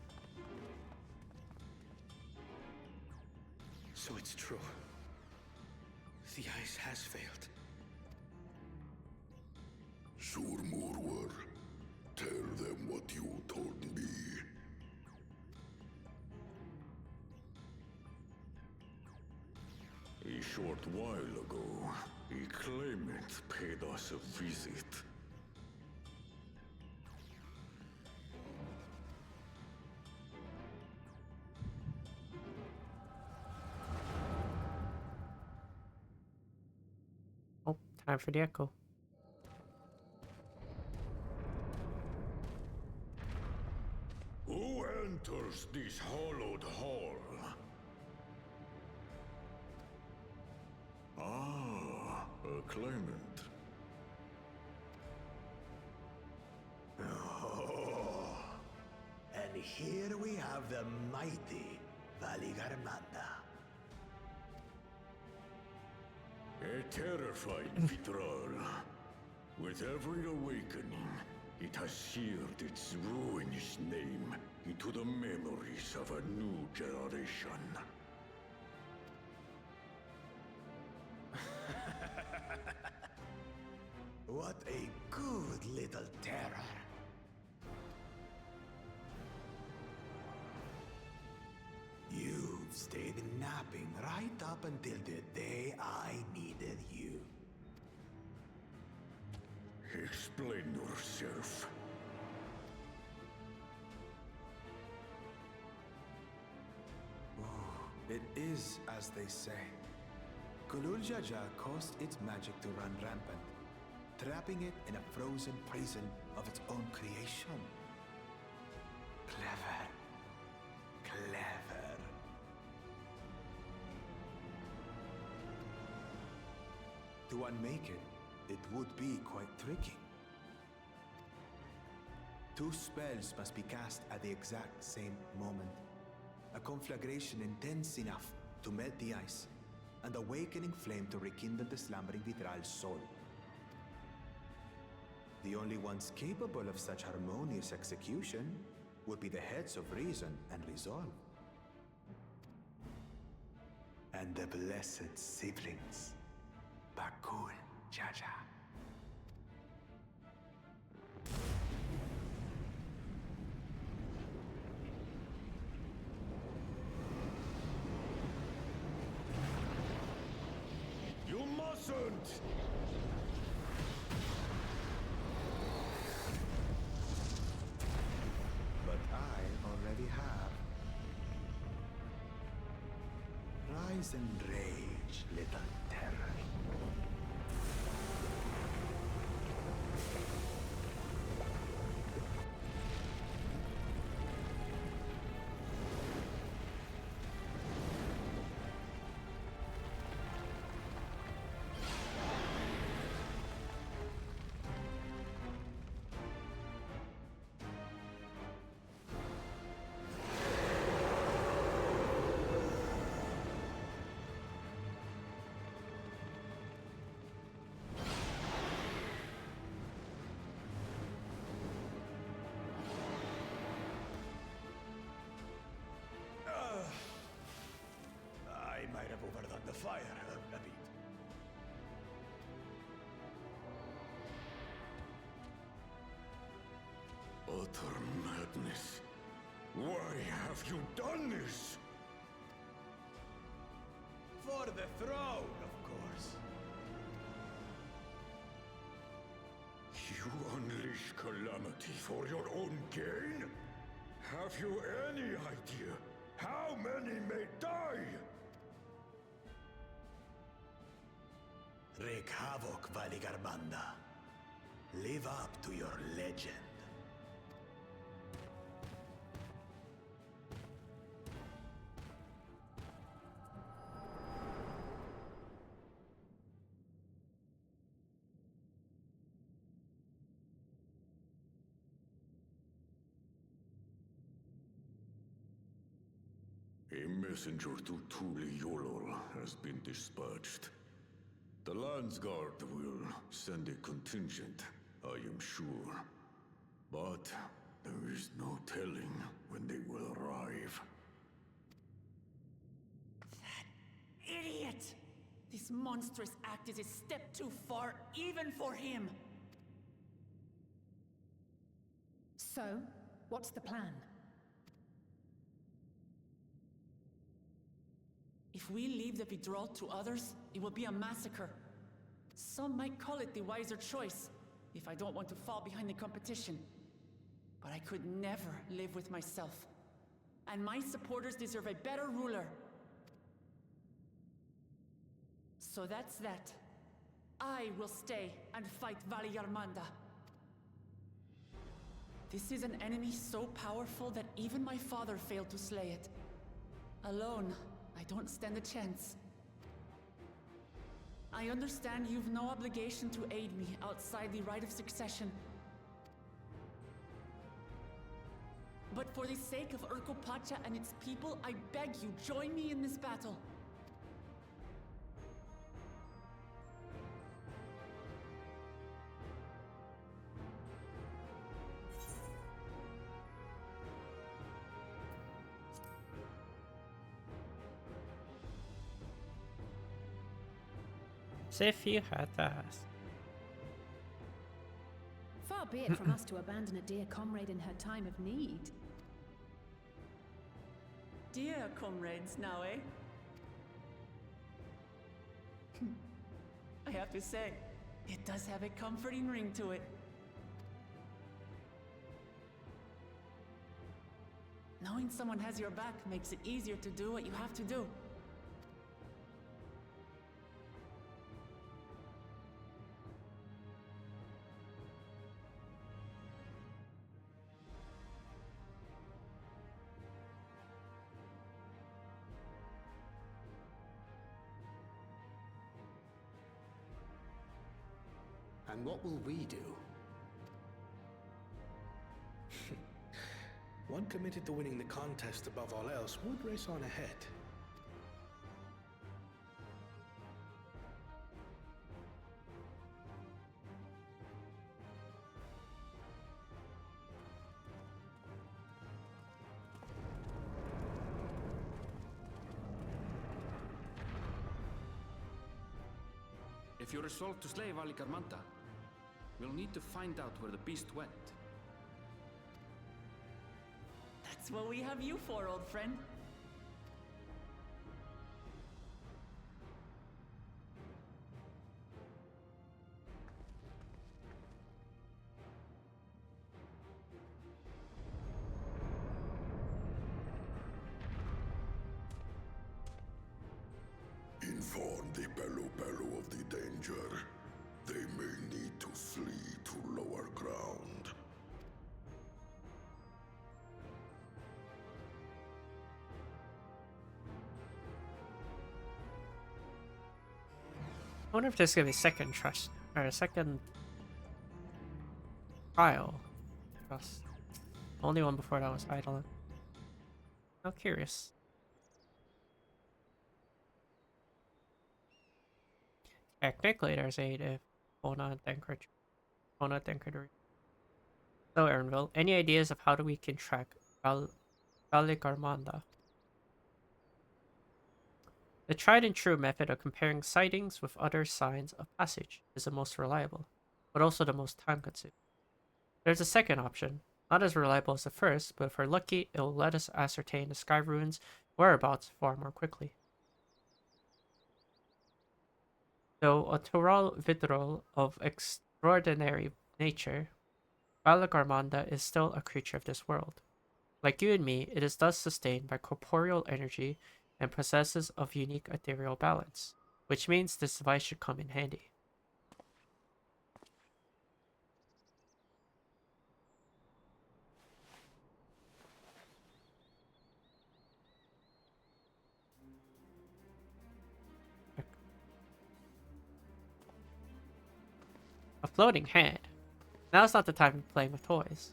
So it's true. The ice has failed. Surmurwar, tell them what you told me. A short while ago, a claimant paid us a visit. Oh, time for the echo. enters this hollowed hall? Ah, a claimant. Oh, and here we have the mighty Valigarmanda. A terrified Vidral. With every awakening, it has seared its ruinous name into the memories of a new generation. What a good little terror. You've stayed napping right up until the day I needed you. Explain yourself. It is as they say. Gulul Jaja caused its magic to run rampant, trapping it in a frozen prison of its own creation. Clever. Clever. To unmake it, it would be quite tricky. 2 spells must be cast at the exact same moment. A conflagration intense enough to melt the ice, and awakening flame to rekindle the slumbering Vitral's soul. The only ones capable of such harmonious execution would be the heads of reason and resolve. And the blessed siblings, Bakul Jaja. You mustn't! But I already have. Rise and rage, little terror. I might have overdone the fire a bit. Utter madness. Why have you done this? For the throne, of course. You unleash calamity for your own gain? Have you any idea how many may die? Wreak havoc, Valigarmanda. Live up to your legend. A messenger to Tully Yolol has been dispatched. The Landsguard will send a contingent, I am sure. But there is no telling when they will arrive. Idiot! This monstrous act is a step too far, even for him! So, what's the plan? If we leave the Vidral to others, it will be a massacre. Some might call it the wiser choice, if I don't want to fall behind the competition. But I could never live with myself. And my supporters deserve a better ruler. So that's that. I will stay and fight Valigarmanda. This is an enemy so powerful that even my father failed to slay it. Alone, I don't stand a chance. I understand you've no obligation to aid me outside the right of succession. But for the sake of Urkopacha and its people, I beg you, join me in this battle. As if you had to ask. Far be it from us to abandon a dear comrade in her time of need. Dear comrades now, eh? I have to say, it does have a comforting ring to it. Knowing someone has your back makes it easier to do what you have to do. And what will we do? One committed to winning the contest above all else would race on ahead. If you're resolved to slay Valikarmanta, we'll need to find out where the beast went. That's what we have you for, old friend. Inform the Bello of the danger. They may need to flee to lower ground. I wonder if there's gonna be a second trust or a second trial. Trust. Only one before that was Eidolon. I'm curious. Technically, there's 8 if Ona and Denkard. So, Aaronville, any ideas of how we can track Valikarmanda? The tried and true method of comparing sightings with other signs of passage is the most reliable, but also the most time consuming. There's a second option, not as reliable as the first, but if we're lucky, it will let us ascertain the Sky Ruins' whereabouts far more quickly. Though a Tural Vidrol of extraordinary nature, Valikarmanda is still a creature of this world. Like you and me, it is thus sustained by corporeal energy and possesses of unique ethereal balance, which means this device should come in handy. A floating head. Now's not the time to play with toys.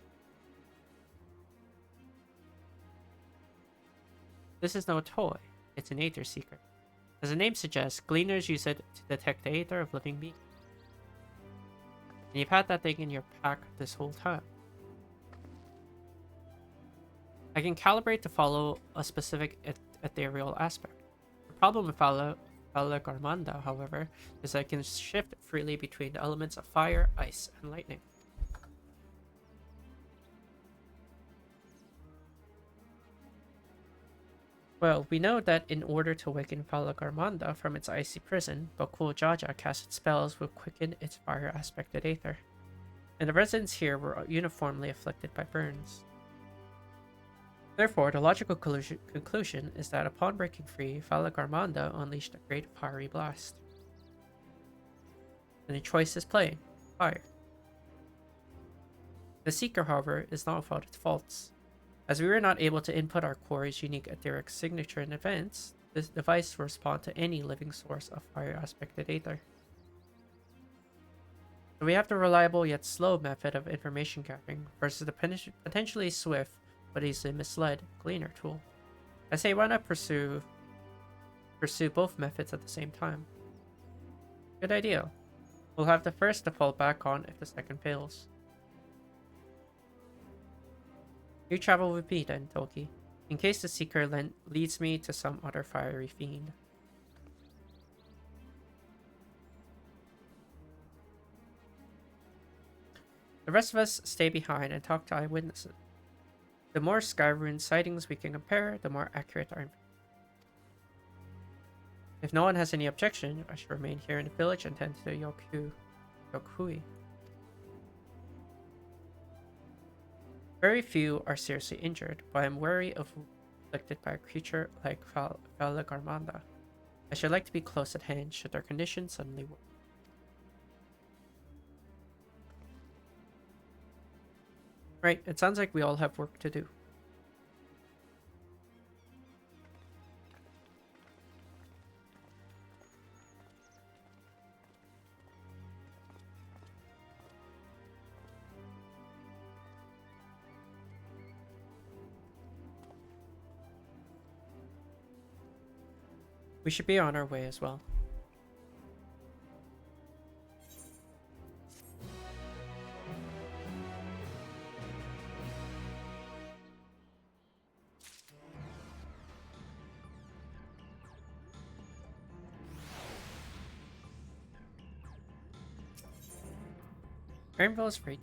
This is no toy, it's an aether seeker. As the name suggests, gleaners use it to detect the aether of living beings. And you've had that thing in your pack this whole time. I can calibrate to follow a specific ethereal aspect. The problem with Valikarmanda, however, is that it can shift freely between the elements of fire, ice, and lightning. Well, we know that in order to awaken Valikarmanda from its icy prison, Bakul Jaja casted spells would quicken its fire aspected aether. And the residents here were uniformly afflicted by burns. Therefore, the logical conclusion is that upon breaking free, Valikarmanda unleashed a great fiery blast. And the choice is plain: fire. The Seeker, however, is not without its faults. As we were not able to input our quarry's unique etheric signature in advance, this device will respond to any living source of fire aspected aether. So we have the reliable yet slow method of information gathering versus the potentially swift but easily misled Gleaner tool. I say why not pursue both methods at the same time? Good idea. We'll have the first to fall back on if the second fails. You travel with me then, Tulky, in case the Seeker leads me to some other fiery fiend. The rest of us stay behind and talk to eyewitnesses. The more Skyruin sightings we can compare, the more accurate our information. If no one has any objection, I should remain here in the village and tend to the Yokhui. Very few are seriously injured, but I am wary of afflicted by a creature like Valagarmanda. I should like to be close at hand should their condition suddenly worsen. Right, it sounds like we all have work to do. We should be on our way as well. Granville is free.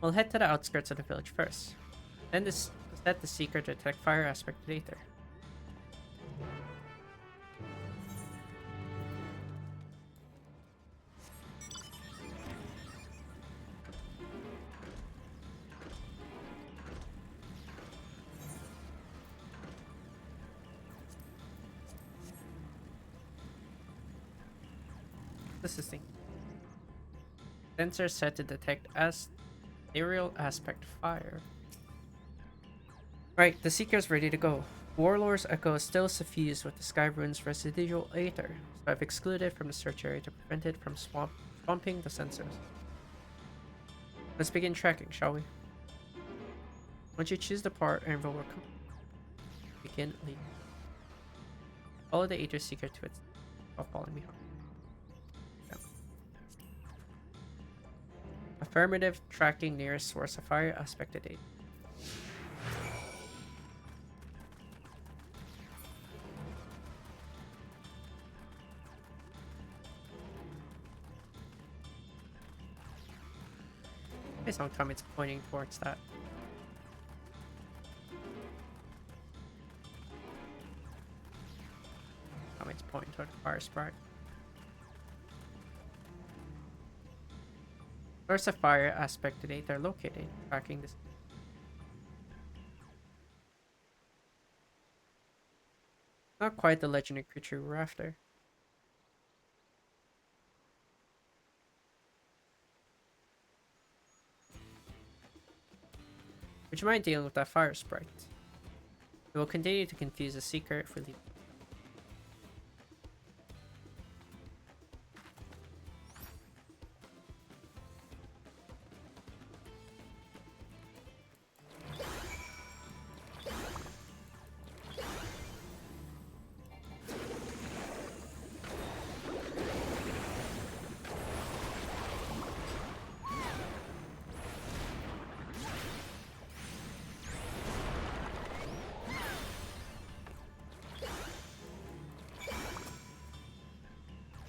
We'll head to the outskirts of the village first. Then let the Seeker detect fire aspect later. This is thing. Sensor set to detect aerial aspect fire. Right, the Seeker's ready to go. Warlord's Echo is still suffused with the Skyruin's residual aether, so I've excluded it from the search area to prevent it from swamping the sensors. Let's begin tracking, shall we? Once you choose the part, Anvil will come. Begin leading. Follow the Aether Seeker to its while falling behind. Yeah. Affirmative, tracking nearest source of fire aspected aether. Based on time it's pointing towards that. It's pointing toward the fire sprite. Where's the fire aspect today they're located? Tracking this. Not quite the legendary creature we're after. Would you mind dealing with that fire sprite? It will continue to confuse the Seeker if we leave.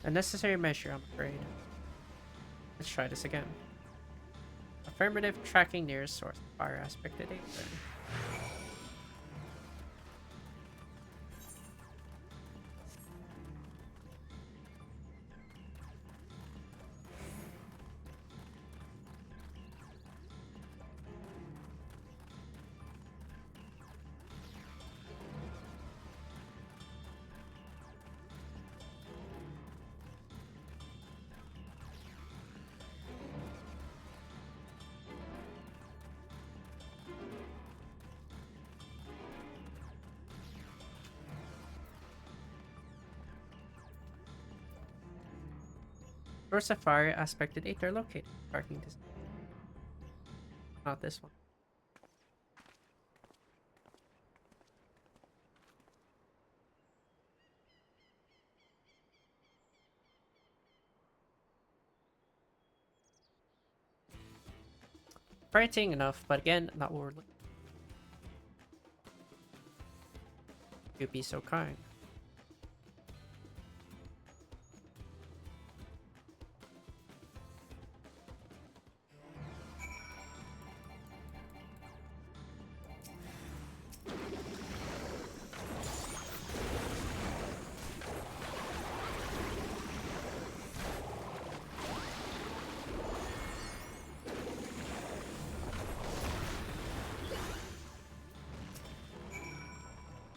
A necessary measure, I'm afraid. Let's try this again. Affirmative, tracking nearest source. Fire aspected aether. Source of fire aspected 8 are located. Tracking this. Not this one. Frightening enough, but again, not what we're looking for. You'd be so kind.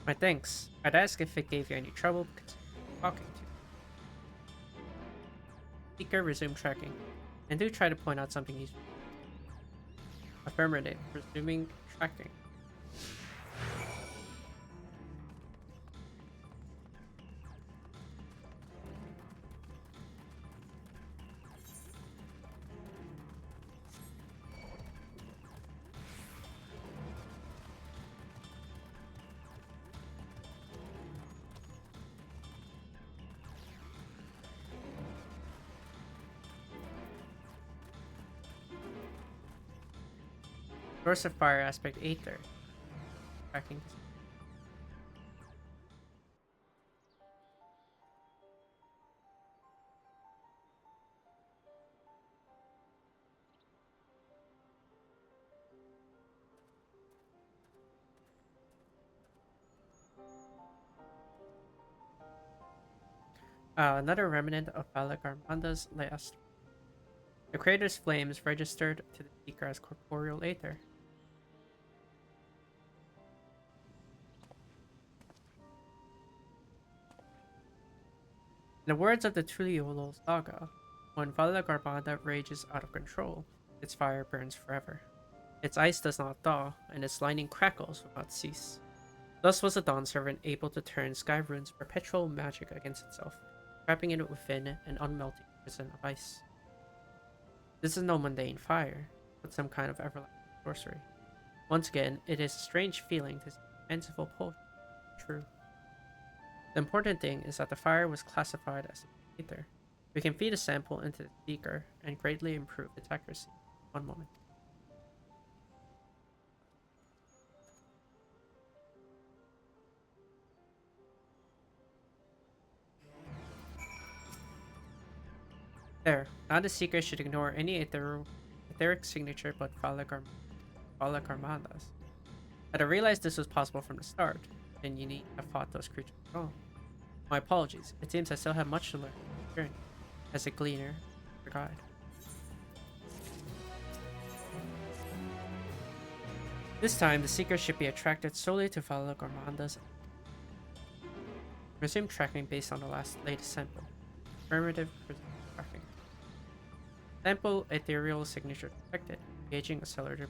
My thanks. I'd ask if it gave you any trouble because I'm talking to you. Seeker, resume tracking. And do try to point out something useful. Affirmative. Resuming tracking. Source of fire aspect 8 there. Tracking. Another remnant of Valak Armanda's last. The crater's flames registered to the Seeker as corporeal aether. In the words of the Tuliolo saga, when Valak Armanda rages out of control, its fire burns forever. Its ice does not thaw, and its lightning crackles without cease. Thus was the Dawn Servant able to turn Skyrune's perpetual magic against itself, trapping it within an unmelting prison of ice. This is no mundane fire, but some kind of everlasting sorcery. Once again, it is a strange feeling to see fanciful poetry true. The important thing is that the fire was classified as an aether. We can feed a sample into the Seeker and greatly improve its accuracy. One moment. There. Now the Seeker should ignore any etheric signature but Valak Armanda's. Had I realized this was possible from the start, then you need to have fought those creatures at all. My apologies. It seems I still have much to learn on the journey. As a gleaner, or guide. This time, the Seeker should be attracted solely to Valak Armanda's. Resume tracking based on the latest sample. Affirmative tracking. Sample ethereal signature detected. Engaging accelerator.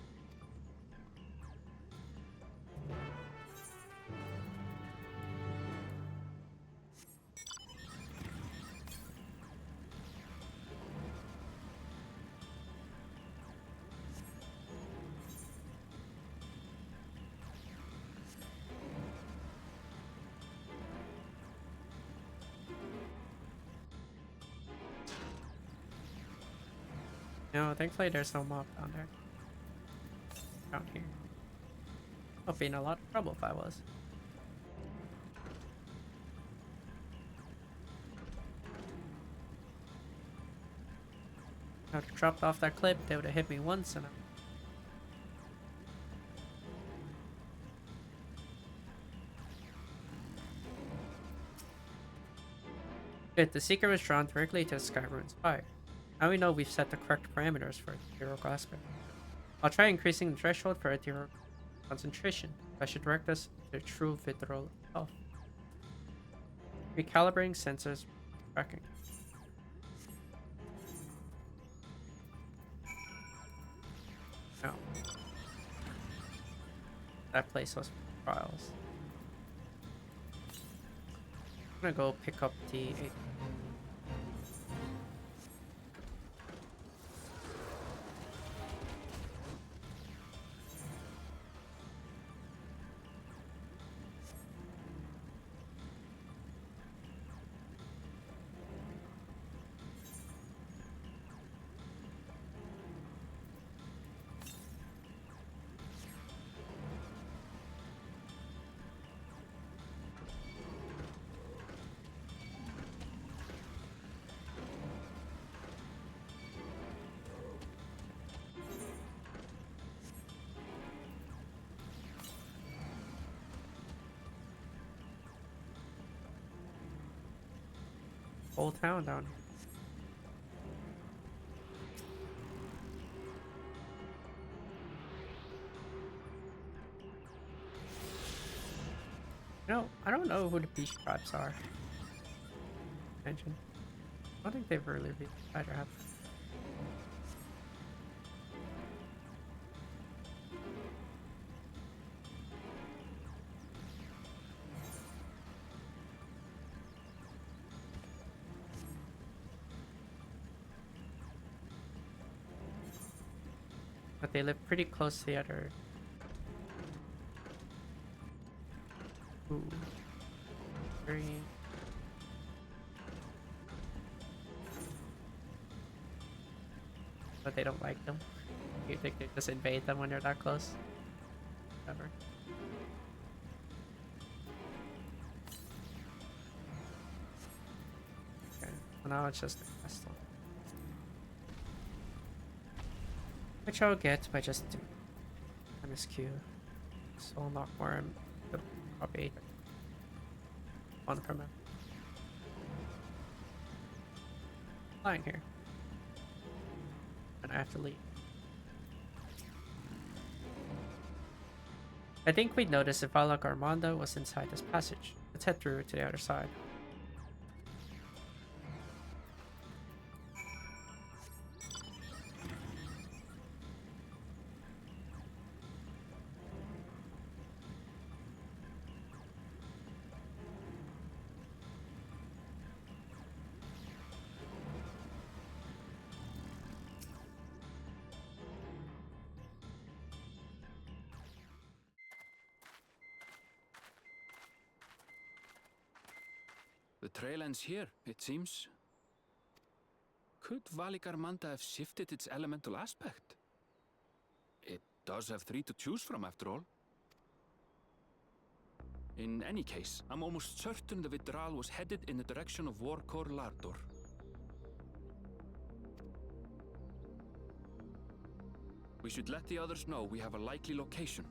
No, thankfully there's no mob down there. Down here. I'll be in a lot of trouble if I was. I would have dropped off that clip, they would have hit me once and Good, the Seeker was drawn directly to Skyrune's fire. Now we know we've set the correct parameters for ethereal aspect. I'll try increasing the threshold for ethereal concentration. That should direct us to true vitral health. Recalibrating sensors tracking. No. That place was for trials. I'm gonna go pick up the whole town down here. No, I don't know who the beach traps are. Mention. I don't think they've really been. I have. But they live pretty close to the other. Ooh. Very. But they don't like them. You think they just invade them when they're that close? Never. Okay, well now it's just the castle. Which I'll get by just doing MSQ. So unlock more probably one per map. Flying here. And I have to leave. I think we'd notice if Vala Garmanda was inside this passage. Let's head through to the other side. The trail ends here, it seems. Could Valigarmanda have shifted its elemental aspect? It does have 3 to choose from, after all. In any case, I'm almost certain the Vidral was headed in the direction of Warkor Lardor. We should let the others know we have a likely location.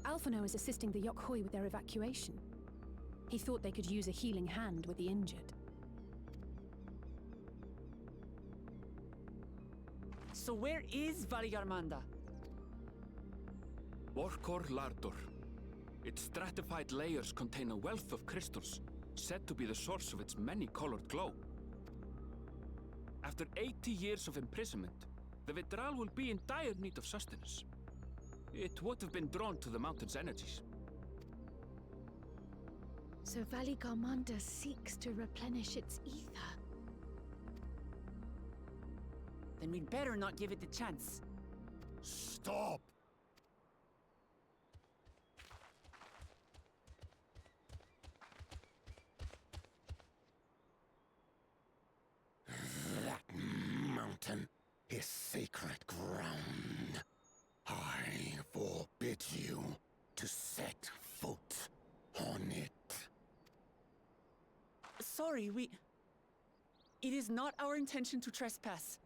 Alphino is assisting the Yokhoi with their evacuation. He thought they could use a healing hand with the injured. So where is Valigarmanda? Warkor Lardor. Its stratified layers contain a wealth of crystals, said to be the source of its many-colored glow. After 80 years of imprisonment, the Vidral will be in dire need of sustenance. It would have been drawn to the mountain's energies. So Valigarmanda seeks to replenish its ether. Then we'd better not give it the chance. Stop! That mountain is sacred ground. I forbid you to set foot on it. Sorry, It is not our intention to trespass.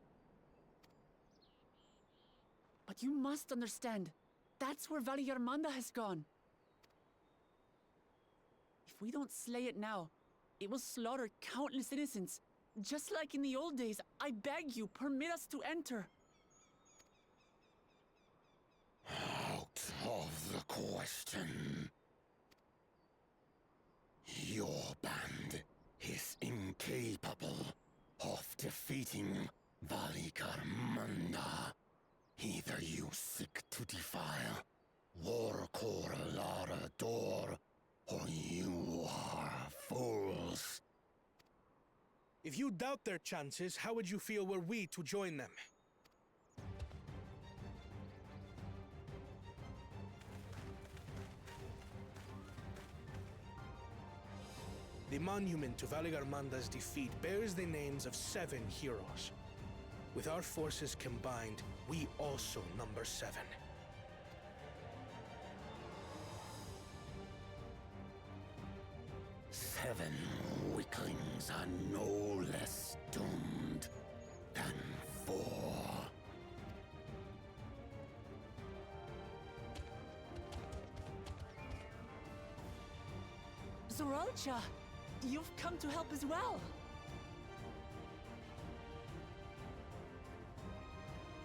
But you must understand, that's where Valigarmanda has gone. If we don't slay it now, it will slaughter countless innocents. Just like in the old days, I beg you, permit us to enter. Out of the question. Your band is incapable of defeating Valigarmanda. Either you seek to defile Warkor Lardor, or you are fools. If you doubt their chances, how would you feel were we to join them? The monument to Valigarmanda's defeat bears the names of 7 heroes. With our forces combined, we also number 7. 7 weaklings are no less doomed than 4. Zoralcha, you've come to help as well.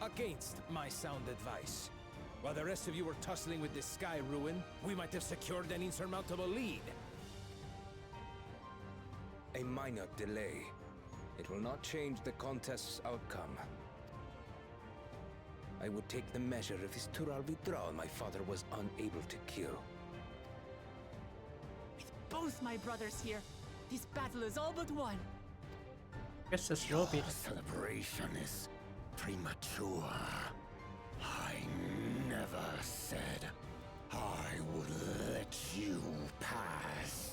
Against my sound advice. While the rest of you were tussling with this sky ruin, we might have secured an insurmountable lead. A minor delay. It will not change the contest's outcome. I would take the measure of this Tural withdrawal my father was unable to kill. With both my brothers here, this battle is all but won. Guess this will be. Your celebration is premature. I never said I would let you pass.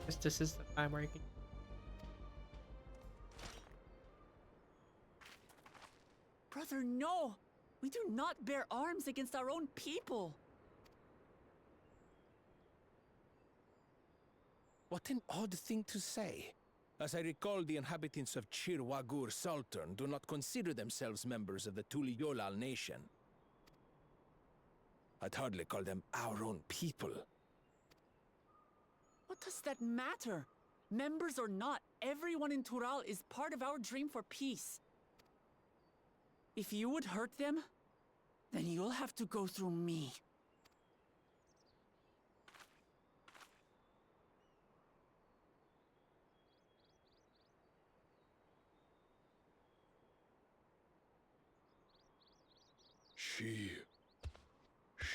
Guess this is the time where you can. Brother, no! We do not bear arms against our own people! What an odd thing to say. As I recall, the inhabitants of Chir Wagur Sultan do not consider themselves members of the Tuliyolal nation. I'd hardly call them our own people. What does that matter? Members or not, everyone in Tural is part of our dream for peace. If you would hurt them, then you'll have to go through me.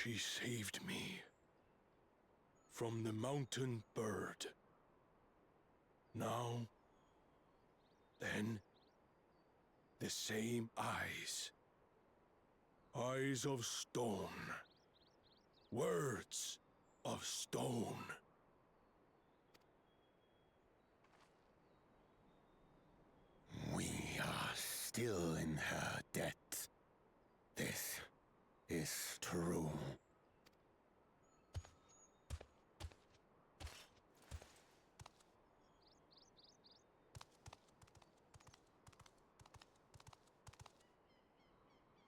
She saved me from the mountain bird. Now, then, the same eyes. Eyes of stone. Words of stone. We are still in her debt. This is true.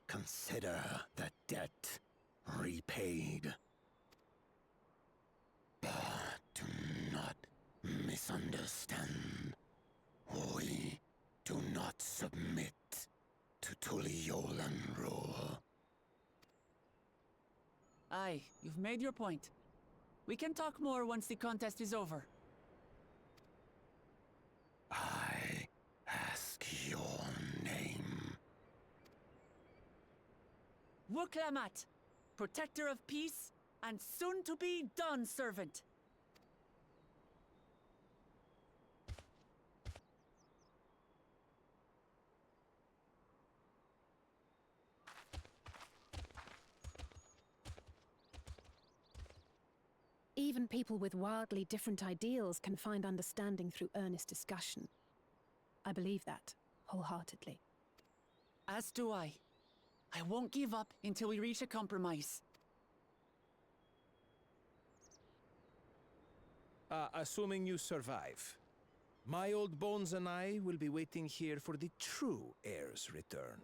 Consider the debt repaid. But do not misunderstand. We do not submit to Tuliolan rule. Aye, you've made your point. We can talk more once the contest is over. I ask your name. Wuklamat, protector of peace, and soon-to-be Dawn servant. Even people with wildly different ideals can find understanding through earnest discussion. I believe that, wholeheartedly. As do I. I won't give up until we reach a compromise. Assuming you survive, my old bones and I will be waiting here for the true heir's return.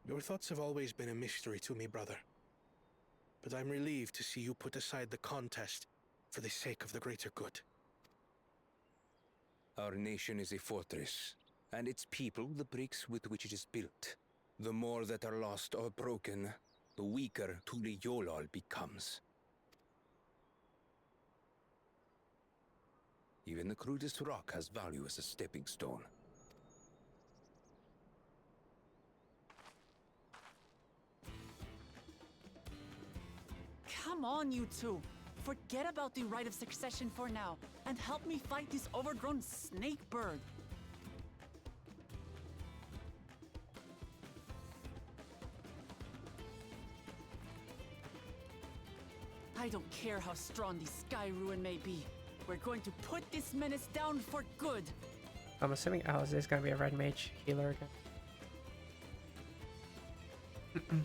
Your thoughts have always been a mystery to me, brother. But I'm relieved to see you put aside the contest for the sake of the greater good. Our nation is a fortress, and its people the bricks with which it is built. The more that are lost or broken, the weaker Tuliyolal becomes. Even the crudest rock has value as a stepping stone. Come on, you two. Forget about the right of succession for now, and help me fight this overgrown snake bird. I don't care how strong the Sky Ruin may be. We're going to put this menace down for good. I'm assuming Alice is gonna be a red mage healer again.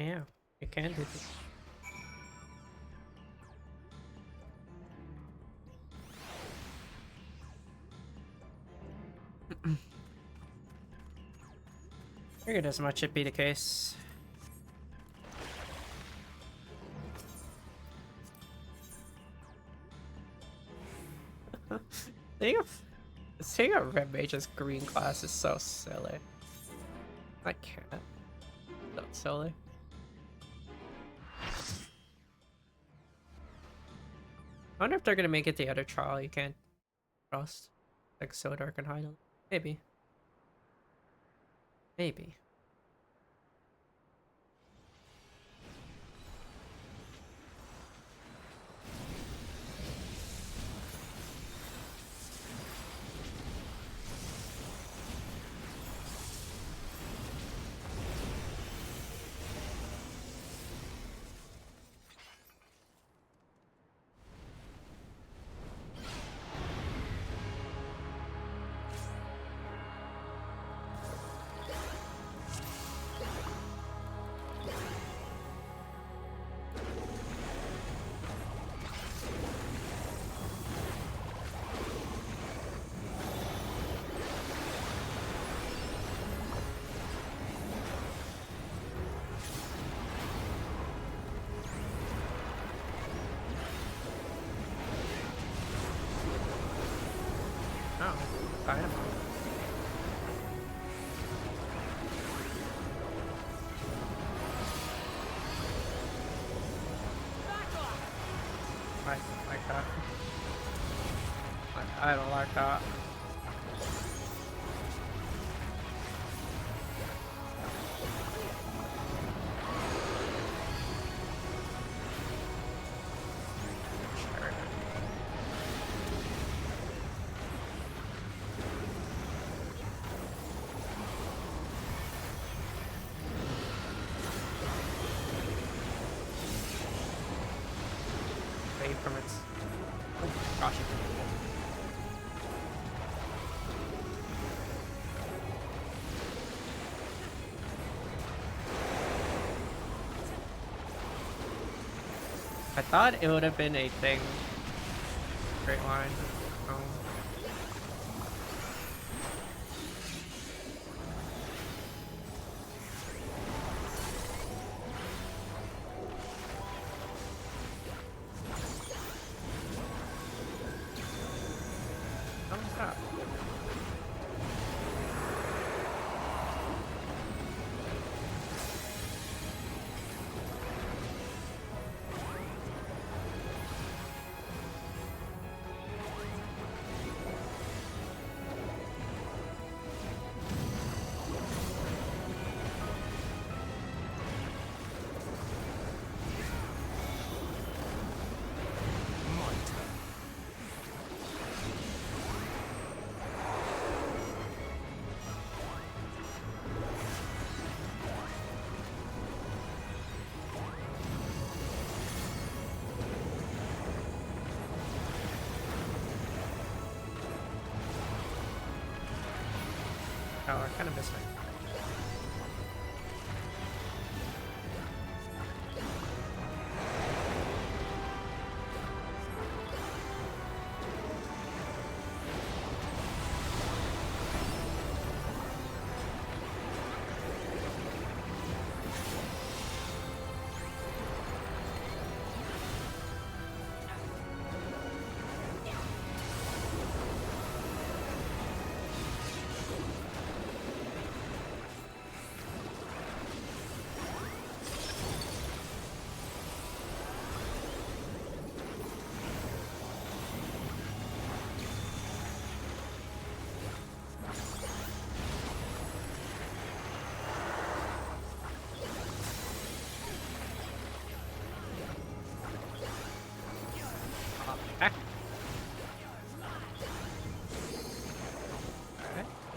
Yeah, you can do this. Figured as much should be the case. Seeing a red mage's green class is so silly. I can't. That's silly. I wonder if they're gonna make it the other trial you can't trust. Like so dark and hide. Maybe. Maybe. Fine. I don't like that. I don't like that. From its gosh. I thought it would have been a thing. Straight line. Oh, I kind of missed it.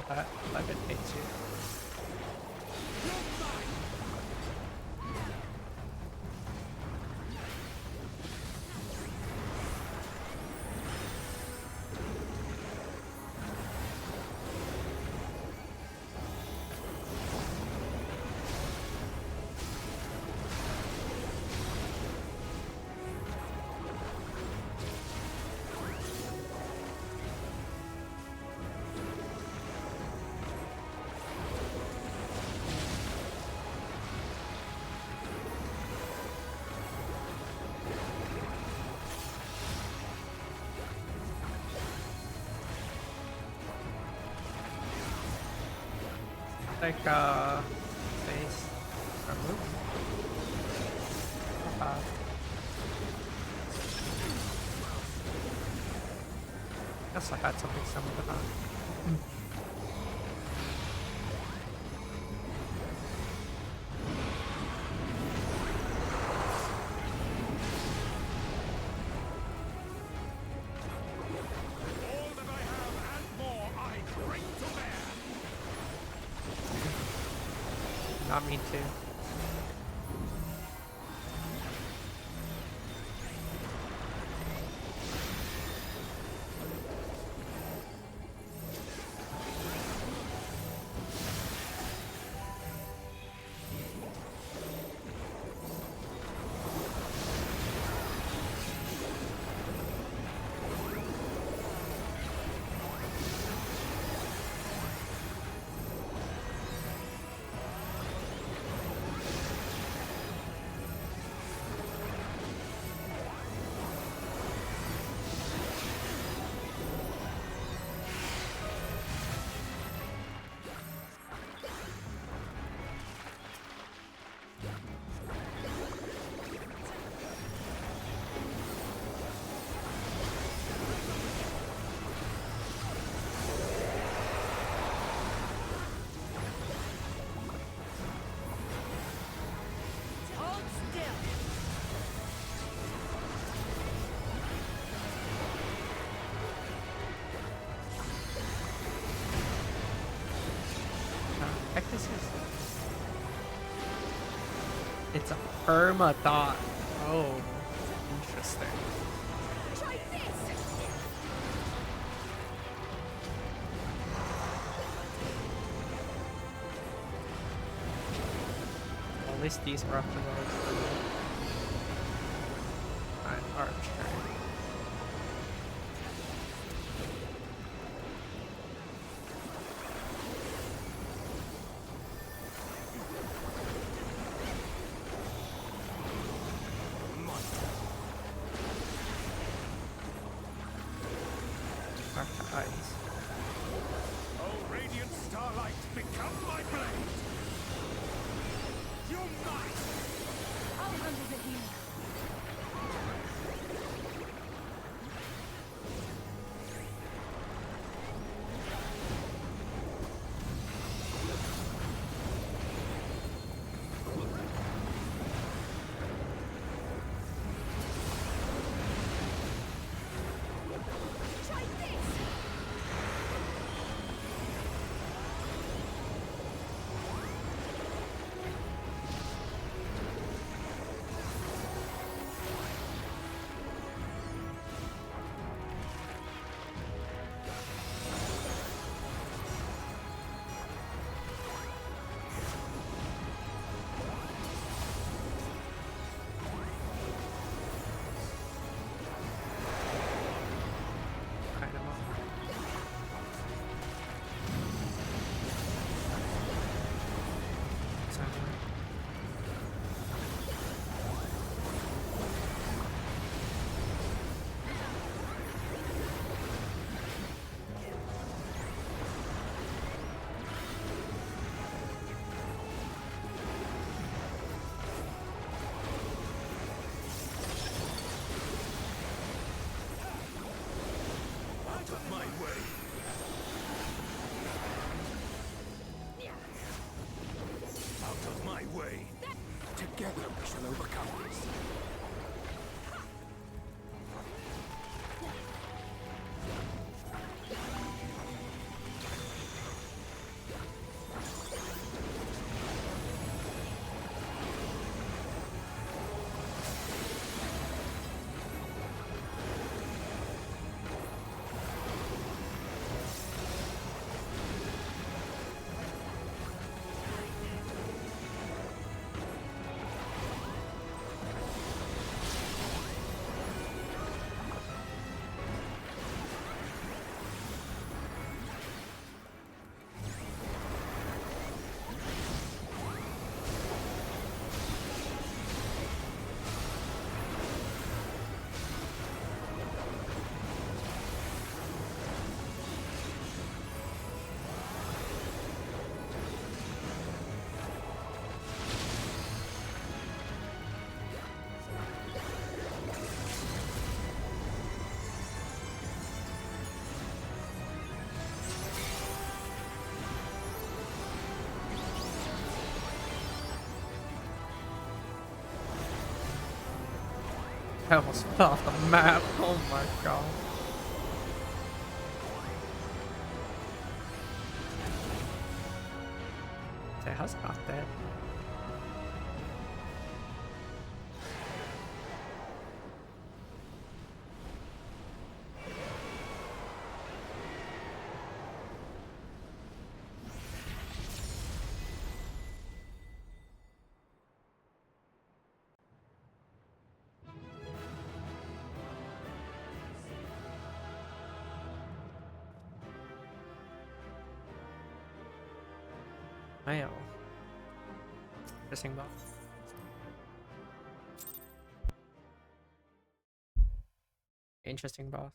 Alright, if it hits you. automatic face or move. Guess I had something similar to that. Not me too. Heck, this is. It's a perma thought. Oh, interesting. Try this. Well, at least these are up to those. Fine, archery. Oh, radiant starlight, become my blade! You might! I'll handle the healing. Try this. Kind of up. Exactly. Out of my way! Out of my way! Together we shall overcome this. I almost fell off the map. Oh my god. Say, how's it not dead? Mail. Interesting boss. Interesting boss.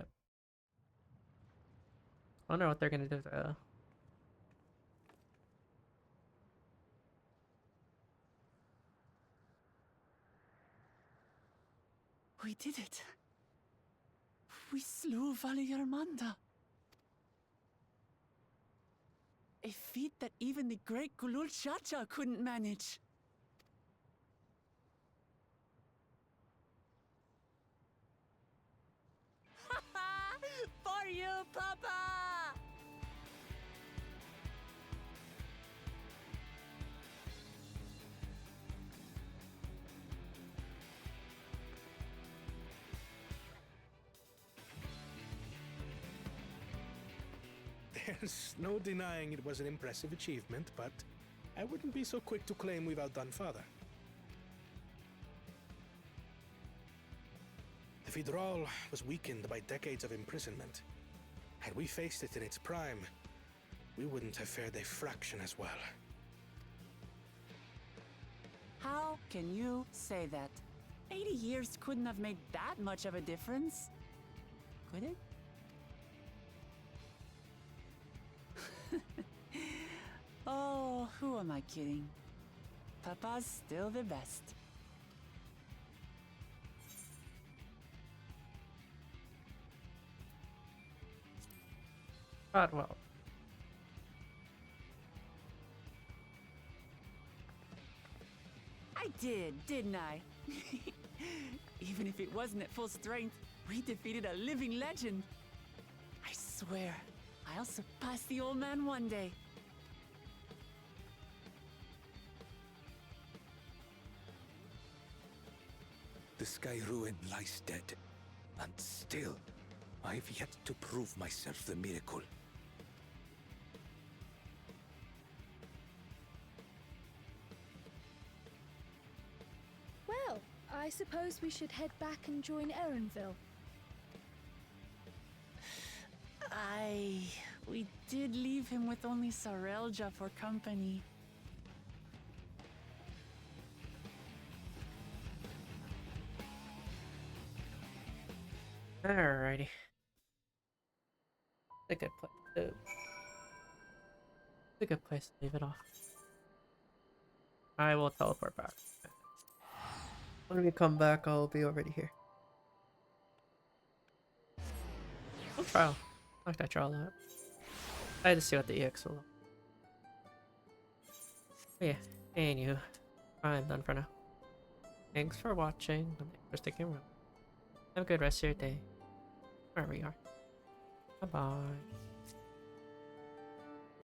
Yep. I wonder what they're gonna do though. We did it. We slew Valiarmanda. A feat that even the great Gulul Chacha couldn't manage. For you, Papa! There's no denying it was an impressive achievement, but I wouldn't be so quick to claim we've outdone Father. The Fidral was weakened by decades of imprisonment. Had we faced it in its prime, we wouldn't have fared a fraction as well. How can you say that? 80 years couldn't have made that much of a difference. Could it? Oh, who am I kidding? Papa's still the best. God well. I did, didn't I? Even if it wasn't at full strength, we defeated a living legend. I swear, I'll surpass the old man one day. The Sky Ruin lies dead, and still, I've yet to prove myself the miracle. Well, I suppose we should head back and join Erenville. We did leave him with only Sarelja for company. Alrighty. A good place. A good place to leave it off. I will teleport back. When we come back, I'll be already here. Dawntrail. I like that trial out. I had to see what the EX will look. But yeah, anywho, I'm done for now. Thanks for watching, and thanks for sticking around. Have a good rest of your day, wherever you are. Bye-bye.